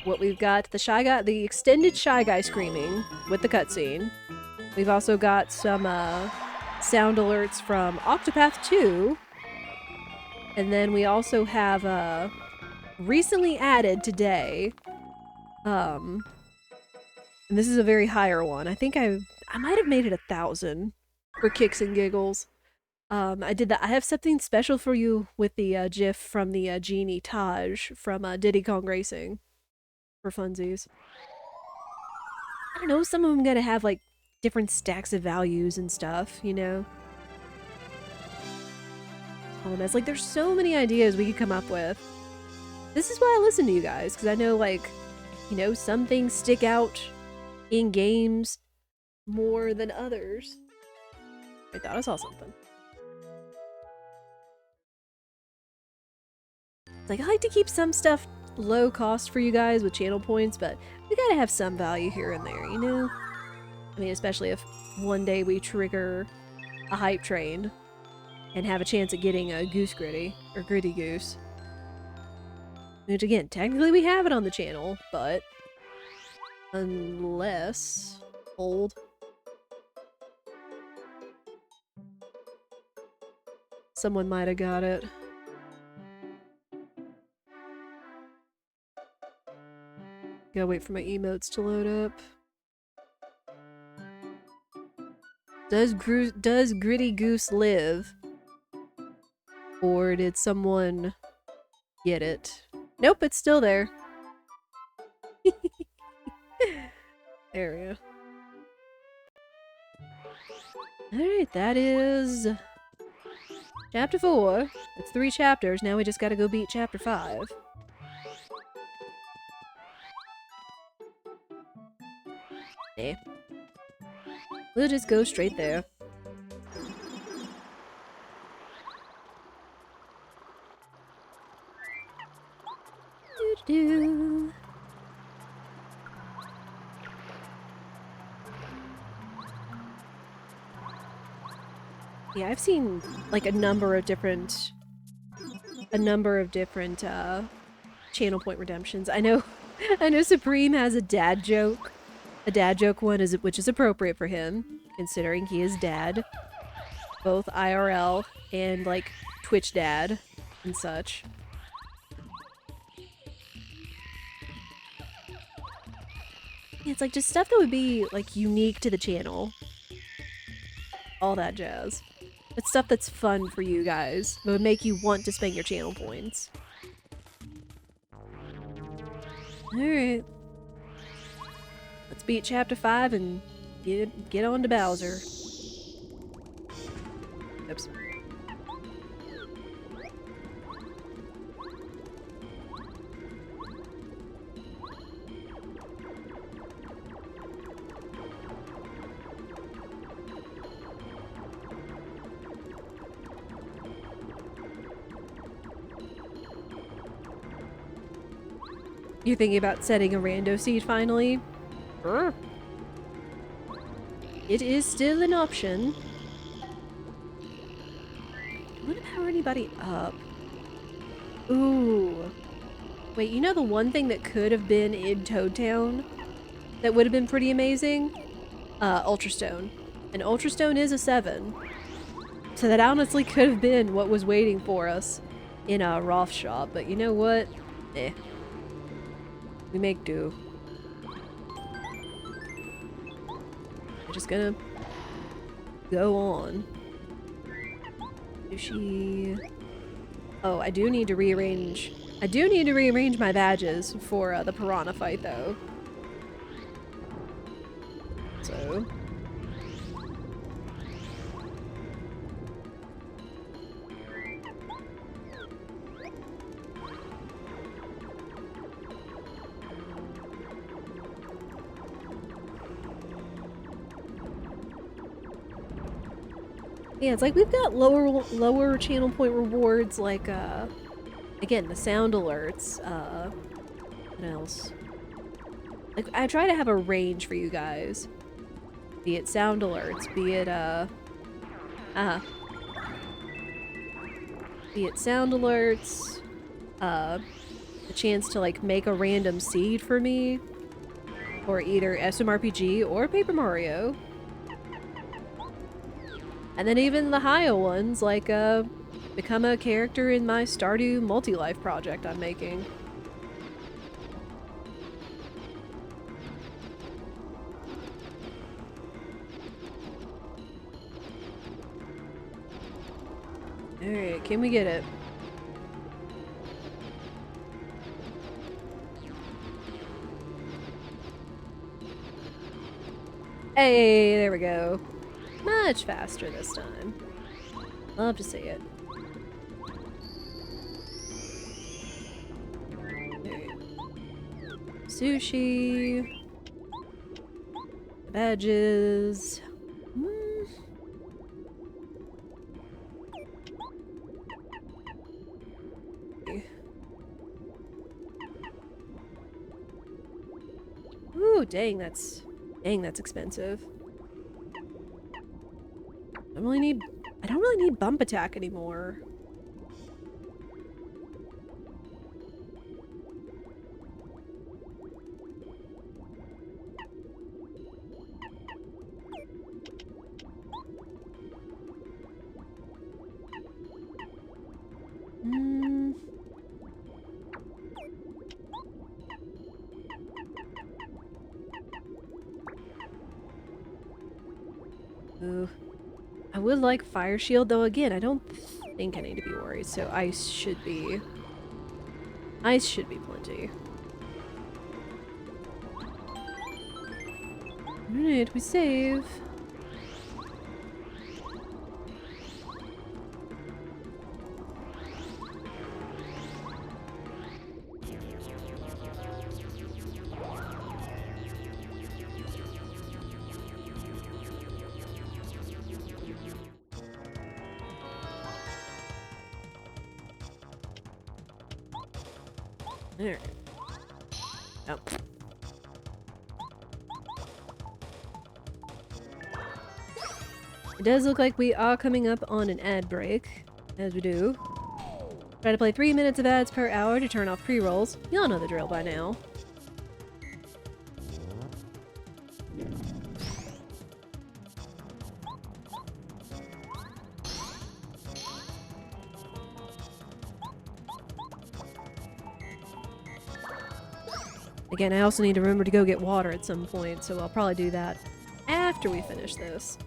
what we've got. The extended Shy Guy screaming with the cutscene. We've also got some sound alerts from Octopath 2. And then we also have recently added today. And this is a very higher one. I think I might have made it 1,000 for kicks and giggles. I did that. I have something special for you with the GIF from the Genie Taj from Diddy Kong Racing for funsies. I don't know, some of them gotta have like different stacks of values and stuff, you know? It's like there's so many ideas we could come up with. This is why I listen to you guys, because I know, like, you know, some things stick out in games more than others. I thought I saw something. Like, I like to keep some stuff low cost for you guys with channel points, but we gotta have some value here and there, you know? I mean, especially if one day we trigger a hype train and have a chance at getting a Goose Gritty, or Gritty Goose. Which again, technically we have it on the channel, but unless... Hold. Someone might have got it. Gotta wait for my emotes to load up. Does Gritty Goose live? Or did someone get it? Nope, it's still there. There we go. Alright, that is... Chapter 4. That's 3 chapters, now we just gotta go beat Chapter 5. Eh. We'll just go straight there. Doo-doo-doo. Yeah, I've seen like a number of different channel point redemptions. I know Supreme has a dad joke one which is appropriate for him, considering he is dad, both IRL and like Twitch dad and such. Yeah, it's like just stuff that would be like unique to the channel. All that jazz. It's stuff that's fun for you guys. It would make you want to spend your channel points. Alright. Let's beat Chapter 5 and get on to Bowser. Oops. You're thinking about setting a rando seed finally? Sure. It is still an option. I want to power anybody up. Ooh. Wait, you know the one thing that could have been in Toad Town that would have been pretty amazing? Ultra Stone. And Ultra Stone is a 7. So that honestly could have been what was waiting for us in a Roth shop, but you know what? Eh. We make do. I'm just gonna go on. Sushi. Oh, I do need to rearrange my badges for the piranha fight though. So yeah, it's like we've got lower channel point rewards, like, again, the sound alerts, what else? Like, I try to have a range for you guys. Be it sound alerts, be it sound alerts, the chance to, like, make a random seed for me, or either SMRPG or Paper Mario. And then even the higher ones, like, become a character in my Stardew multi-life project I'm making. Alright, can we get it? Hey, there we go. Much faster this time. Love to see it. Right. Sushi. Badges. Ooh, dang, that's expensive. I don't really need bump attack anymore. Ooh. I would like fire shield, though again, I don't think I need to be worried, so ice should be plenty. Alright, we save. There. Oh. It does look like we are coming up on an ad break, as we do. Try to play 3 minutes of ads per hour to turn off pre-rolls. Y'all know the drill by now. Again, I also need to remember to go get water at some point, so I'll probably do that after we finish this.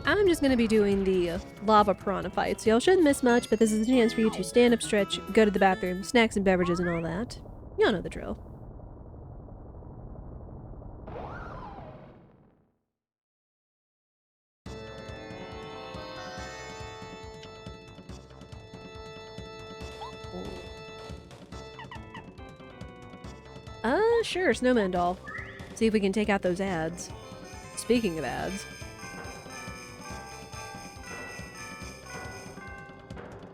I'm just gonna be doing the lava piranha fight, so y'all shouldn't miss much, but this is a chance for you to stand up, stretch, go to the bathroom, snacks and beverages and all that. Y'all know the drill. Sure, Snowman Doll. See if we can take out those ads. Speaking of ads.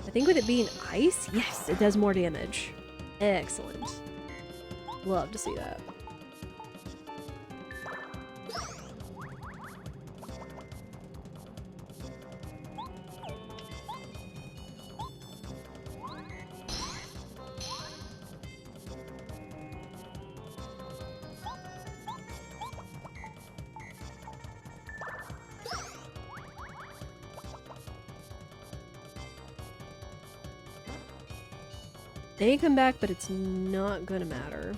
I think with it being ice, yes, it does more damage. Excellent. Love to see that. They come back, but it's not gonna matter.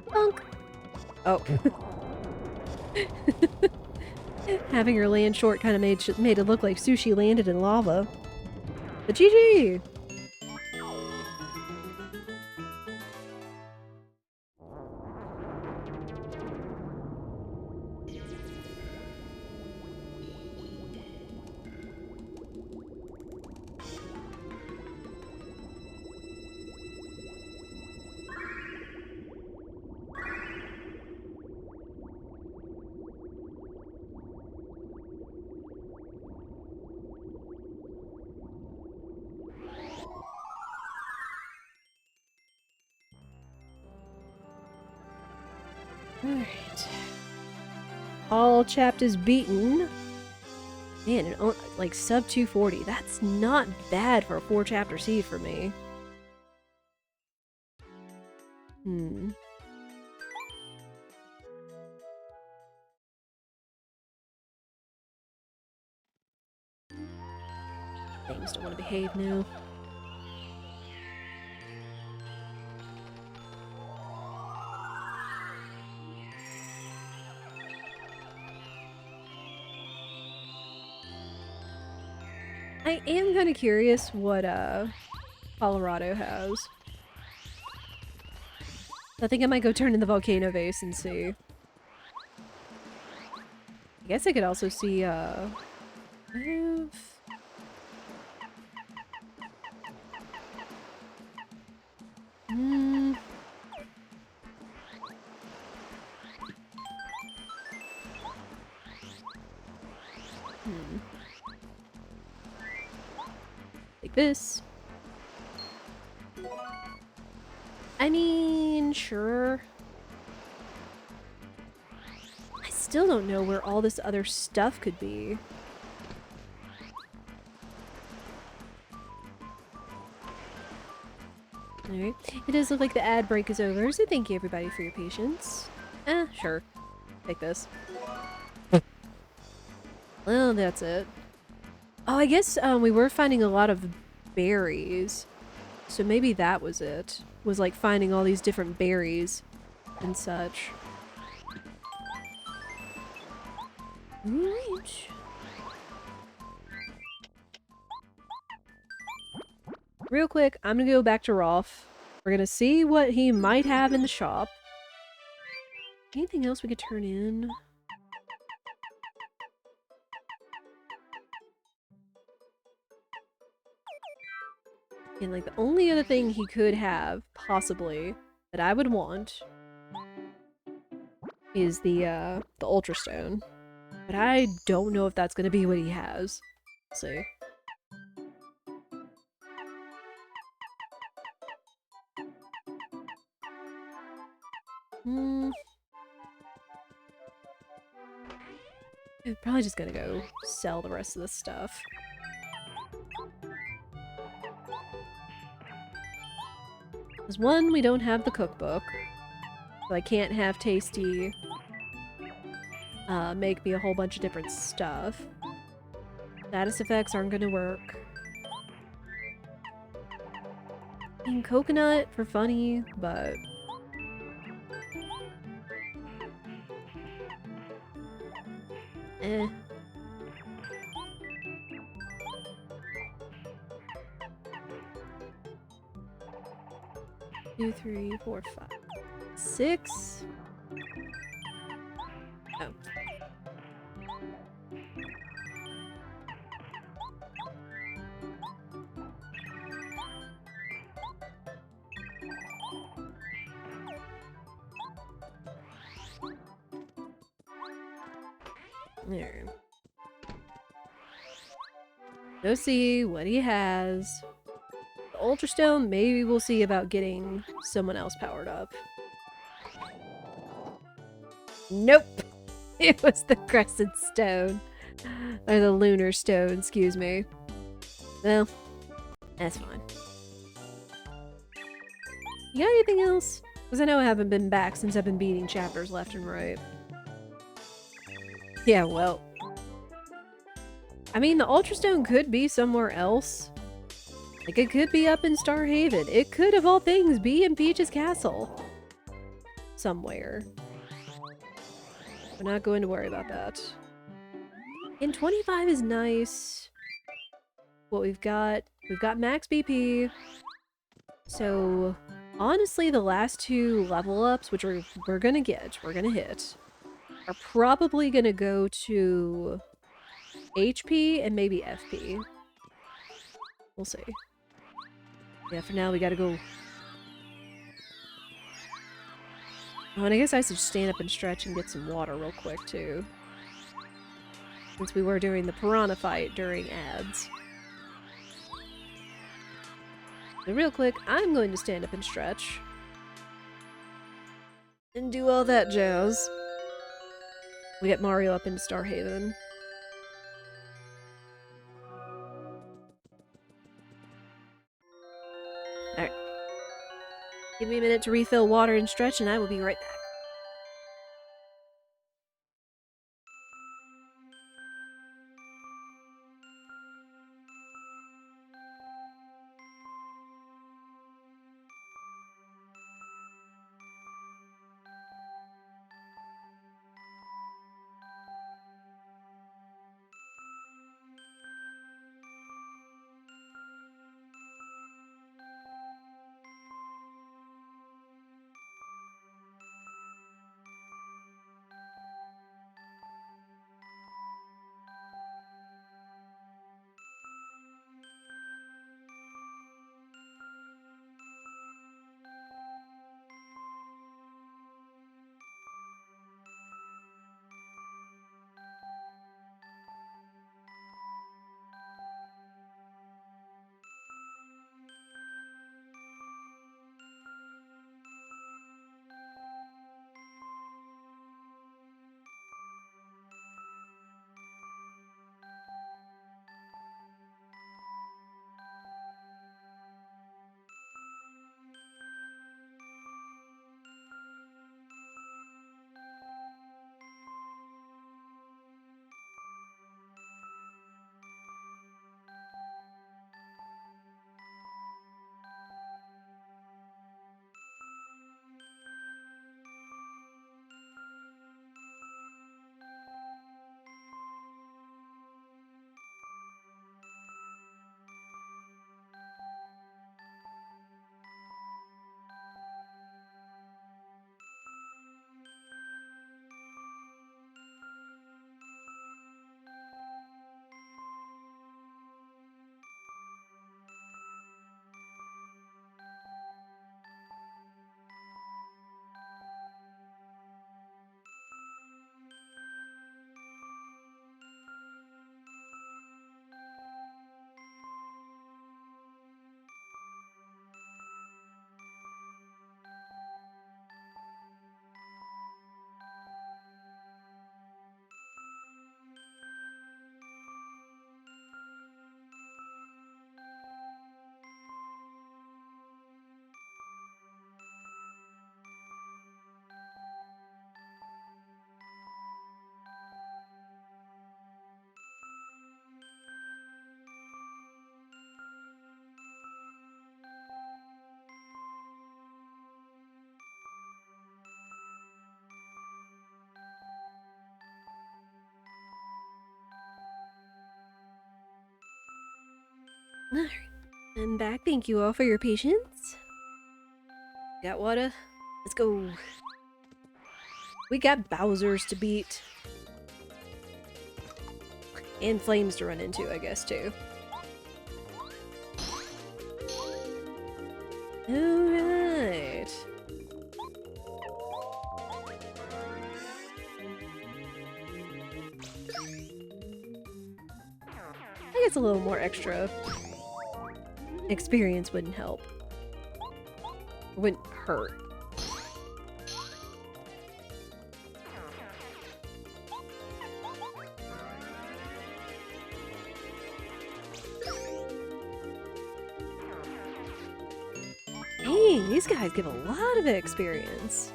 Bonk! Oh. Having her land short kind of made it look like sushi landed in lava. But GG! Alright. All chapters beaten. Man, like sub 240. That's not bad for a 4-chapter seed for me. Things don't want to behave now. I am kind of curious what Colorado has. I think I might go turn in the volcano vase and see. I guess I could also see I have... Like this. I mean, sure. I still don't know where all this other stuff could be. Alright. It does look like the ad break is over, so thank you everybody for your patience. Sure. Take this. Well, that's it. Oh, I guess we were finding a lot of berries. So maybe that was it. Was like finding all these different berries and such. Right. Real quick, I'm gonna go back to Rolf. We're gonna see what he might have in the shop. Anything else we could turn in? And like the only other thing he could have, possibly, that I would want is the Ultra Stone. But I don't know if that's gonna be what he has. Let's see. I'm probably just gonna go sell the rest of this stuff. Because one, we don't have the cookbook. So I can't have Tasty make me a whole bunch of different stuff. Status effects aren't gonna work. I mean, coconut for funny, but... eh. 2, 3, 4, 5, 6. Oh. There. Go see what he has. The Ultra Stone, maybe we'll see about getting someone else powered up. Nope! It was the Crescent Stone. Or the Lunar Stone, excuse me. Well, that's fine. You got anything else? Because I know I haven't been back since I've been beating chapters left and right. Yeah, well. I mean, the Ultra Stone could be somewhere else. Like, it could be up in Starhaven. It could, of all things, be in Peach's Castle. Somewhere. We're not going to worry about that. And 25 is nice. What we've got max BP. So, honestly, the last two level ups, which we're gonna hit, are probably gonna go to HP and maybe FP. We'll see. Yeah, for now we gotta go. Oh, and I guess I should stand up and stretch and get some water real quick, too. Since we were doing the piranha fight during ads. So real quick, I'm going to stand up and stretch. And do all that jazz. We get Mario up into Starhaven. Alright. Give me a minute to refill water and stretch, and I will be right back. Alright. I'm back. Thank you all for your patience. Got water? Let's go. We got Bowsers to beat. And flames to run into, I guess, too. Alright. I guess a little more extra experience wouldn't help. Wouldn't hurt. Dang, these guys give a lot of experience.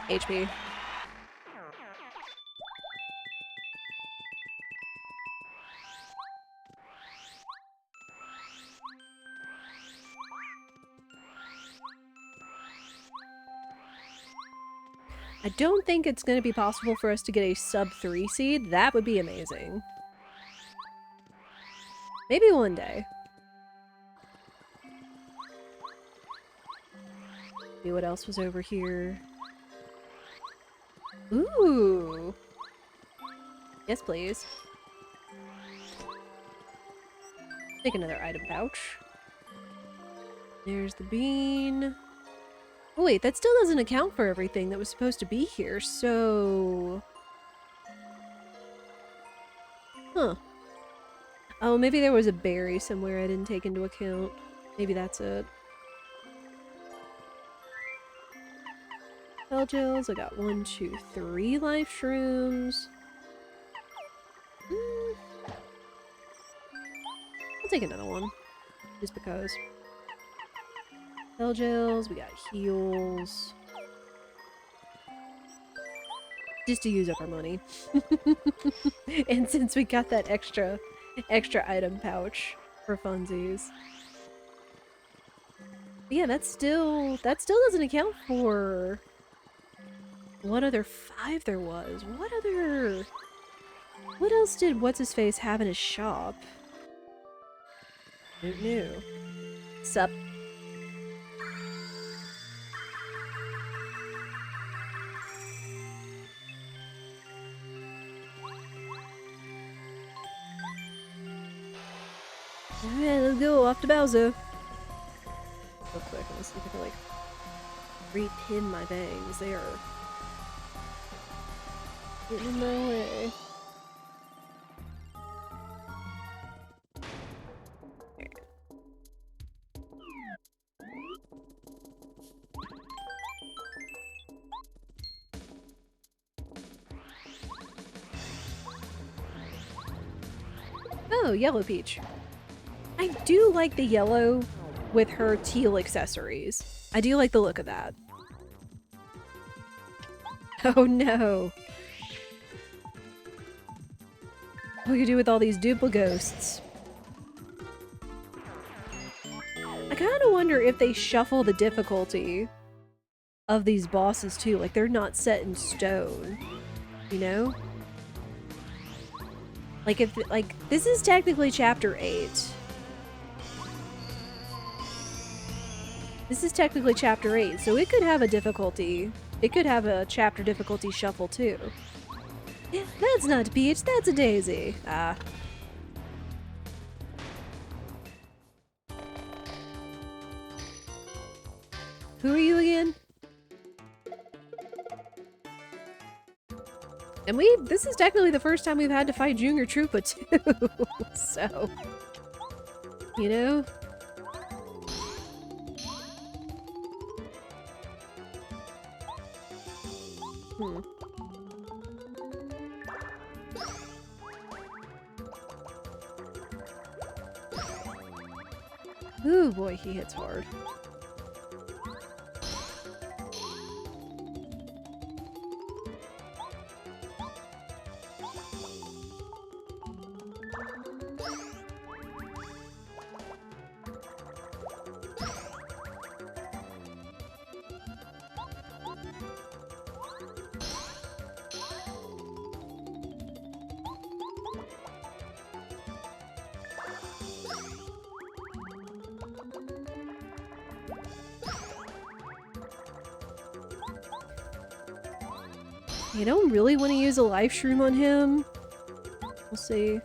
HP. I don't think it's going to be possible for us to get a sub 3 seed. That would be amazing. Maybe one day. See what else was over here. Ooh. Yes, please. Take another item pouch. There's the bean. Oh, wait, that still doesn't account for everything that was supposed to be here, so... Huh. Oh, maybe there was a berry somewhere I didn't take into account. Maybe that's it. Spell gels, I got 1, 2, 3 life shrooms. I'll take another one. Just because. Spell gels, we got heals. Just to use up our money. And since we got that extra item pouch for funsies. But yeah, that still doesn't account for what other 5 there was. What else did what's-his-face have in his shop? Who knew? Sup? Alright, let's go off to Bowser. Real quick, let's see if I can like repin my bangs. They are getting in my way. Oh, Yellow Peach. I do like the yellow with her teal accessories. I do like the look of that. Oh no. What do you do with all these dupli-ghosts? I kind of wonder if they shuffle the difficulty of these bosses too. Like, they're not set in stone, you know? Like, if, like, this is technically chapter 8. This is technically chapter 8, so it could have a difficulty. It could have a chapter difficulty shuffle too. Yeah, that's not a peach, that's a daisy. Ah. Who are you again? And this is technically the first time we've had to fight Junior Troopa too, so, you know? Ooh boy, he hits hard. I don't really want to use a life shroom on him. We'll see.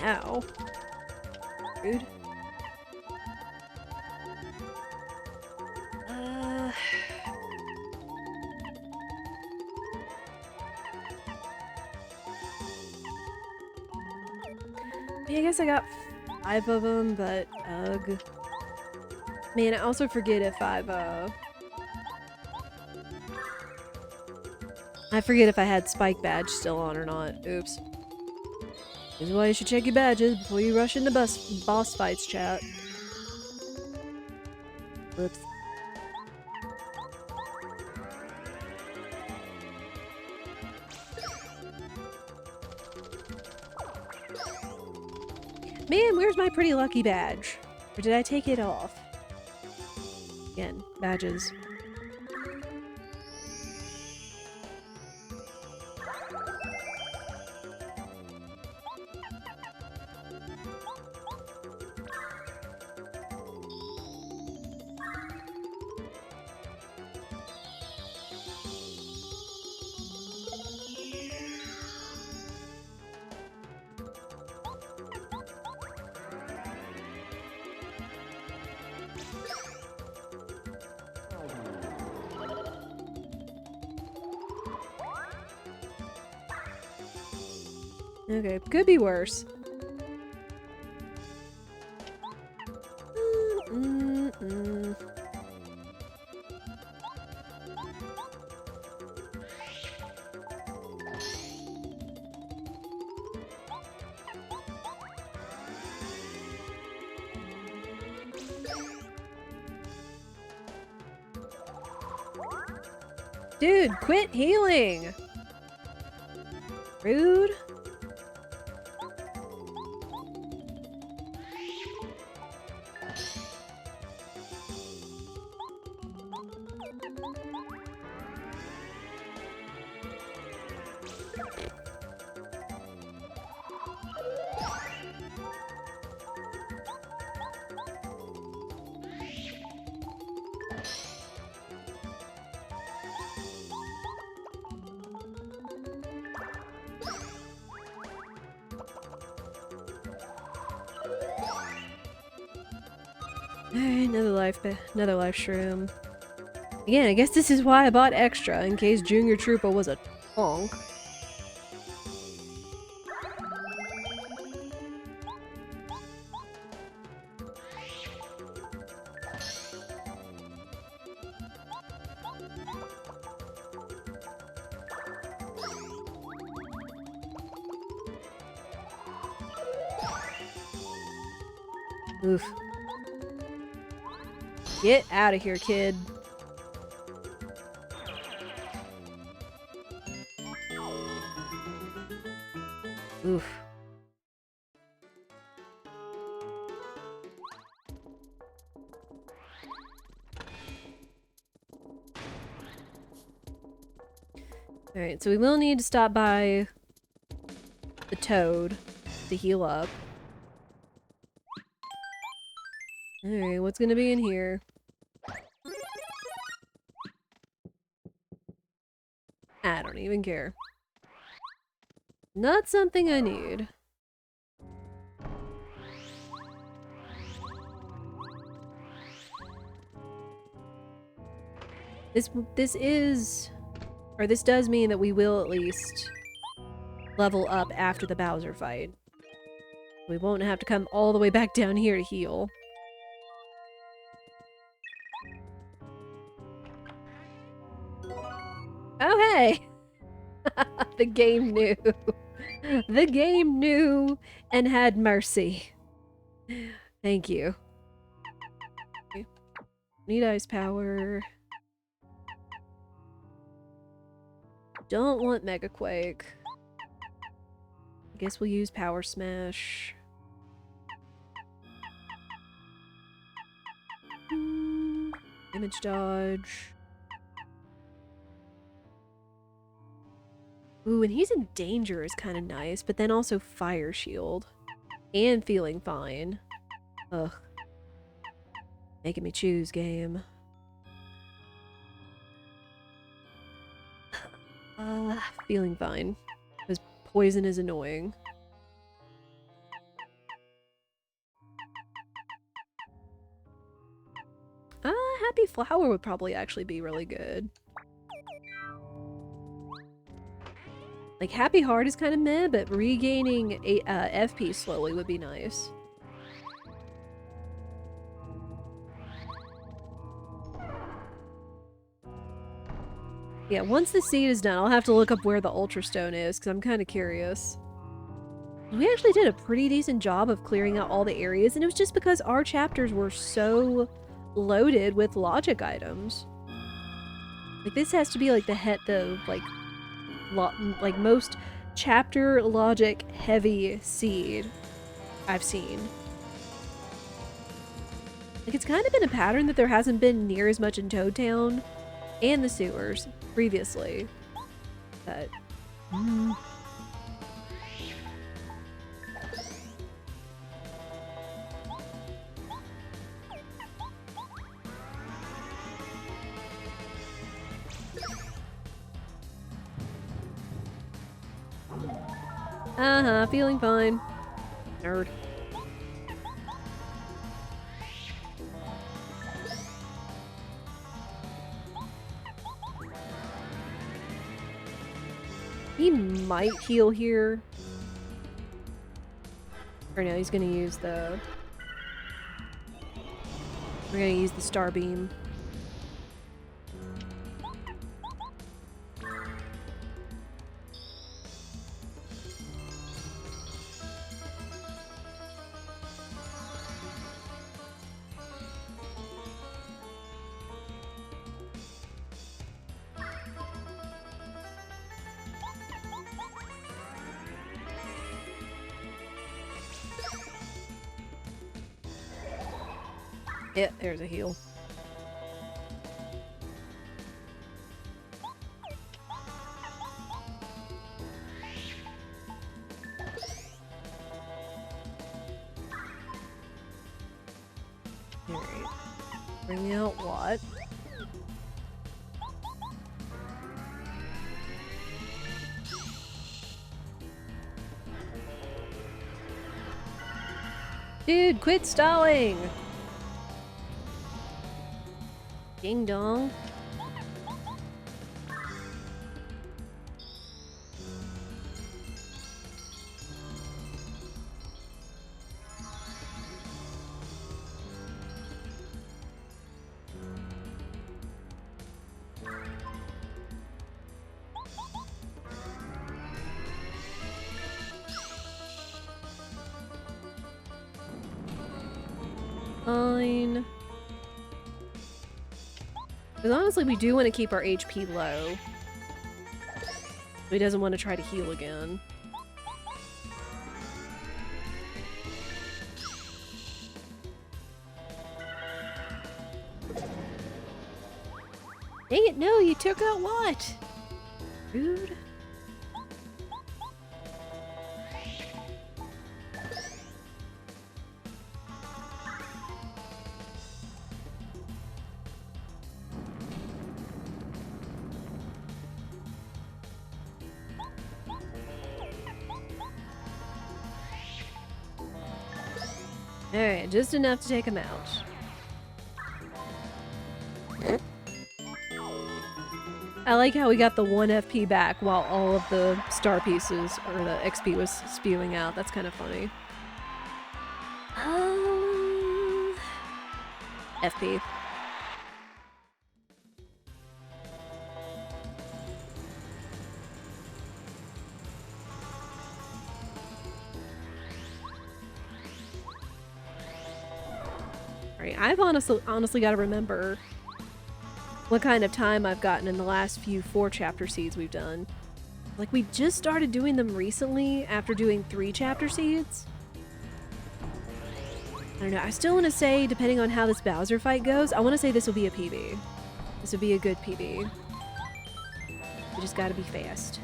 Ow. Rude. I guess I got 5 of them, but ugh. Man, I also forget if I forget if I had Spike badge still on or not. Oops. This is why you should check your badges before you rush into boss fights, chat. Whoops. Man, where's my pretty lucky badge? Or did I take it off? Again, badges. Okay, could be worse. Dude, quit healing! Rude. Alright, another life shroom. Again, I guess this is why I bought extra, in case Junior Troopa was a honk. Oof. Get out of here, kid. Oof. Alright, so we will need to stop by the Toad to heal up. Alright, what's gonna be in here? I don't even care. Not something I need. This does mean that we will at least level up after the Bowser fight. We won't have to come all the way back down here to heal. Oh hey! The game knew. The game knew and had mercy. Thank you. Okay. Need ice power. Don't want Mega Quake. I guess we'll use Power Smash. Image dodge. Ooh, and he's in danger is kind of nice, but then also fire shield. And feeling fine. Ugh. Making me choose, game. Feeling fine. Because poison is annoying. Happy Flower would probably actually be really good. Like, Happy Heart is kind of meh, but regaining a, FP slowly would be nice. Yeah, once the seed is done, I'll have to look up where the Ultra Stone is, because I'm kind of curious. We actually did a pretty decent job of clearing out all the areas, and it was just because our chapters were so loaded with logic items. Like, this has to be, like, like, most chapter logic heavy seed I've seen. Like, it's kind of been a pattern that there hasn't been near as much in Toad Town and the sewers previously. But... feeling fine. Nerd. He might heal here. Or no, he's gonna use the... We're gonna use the Star Beam. Yeah, there's a heal. Alright. Bring out what? Dude, quit stalling! Ding dong. Fine. Because honestly, we do want to keep our HP low. He doesn't want to try to heal again. Dang it, no, you took out what? Rude. Alright, just enough to take him out. I like how we got the 1 FP back while all of the star pieces, or the XP was spewing out. That's kind of funny. FP. Alright, I've honestly got to remember what kind of time I've gotten in the last few 4 chapter seeds we've done. Like, we just started doing them recently after doing 3 chapter seeds. I don't know, I still want to say, depending on how this Bowser fight goes, I want to say this will be a PB. This would be a good PB. We just gotta be fast.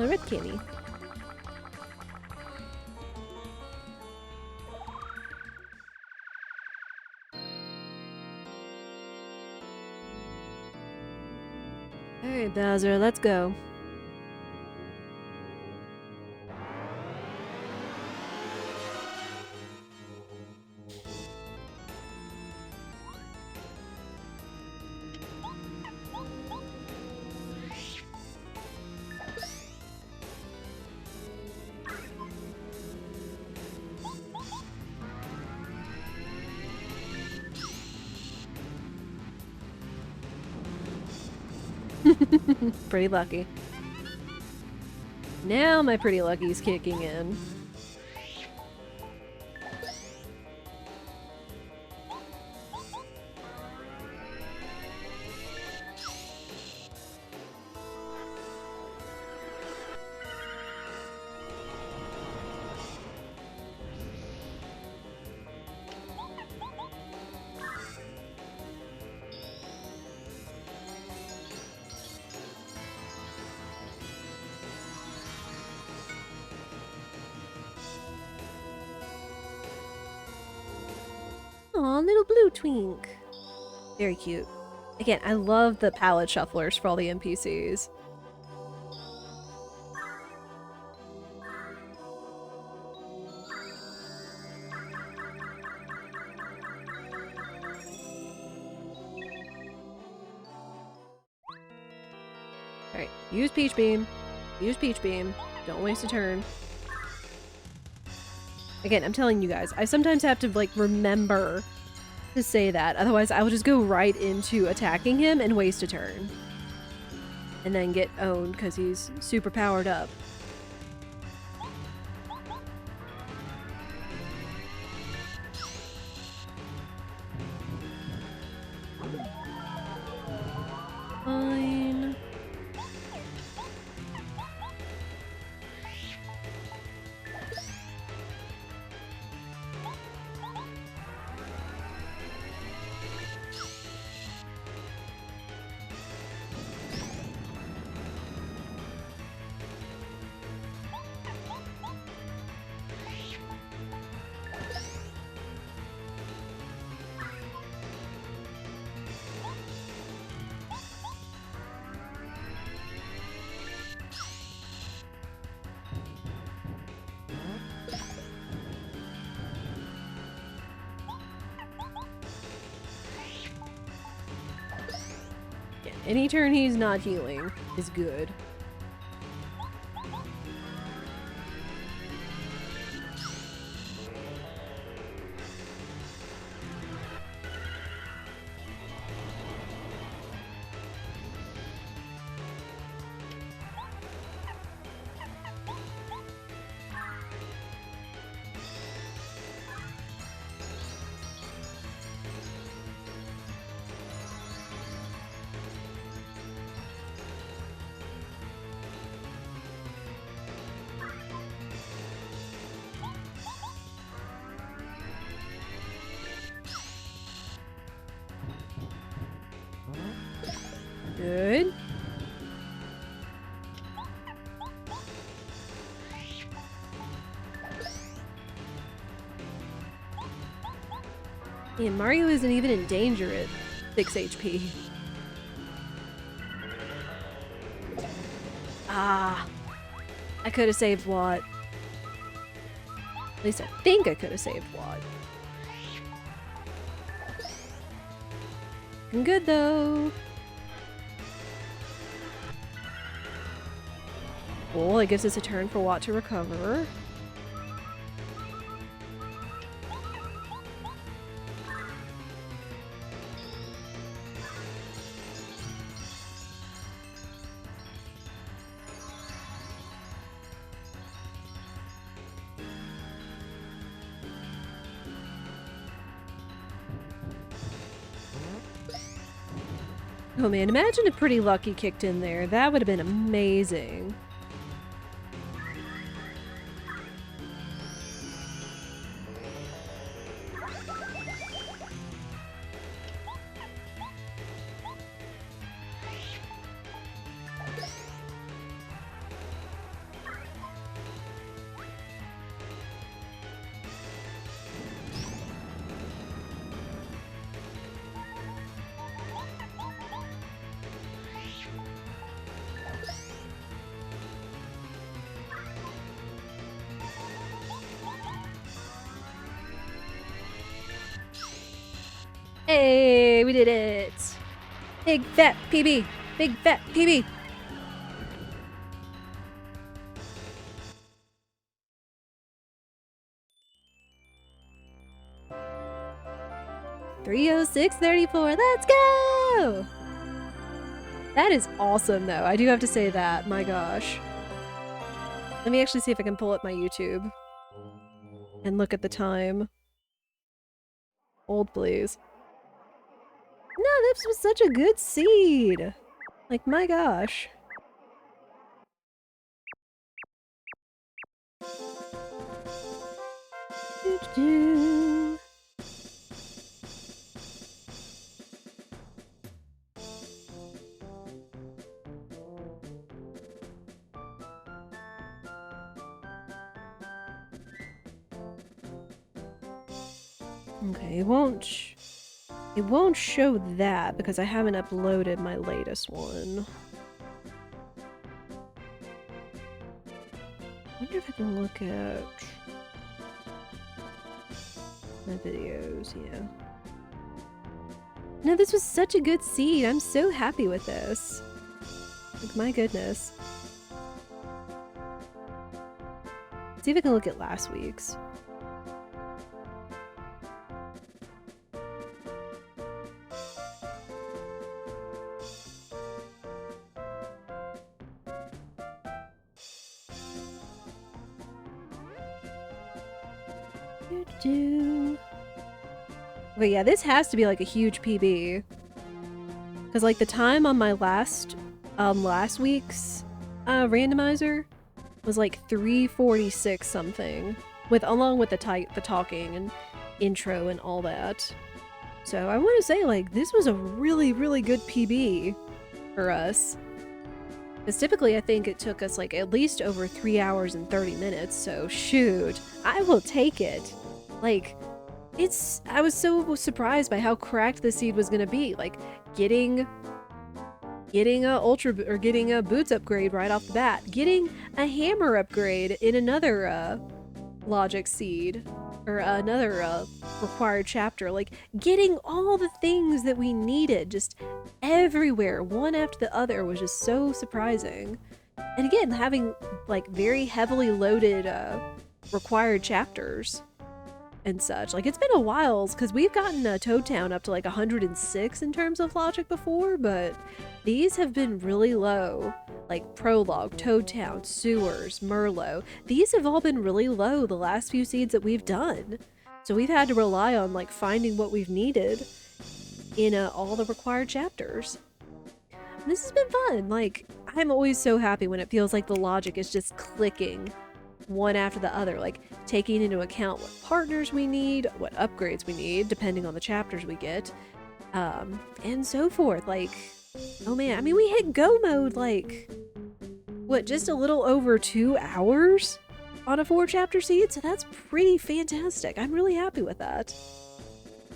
Oh, red candy. Alright, Bowser, let's go. Pretty lucky. Now my pretty lucky's kicking in. Aw, little blue twink. Very cute. Again, I love the palette shufflers for all the NPCs. Alright, use Peach Beam. Use Peach Beam. Don't waste a turn. Again, I'm telling you guys, I sometimes have to, like, remember to say that. Otherwise, I will just go right into attacking him and waste a turn. And then get owned because he's super powered up. Fine. Any turn he's not healing is good. Good. Yeah, Mario isn't even in danger at 6 HP. Ah. I could have saved Watt. At least I think I could have saved Watt. I'm good though. Cool, it gives us a turn for Watt to recover. Oh man, imagine if Pretty Lucky kicked in there. That would have been amazing. Hey, we did it! Big fat PB! Big fat PB! $306.34, let's go! That is awesome though, I do have to say that, my gosh. Let me actually see if I can pull up my YouTube and look at the time. Hold please. No, this was such a good seed! Like, my gosh. Doo-doo. Okay, it won't show that because I haven't uploaded my latest one. I wonder if I can look at my videos, yeah. No, this was such a good seed. I'm so happy with this. Like, my goodness. Let's see if I can look at last week's. Okay, yeah, this has to be like a huge PB. Because like the time on my last week's randomizer was like 3:46 something, along with the talking and intro and all that. So I want to say like this was a really, really good PB for us. Because typically I think it took us like at least over 3 hours and 30 minutes, so shoot, I will take it. Like, I was so surprised by how cracked the seed was gonna be. Like, getting a boots upgrade right off the bat, getting a hammer upgrade in another logic seed, or another required chapter, like getting all the things that we needed just everywhere, one after the other, was just so surprising. And again, having like very heavily loaded required chapters and such. Like, it's been a while because we've gotten Toad Town up to like 106 in terms of logic before, but these have been really low. Like Prologue, Toad Town, Sewers, Merlot. These have all been really low the last few seeds that we've done. So we've had to rely on like finding what we've needed in all the required chapters. And this has been fun. Like, I'm always so happy when it feels like the logic is just clicking one after the other, like taking into account what partners we need, what upgrades we need, depending on the chapters we get, and so forth. Like, oh man, I mean, we hit go mode like, what, just a little over 2 hours on a 4-chapter seed, so that's pretty fantastic. I'm really happy with that.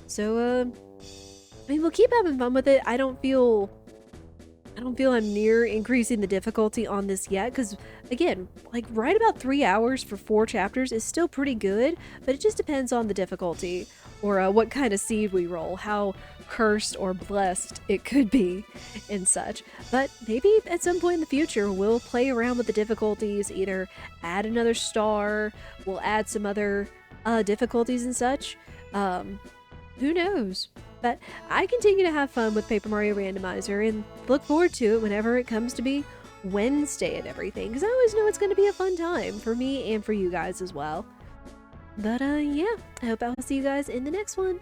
So, I mean, we'll keep having fun with it. I don't feel I'm near increasing the difficulty on this yet, because again, like right about 3 hours for 4 chapters is still pretty good, but it just depends on the difficulty or what kind of seed we roll, how cursed or blessed it could be and such. But maybe at some point in the future we'll play around with the difficulties, either add another star, we'll add some other difficulties and such. Who knows? But I continue to have fun with Paper Mario Randomizer and look forward to it whenever it comes to be Wednesday and everything, because I always know it's going to be a fun time for me and for you guys as well. But yeah, I hope I'll see you guys in the next one.